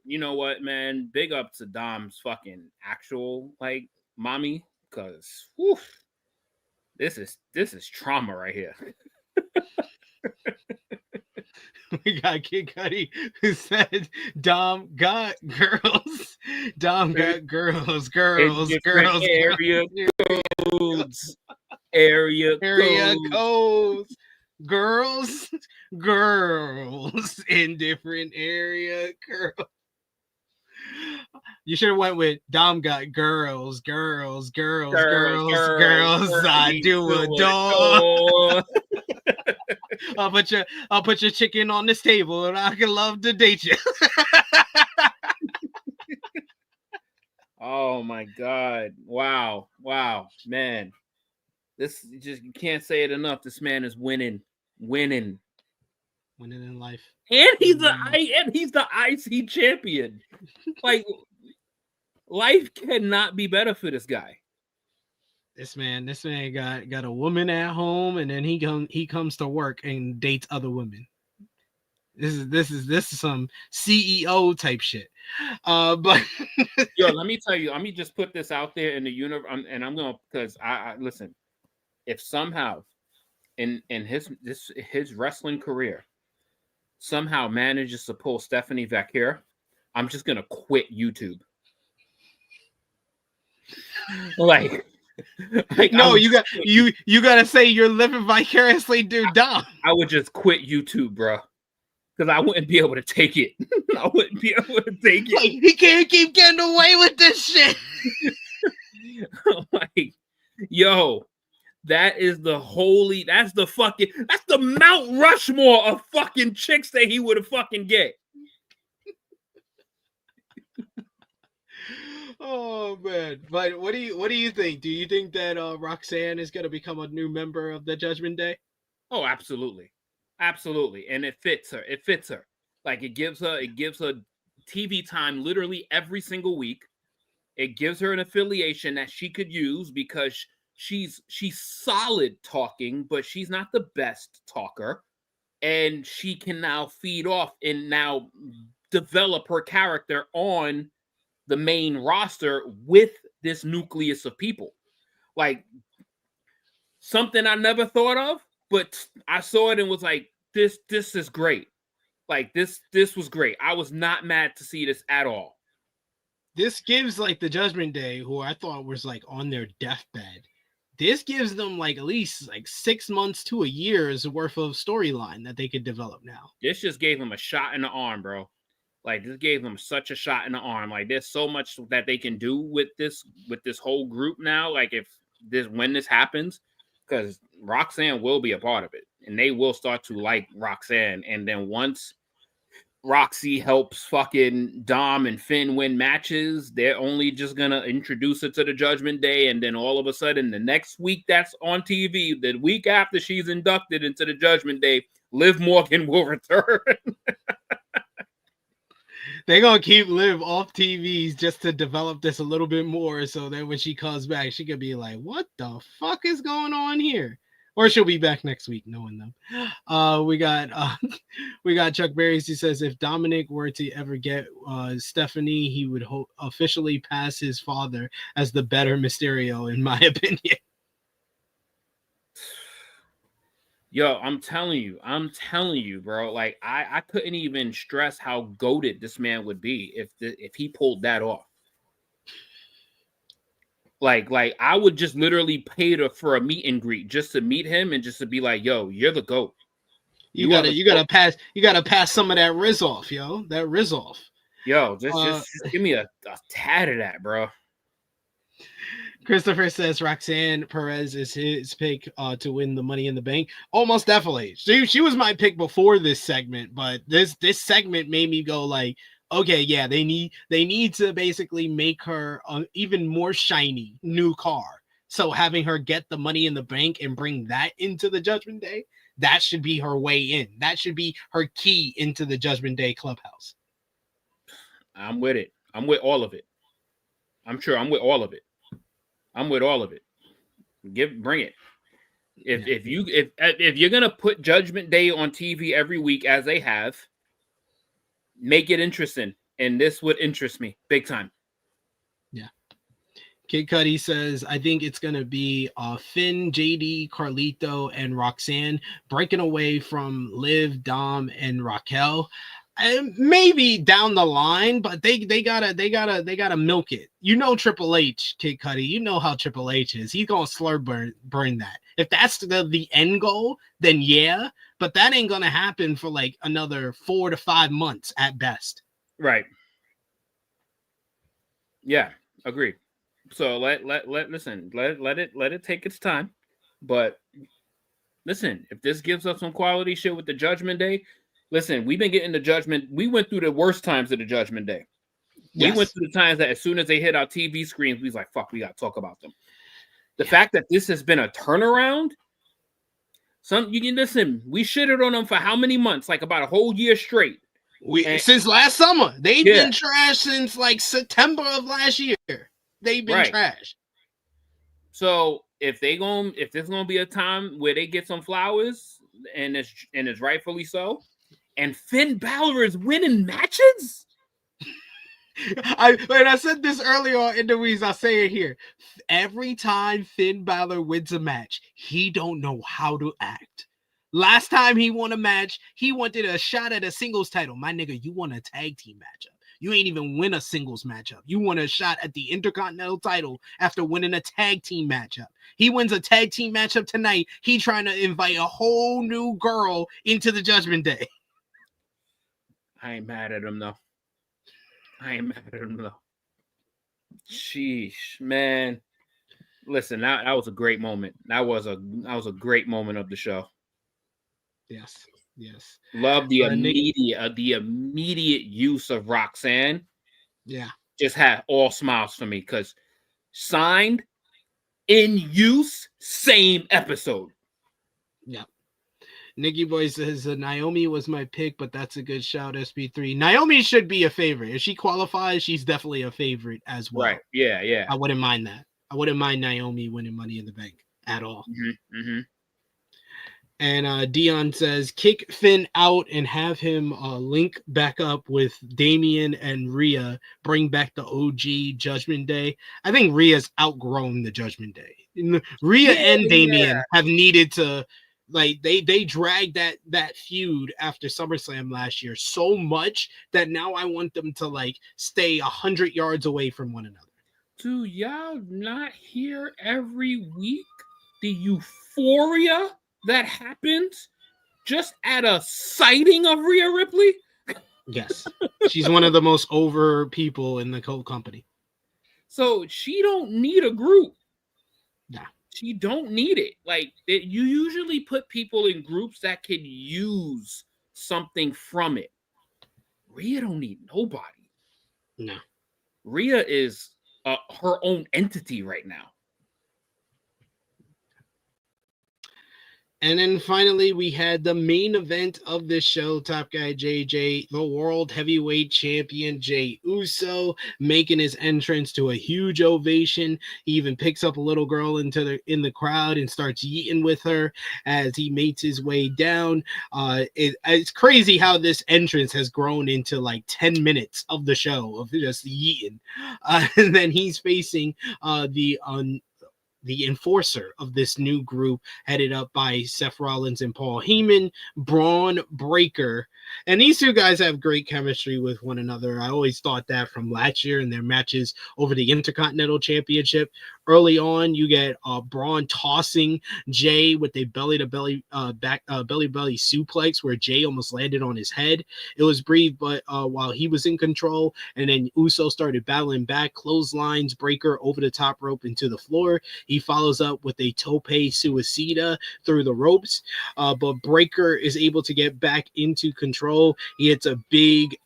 You know what, man? Big up to Dom's fucking actual like mommy, because this is trauma right here. We got Kid Cudi who said Dom got girls. Dom got girls. Area codes. Area codes. Girls in different area girls. You should have went with Dom got girls. I do adore. I'll put your chicken on this table and I can love to date you. Oh my God. Wow, man. This just, you can't say it enough. This man is winning in life. And he's the IC champion. Like life cannot be better for this guy. This man got a woman at home, and then he comes to work and dates other women. This is some CEO type shit. But yo, let me tell you. Let me just put this out there in the universe, and I'm gonna, because I listen. If somehow in his wrestling career somehow manages to pull Stephanie Vaquer, I'm just gonna quit YouTube. Like no, you gotta say you're living vicariously through Dom. I would just quit YouTube, bro, because I wouldn't be able to take it. I wouldn't be able to take it. Like, he can't keep getting away with this shit. Like, yo, that's the Mount Rushmore of fucking chicks that he would have fucking get. Oh man, but what do you think? Do you think that Roxanne is gonna become a new member of the Judgment Day? Oh, absolutely, and it fits her. Like it gives her TV time literally every single week. It gives her an affiliation that she could use because she's solid talking, but she's not the best talker, and she can now feed off and now develop her character on the main roster with this nucleus of people. Like something I never thought of, but I saw it and was like, this is great. Like this was great. I was not mad to see this at all. This gives like the Judgment Day, who I thought was like on their deathbed. This gives them like at least like 6 months to a year's worth of storyline that they could develop now. This just gave them a shot in the arm, bro. Like this gave them such a shot in the arm. Like there's so much that they can do with this whole group now. Like when this happens, because Roxanne will be a part of it, and they will start to like Roxanne. And then once Roxy helps fucking Dom and Finn win matches, they're only just gonna introduce her to the Judgment Day, and then all of a sudden the next week that's on TV, the week after she's inducted into the Judgment Day, Liv Morgan will return. They're gonna keep Liv off TVs just to develop this a little bit more, so that when she comes back, she could be like, "What the fuck is going on here?" Or she'll be back next week, knowing them. We got Chuck Berries. He says if Dominic were to ever get Stephanie, he would officially pass his father as the better Mysterio, in my opinion. Yo, I'm telling you, bro. Like I couldn't even stress how goated this man would be if he pulled that off. Like I would just literally pay for a meet and greet just to meet him and just to be like, yo, you're the GOAT. You gotta pass some of that Riz off, yo. That Riz off. Yo, just give me a tad of that, bro. Christopher says Roxanne Perez is his pick to win the Money in the Bank. Almost definitely. She was my pick before this segment, but this segment made me go like, okay, yeah, they need to basically make her even more shiny new car. So having her get the Money in the Bank and bring that into the Judgment Day, that should be her way in. That should be her key into the Judgment Day clubhouse. I'm with it. I'm with all of it. I'm sure I'm with all of it. I'm with all of it. Bring it. If you're gonna put Judgment Day on TV every week as they have, make it interesting, and this would interest me big time. Yeah. Kid Cudi says, I think it's going to be Finn, JD, Carlito, and Roxanne breaking away from Liv, Dom, and Raquel. And maybe down the line, but they gotta milk it. You know Triple H, Kid Cudi. You know how Triple H is. He's gonna slur burn that. If that's the end goal, then yeah. But that ain't gonna happen for like another 4 to 5 months at best. Right. Yeah, agreed. So let it take its time. But listen, if this gives us some quality shit with the Judgment Day. Listen, we've been getting the Judgment. We went through the worst times of the Judgment Day. Yes. We went through the times that as soon as they hit our TV screens, we was like, fuck, we got to talk about them. The fact that this has been a turnaround, you can listen, we shitted on them for how many months? Like about a whole year straight. Since last summer. They've been trash since like September of last year. They've been trash. So if there's gonna be a time where they get some flowers, and it's rightfully so. And Finn Balor is winning matches? I said this earlier in the weeks, I'll say it here. Every time Finn Balor wins a match, he don't know how to act. Last time he won a match, he wanted a shot at a singles title. My nigga, you won a tag team matchup. You ain't even win a singles matchup. You won a shot at the Intercontinental title after winning a tag team matchup. He wins a tag team matchup tonight. He trying to invite a whole new girl into the Judgment Day. I ain't mad at him though. Sheesh, man. Listen, that was a great moment. That was a great moment of the show. Yes. Love the immediate use of Roxanne. Yeah. Just had all smiles for me because signed, in use, same episode. Yeah. Nikki Boy says Naomi was my pick, but that's a good shout, SP3. Naomi should be a favorite. If she qualifies, she's definitely a favorite as well. Right. Yeah. I wouldn't mind that. I wouldn't mind Naomi winning Money in the Bank at all. Mm-hmm. And Dion says, kick Finn out and have him link back up with Damian and Rhea. Bring back the OG Judgment Day. I think Rhea's outgrown the Judgment Day. Rhea and Damian have needed to Like they dragged that feud after SummerSlam last year so much that now I want them to like stay 100 yards away from one another. Do y'all not hear every week the euphoria that happens just at a sighting of Rhea Ripley? Yes, she's one of the most over people in the whole company. So she don't need a group. Nah. She don't need it. Like you usually put people in groups that can use something from it. Rhea don't need nobody. No. Rhea is her own entity right now. And then finally, we had the main event of this show, Top Guy JJ, the World Heavyweight Champion Jey Uso, making his entrance to a huge ovation. He even picks up a little girl in the crowd and starts yeeting with her as he makes his way down. It's crazy how this entrance has grown into like 10 minutes of the show of just yeeting. And then he's facing the enforcer of this new group, headed up by Seth Rollins and Paul Heyman, Bron Breakker. And these two guys have great chemistry with one another. I always thought that from last year in their matches over the Intercontinental Championship. Early on, you get Braun tossing Jey with a belly-to-belly belly suplex where Jey almost landed on his head. It was brief, but while he was in control, and then Uso started battling back, clotheslines Breakker over the top rope into the floor. He follows up with a tope suicida through the ropes, but Breakker is able to get back into control. He hits a big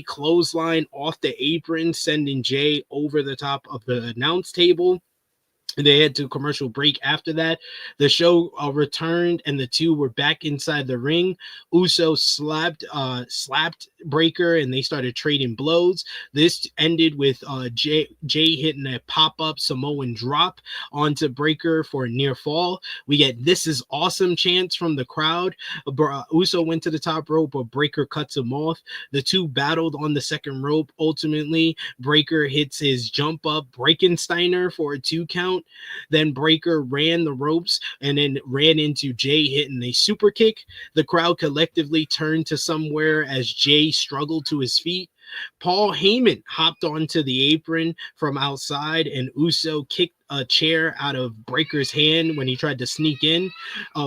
clothesline off the apron, sending Jey over the top of the announce table. They had to commercial break after that. The show returned, and the two were back inside the ring. Uso slapped Breakker, and they started trading blows. This ended with Jey hitting a pop-up Samoan drop onto Breakker for a near fall. We get "This is awesome" chants from the crowd. Uso went to the top rope, but Breakker cuts him off. The two battled on the second rope. Ultimately, Breakker hits his jump-up Breakensteiner for a 2 count. Then Breakker ran the ropes and then ran into Jey hitting a super kick. The crowd collectively turned to somewhere as Jey struggled to his feet. Paul Heyman hopped onto the apron from outside, and Uso kicked a chair out of Breakker's hand when he tried to sneak in,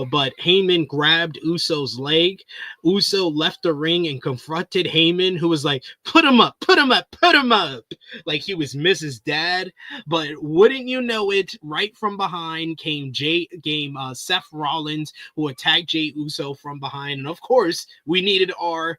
but Heyman grabbed Uso's leg. Uso left the ring and confronted Heyman, who was like, put him up, put him up, put him up, like he was Mrs. Dad. But wouldn't you know it, right from behind came Seth Rollins, who attacked Jey Uso from behind. And of course, we needed our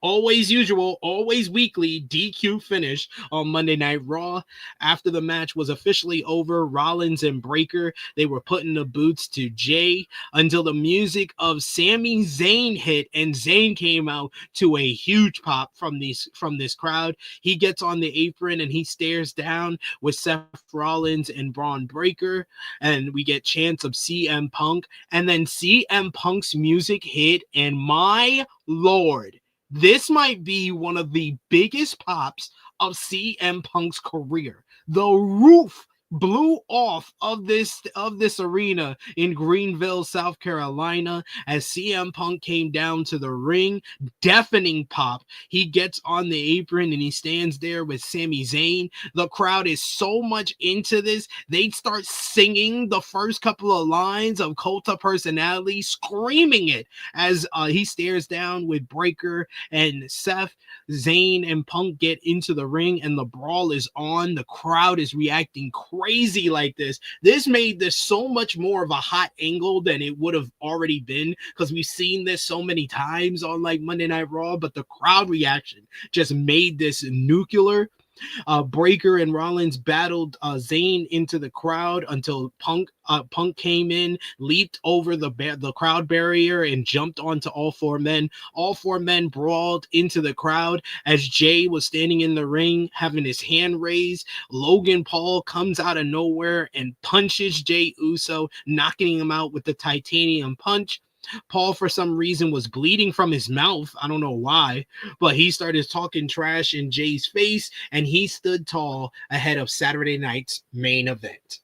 always usual, always weekly DQ finish on Monday Night Raw. After the match was officially over, Rollins and Breakker, they were putting the boots to Jey until the music of Sami Zayn hit, and Zayn came out to a huge pop from this crowd. He gets on the apron and he stares down with Seth Rollins and Bron Breakker, and we get chants of CM Punk, and then CM Punk's music hit, and my lord, this might be one of the biggest pops of CM Punk's career. The roof blew off of this arena in Greenville, South Carolina, as CM Punk came down to the ring. Deafening pop. He gets on the apron and he stands there with Sami Zayn. The crowd is so much into this, they start singing the first couple of lines of Cult of Personality, screaming it as he stares down with Breakker and Seth. Zayn and Punk get into the ring and the brawl is on. The crowd is reacting crazy like this. This made this so much more of a hot angle than it would have already been, because we've seen this so many times on like Monday Night Raw, but the crowd reaction just made this nuclear. Breakker and Rollins battled Zayn into the crowd until Punk came in, leaped over the crowd barrier and jumped onto all four men. All four men brawled into the crowd as Jey was standing in the ring having his hand raised. Logan Paul comes out of nowhere and punches Jey Uso, knocking him out with the titanium punch. Paul, for some reason, was bleeding from his mouth. I don't know why, but he started talking trash in Jey's face, and he stood tall ahead of Saturday night's main event.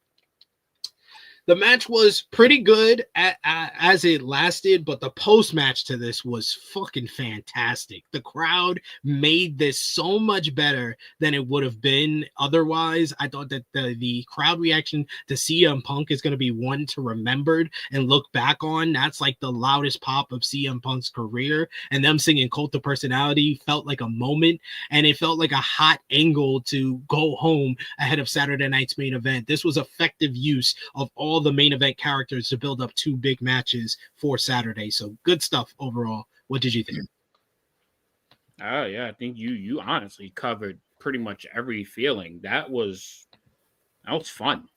The match was pretty good as it lasted, but the post-match to this was fucking fantastic. The crowd made this so much better than it would have been otherwise. I thought that the crowd reaction to CM Punk is going to be one to remember and look back on. That's like the loudest pop of CM Punk's career, and them singing Cult of Personality felt like a moment, and it felt like a hot angle to go home ahead of Saturday night's main event. This was effective use of all the main event characters to build up two big matches for Saturday. So good stuff overall. What did you think? Oh yeah, I think you honestly covered pretty much every feeling. That was fun.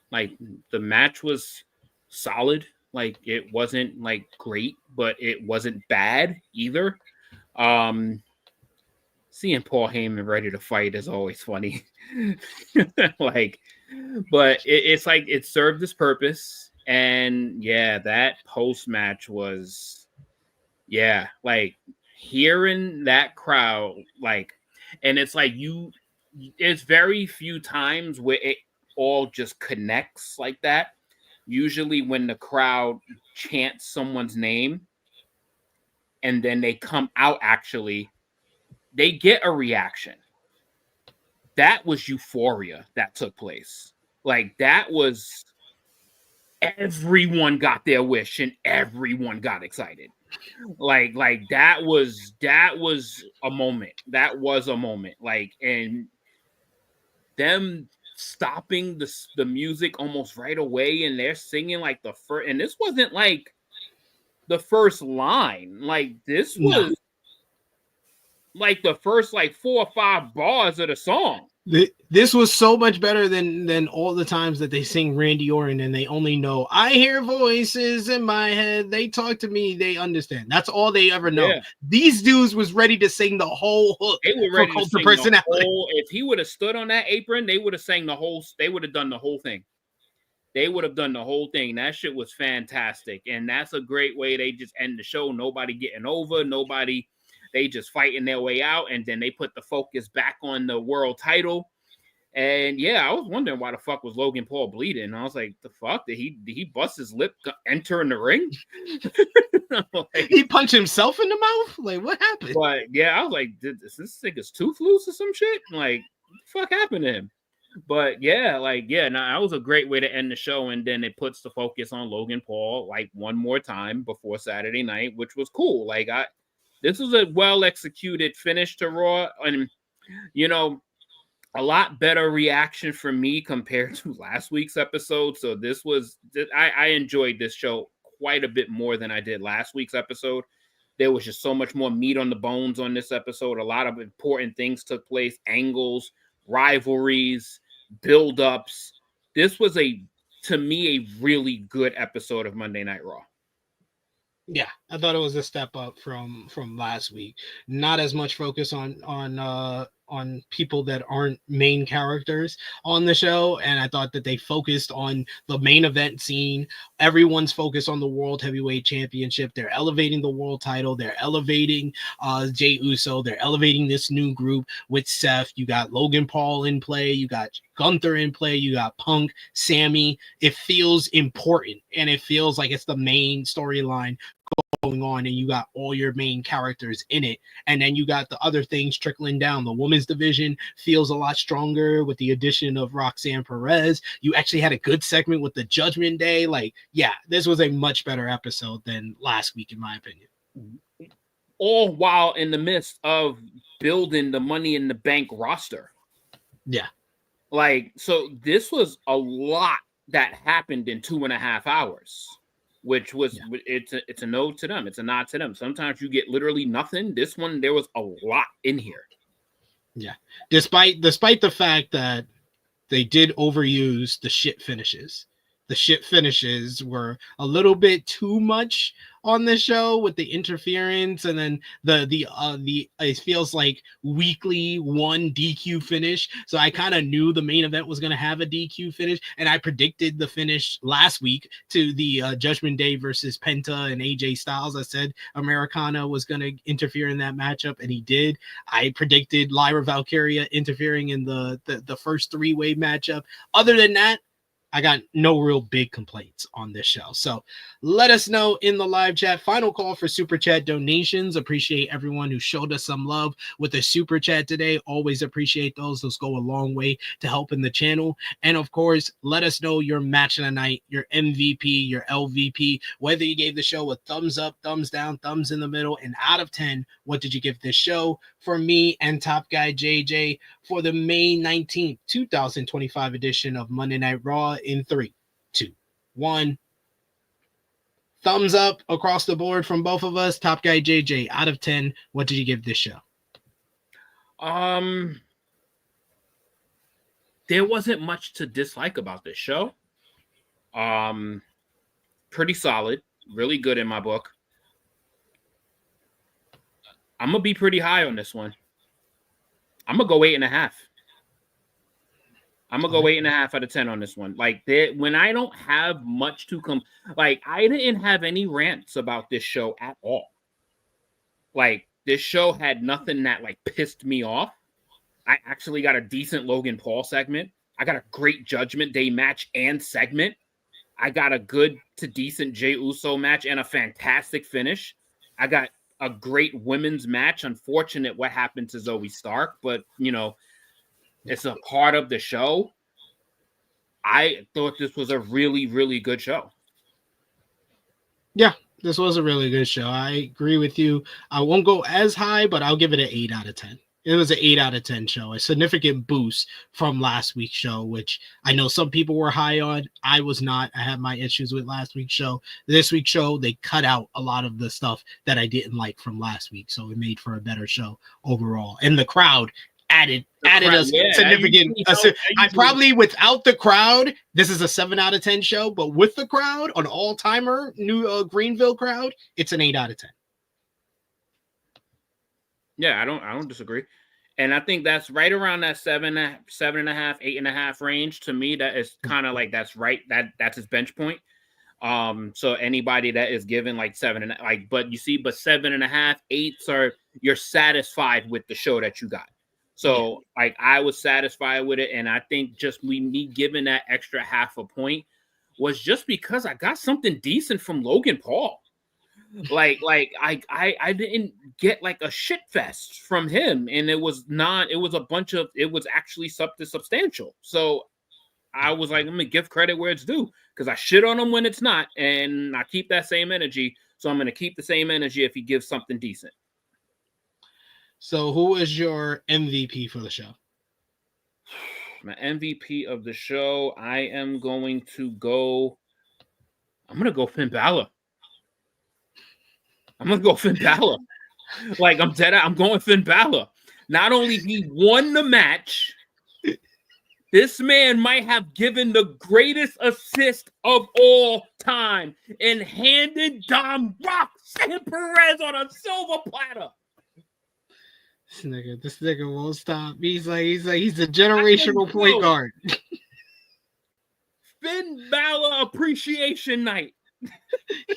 Like the match was solid. Like it wasn't like great, but it wasn't bad either. Seeing Paul Heyman ready to fight is always funny. Like, but it's like it served its purpose. And yeah, that post match was, yeah, like hearing that crowd, like, and it's like it's very few times where it all just connects like that. Usually when the crowd chants someone's name and then they come out, actually, they get a reaction. That was euphoria that took place. Like that was, everyone got their wish and everyone got excited. Like that was a moment. That was a moment. Like, and them stopping the music almost right away, and they're singing like the first, and this wasn't like the first line. Like this was like the first like 4 or 5 bars of the song. This was so much better than all the times that they sing Randy Orton and they only know, I hear voices in my head, they talk to me, they understand. That's all they ever know. Yeah. These dudes was ready to sing the whole hook. They were ready to sing the whole, if he would have stood on that apron, they would have sang the whole, they would have done the whole thing. They would have done the whole thing. That shit was fantastic. And that's a great way they just end the show. Nobody getting over, nobody, they just fighting their way out, and then they put the focus back on the world title. And yeah, I was wondering why the fuck was Logan Paul bleeding. I was like, the fuck? Did he bust his lip entering the ring? Like, he punched himself in the mouth? Like, what happened? But yeah, I was like, did this nigga's tooth loose or some shit? Like, what the fuck happened to him? But yeah, like, yeah, that was a great way to end the show. And then it puts the focus on Logan Paul like one more time before Saturday night, which was cool. Like, this was a well-executed finish to Raw, and, you know, a lot better reaction from me compared to last week's episode. So this was, I enjoyed this show quite a bit more than I did last week's episode. There was just so much more meat on the bones on this episode. A lot of important things took place, angles, rivalries, buildups. This was to me, a really good episode of Monday Night Raw. Yeah, I thought it was a step up from last week. Not as much focus on people that aren't main characters on the show, and I thought that they focused on the main event scene. Everyone's focused on the World Heavyweight Championship. They're elevating the world title. They're elevating Jey Uso. They're elevating this new group with Seth. You got Logan Paul in play. You got Gunther in play. You got Punk, Sammy. It feels important, and it feels like it's the main storyline going on, and you got all your main characters in it, and then you got the other things trickling down. The women's division feels a lot stronger with the addition of Roxanne Perez. You actually had a good segment with the Judgment Day. Like, yeah, this was a much better episode than last week, in my opinion. All while in the midst of building the Money in the Bank roster. Yeah. Like, so this was a lot that happened in 2.5 hours. Which was, it's a no to them. It's a nod to them. Sometimes you get literally nothing. This one, there was a lot in here. Yeah. Despite the fact that they did overuse the shit finishes. The shit finishes were a little bit too much on the show with the interference, and then the it feels like weekly one DQ finish. So I kind of knew the main event was going to have a DQ finish, and I predicted the finish last week to the Judgment Day versus Penta and AJ Styles. I said Americana was going to interfere in that matchup, and he did. I predicted Lyra Valkyria interfering in the first 3-way matchup. Other than that, I got no real big complaints on this show. So let us know in the live chat. Final call for super chat donations. Appreciate everyone who showed us some love with the super chat today. Always appreciate those. Those go a long way to helping the channel. And of course, let us know your match of the night, your MVP, your LVP, whether you gave the show a thumbs up, thumbs down, thumbs in the middle, and out of 10, what did you give this show? For me and Top Guy JJ for the May 19th, 2025 edition of Monday Night Raw in 3, 2, 1. Thumbs up across the board from both of us. Top Guy JJ, out of 10, what did you give this show? There wasn't much to dislike about this show. Pretty solid, really good in my book. I'm gonna be pretty high on this one. I'm gonna go 8.5. I'm gonna go 8.5 out of 10 on this one. Like, when I don't have much to come, like, I didn't have any rants about this show at all. Like, this show had nothing that like pissed me off. I actually got a decent Logan Paul segment. I got a great Judgment Day match and segment. I got a good to decent Jey Uso match and a fantastic finish. I got a great women's match. Unfortunate what happened to Zoey Stark, but you know, it's a part of the show. I thought this was a really, really good show. Yeah, this was a really good show. I agree with you. I won't go as high, but I'll give it an 8 out of 10. It was an 8 out of 10 show, a significant boost from last week's show, which I know some people were high on. I was not. I had my issues with last week's show. This week's show, they cut out a lot of the stuff that I didn't like from last week, so it made for a better show overall. And the crowd added a significant. I probably without the crowd, this is a 7 out of 10 show, but with the crowd, an all-timer, new Greenville crowd, it's an 8 out of 10. Yeah, I don't disagree. And I think that's right around that 7.5, 8.5 range. To me, that is kind of like that's right. That's his bench point. So anybody that is given like 7 and like, but you see, but 7.5, 8s are you're satisfied with the show that you got. So like I was satisfied with it, and I think just me giving that extra half a point was just because I got something decent from Logan Paul. Like I didn't get like a shit fest from him, and it was actually something substantial. So I was like, I'm gonna give credit where it's due, because I shit on him when it's not, and I keep that same energy. So I'm gonna keep the same energy if he gives something decent. So who is your MVP for the show? My MVP of the show, I'm gonna go Finn Balor. I'm going to go Finn Balor. Like, I'm dead. I'm going Finn Balor. Not only he won the match, this man might have given the greatest assist of all time and handed Dom Roxanne Perez on a silver platter. This nigga won't stop. He's a generational point guard. Finn Balor appreciation night.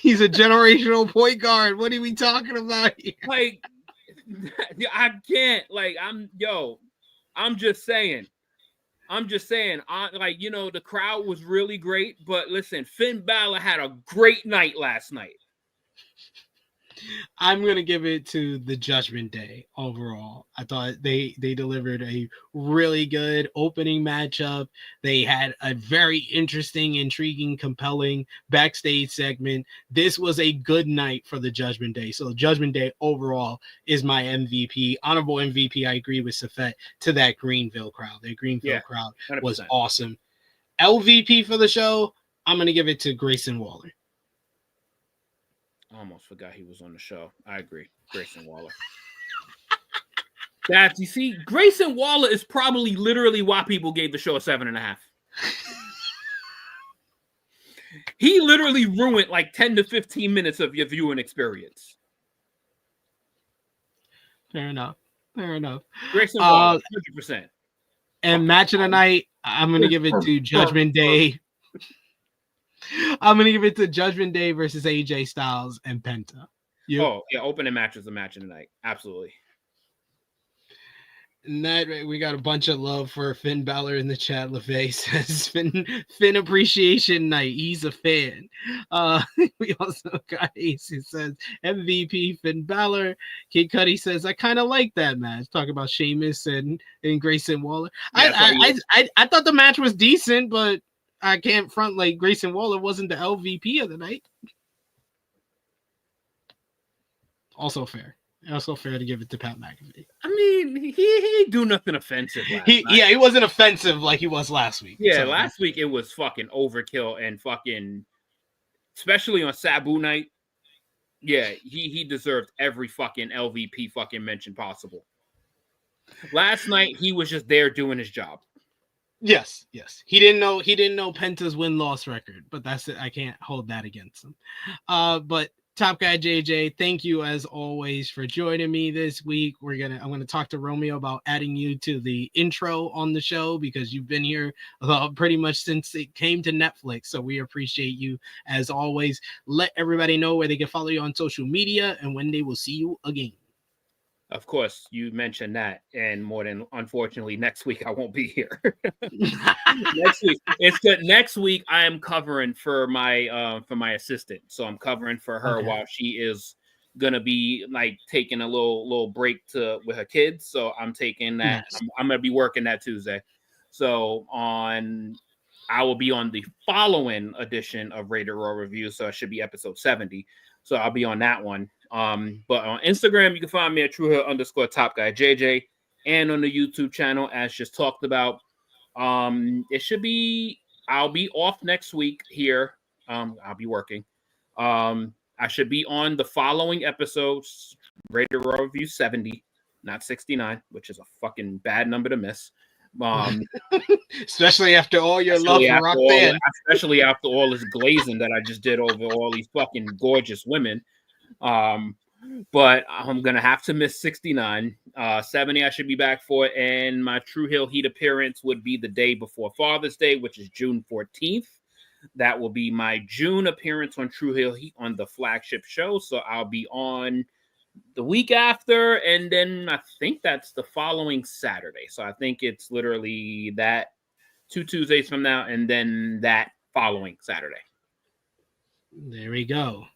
He's a generational point guard. What are we talking about here? Like, I can't. Like, I'm just saying. Like, you know, the crowd was really great, but listen, Finn Balor had a great night last night. I'm going to give it to the Judgment Day overall. I thought they delivered a really good opening matchup. They had a very interesting, intriguing, compelling backstage segment. This was a good night for the Judgment Day. So Judgment Day overall is my MVP. Honorable MVP, I agree with Seth, to that Greenville crowd. The Greenville crowd 100%. Was awesome. LVP for the show, I'm going to give it to Grayson Waller. I almost forgot he was on the show. I agree. Grayson Waller. You see, Grayson Waller is probably literally why people gave the show a 7.5. He literally ruined like 10 to 15 minutes of your viewing experience. Fair enough. Grayson Waller, 100%. And match of the night, I'm going to give it to Judgment Day. I'm going to give it to Judgment Day versus AJ Styles and Penta. Oh, yeah, opening match is a match of the night. Absolutely. And that we got a bunch of love for Finn Balor in the chat. LeVay says Finn appreciation night. He's a fan. We also got Ace who says MVP Finn Balor. Kid Cudi says I kind of like that match. Talking about Sheamus and Grayson Waller. I thought the match was decent, but I can't front like Grayson Waller wasn't the LVP of the night. Also fair to give it to Pat McAfee. I mean, he do nothing offensive last night. Yeah, he wasn't offensive like he was last week. Yeah, so. Last week it was fucking overkill and fucking, especially on Sabu night. Yeah, he deserved every fucking LVP fucking mention possible. Last night he was just there doing his job. Yes. He didn't know Penta's win-loss record, but that's it. I can't hold that against him. But Top Guy JJ, thank you as always for joining me this week. I'm gonna talk to Romeo about adding you to the intro on the show because you've been here pretty much since it came to Netflix. So we appreciate you as always. Let everybody know where they can follow you on social media and when they will see you again. Of course, you mentioned that, and more than unfortunately, next week I won't be here. Next week, it's good. Next week I am covering for my assistant, so I'm covering for her while she is gonna be like taking a little break with her kids. So I'm taking that. Nice. I'm gonna be working that Tuesday. So I will be on the following edition of Rated Raw Review, so it should be episode 70. So I'll be on that one. But on Instagram, you can find me at TrueHill_TopGuyJJ, and on the YouTube channel, as just talked about. I'll be off next week here. I'll be working. I should be on the following episodes, Rated Raw Review 70, not 69, which is a fucking bad number to miss. Especially after all your love for Roxanne. Especially after all this glazing that I just did over all these fucking gorgeous women. But I'm gonna have to miss 69. 70 I should be back for, and my True Hill Heat appearance would be the day before Father's Day, which is June 14th. That will be my June appearance on True Hill Heat on the flagship show. So I'll be on the week after, and then I think that's the following Saturday. So I think it's literally that 2 Tuesdays from now, and then that following Saturday. There we go.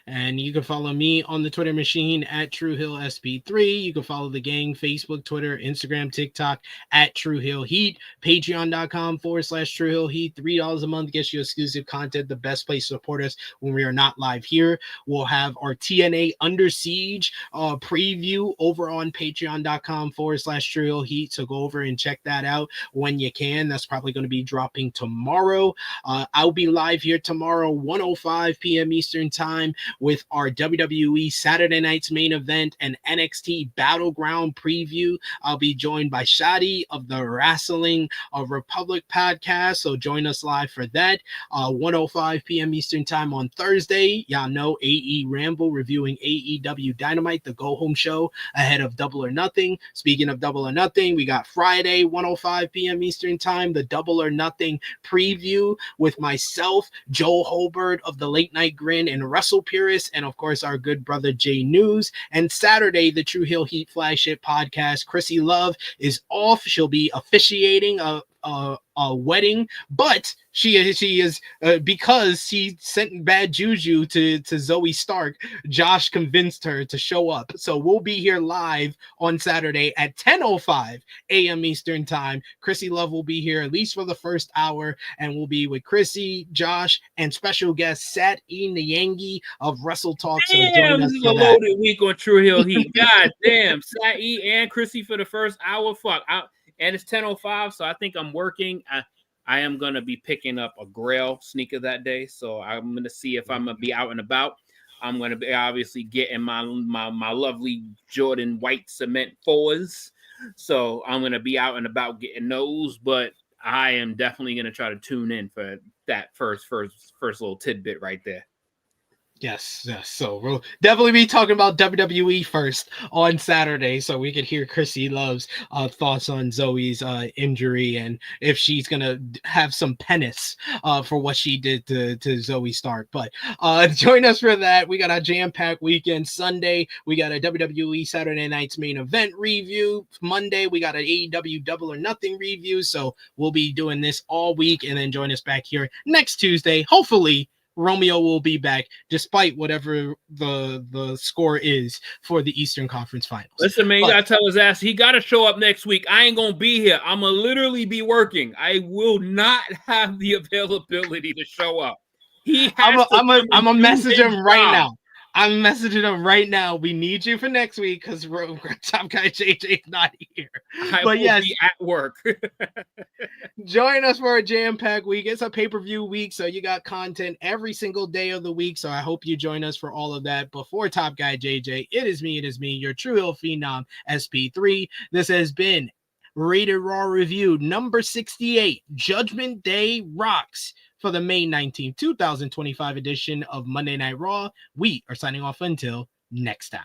And you can follow me on the Twitter machine at TrueHillSP3. You can follow the gang, Facebook, Twitter, Instagram, TikTok at True Hill Heat. Patreon.com/True Hill Heat. $3 a month gets you exclusive content. The best place to support us when we are not live here. We'll have our TNA Under Siege preview over on Patreon.com/True Hill Heat. So go over and check that out when you can. That's probably going to be dropping tomorrow. I'll be live here tomorrow, 1:05 p.m. Eastern Time, with our WWE Saturday Night's Main Event and NXT Battleground preview. I'll be joined by Shadi of the Wrestling Republic podcast, so join us live for that. 1:05 p.m. Eastern Time on Thursday. Y'all know AE Ramble reviewing AEW Dynamite, the go-home show ahead of Double or Nothing. Speaking of Double or Nothing, we got Friday, 1:05 p.m. Eastern Time, the Double or Nothing preview with myself, Joel Holbert of the Late Night Grin, and Russell Pierce, and of course our good brother Jay News. And Saturday, the True Hill Heat flagship podcast, Chrissy Love is off. She'll be officiating a wedding, but she is because she sent bad juju to Zoey Stark. Josh convinced her to show up, so we'll be here live on Saturday at 10:05 a.m. Eastern Time. Chrissy Love will be here at least for the first hour, and we'll be with Chrissy, Josh, and special guest Sat E. Nyangi of Wrestle Talk. So damn, this is a loaded week on True Hill Heat. God damn, Sat E. and Chrissy for the first hour. Fuck. And it's 10:05, so I think I'm working. I am going to be picking up a Grail sneaker that day, so I'm going to see if I'm going to be out and about. I'm going to be obviously getting my lovely Jordan white cement 4s, so I'm going to be out and about getting those, but I am definitely going to try to tune in for that first little tidbit right there. Yes. So we'll definitely be talking about WWE first on Saturday, so we could hear Chrissy Love's thoughts on Zoey's injury and if she's gonna have some penance for what she did to Zoey Stark. But join us for that. We got a jam-packed weekend. Sunday, we got a WWE Saturday Night's Main Event review. Monday, we got an AEW Double or Nothing review. So we'll be doing this all week, and then join us back here next Tuesday. Hopefully, Romeo will be back despite whatever the score is for the Eastern Conference Finals. Listen, man, you gotta tell his ass he gotta show up next week. I ain't gonna be here. I'm gonna literally be working. I will not have the availability to show up. I'm gonna message him right now. I'm messaging him right now. We need you for next week because Top Guy JJ is not here. I will be at work. Join us for a jam-packed week. It's a pay-per-view week, so you got content every single day of the week. So I hope you join us for all of that. Before Top Guy JJ, it is me, your True Hill Phenom SP3. This has been Rated Raw Review number 68, Judgment Day Rocks, for the May 19th, 2025 edition of Monday Night Raw. We are signing off until next time.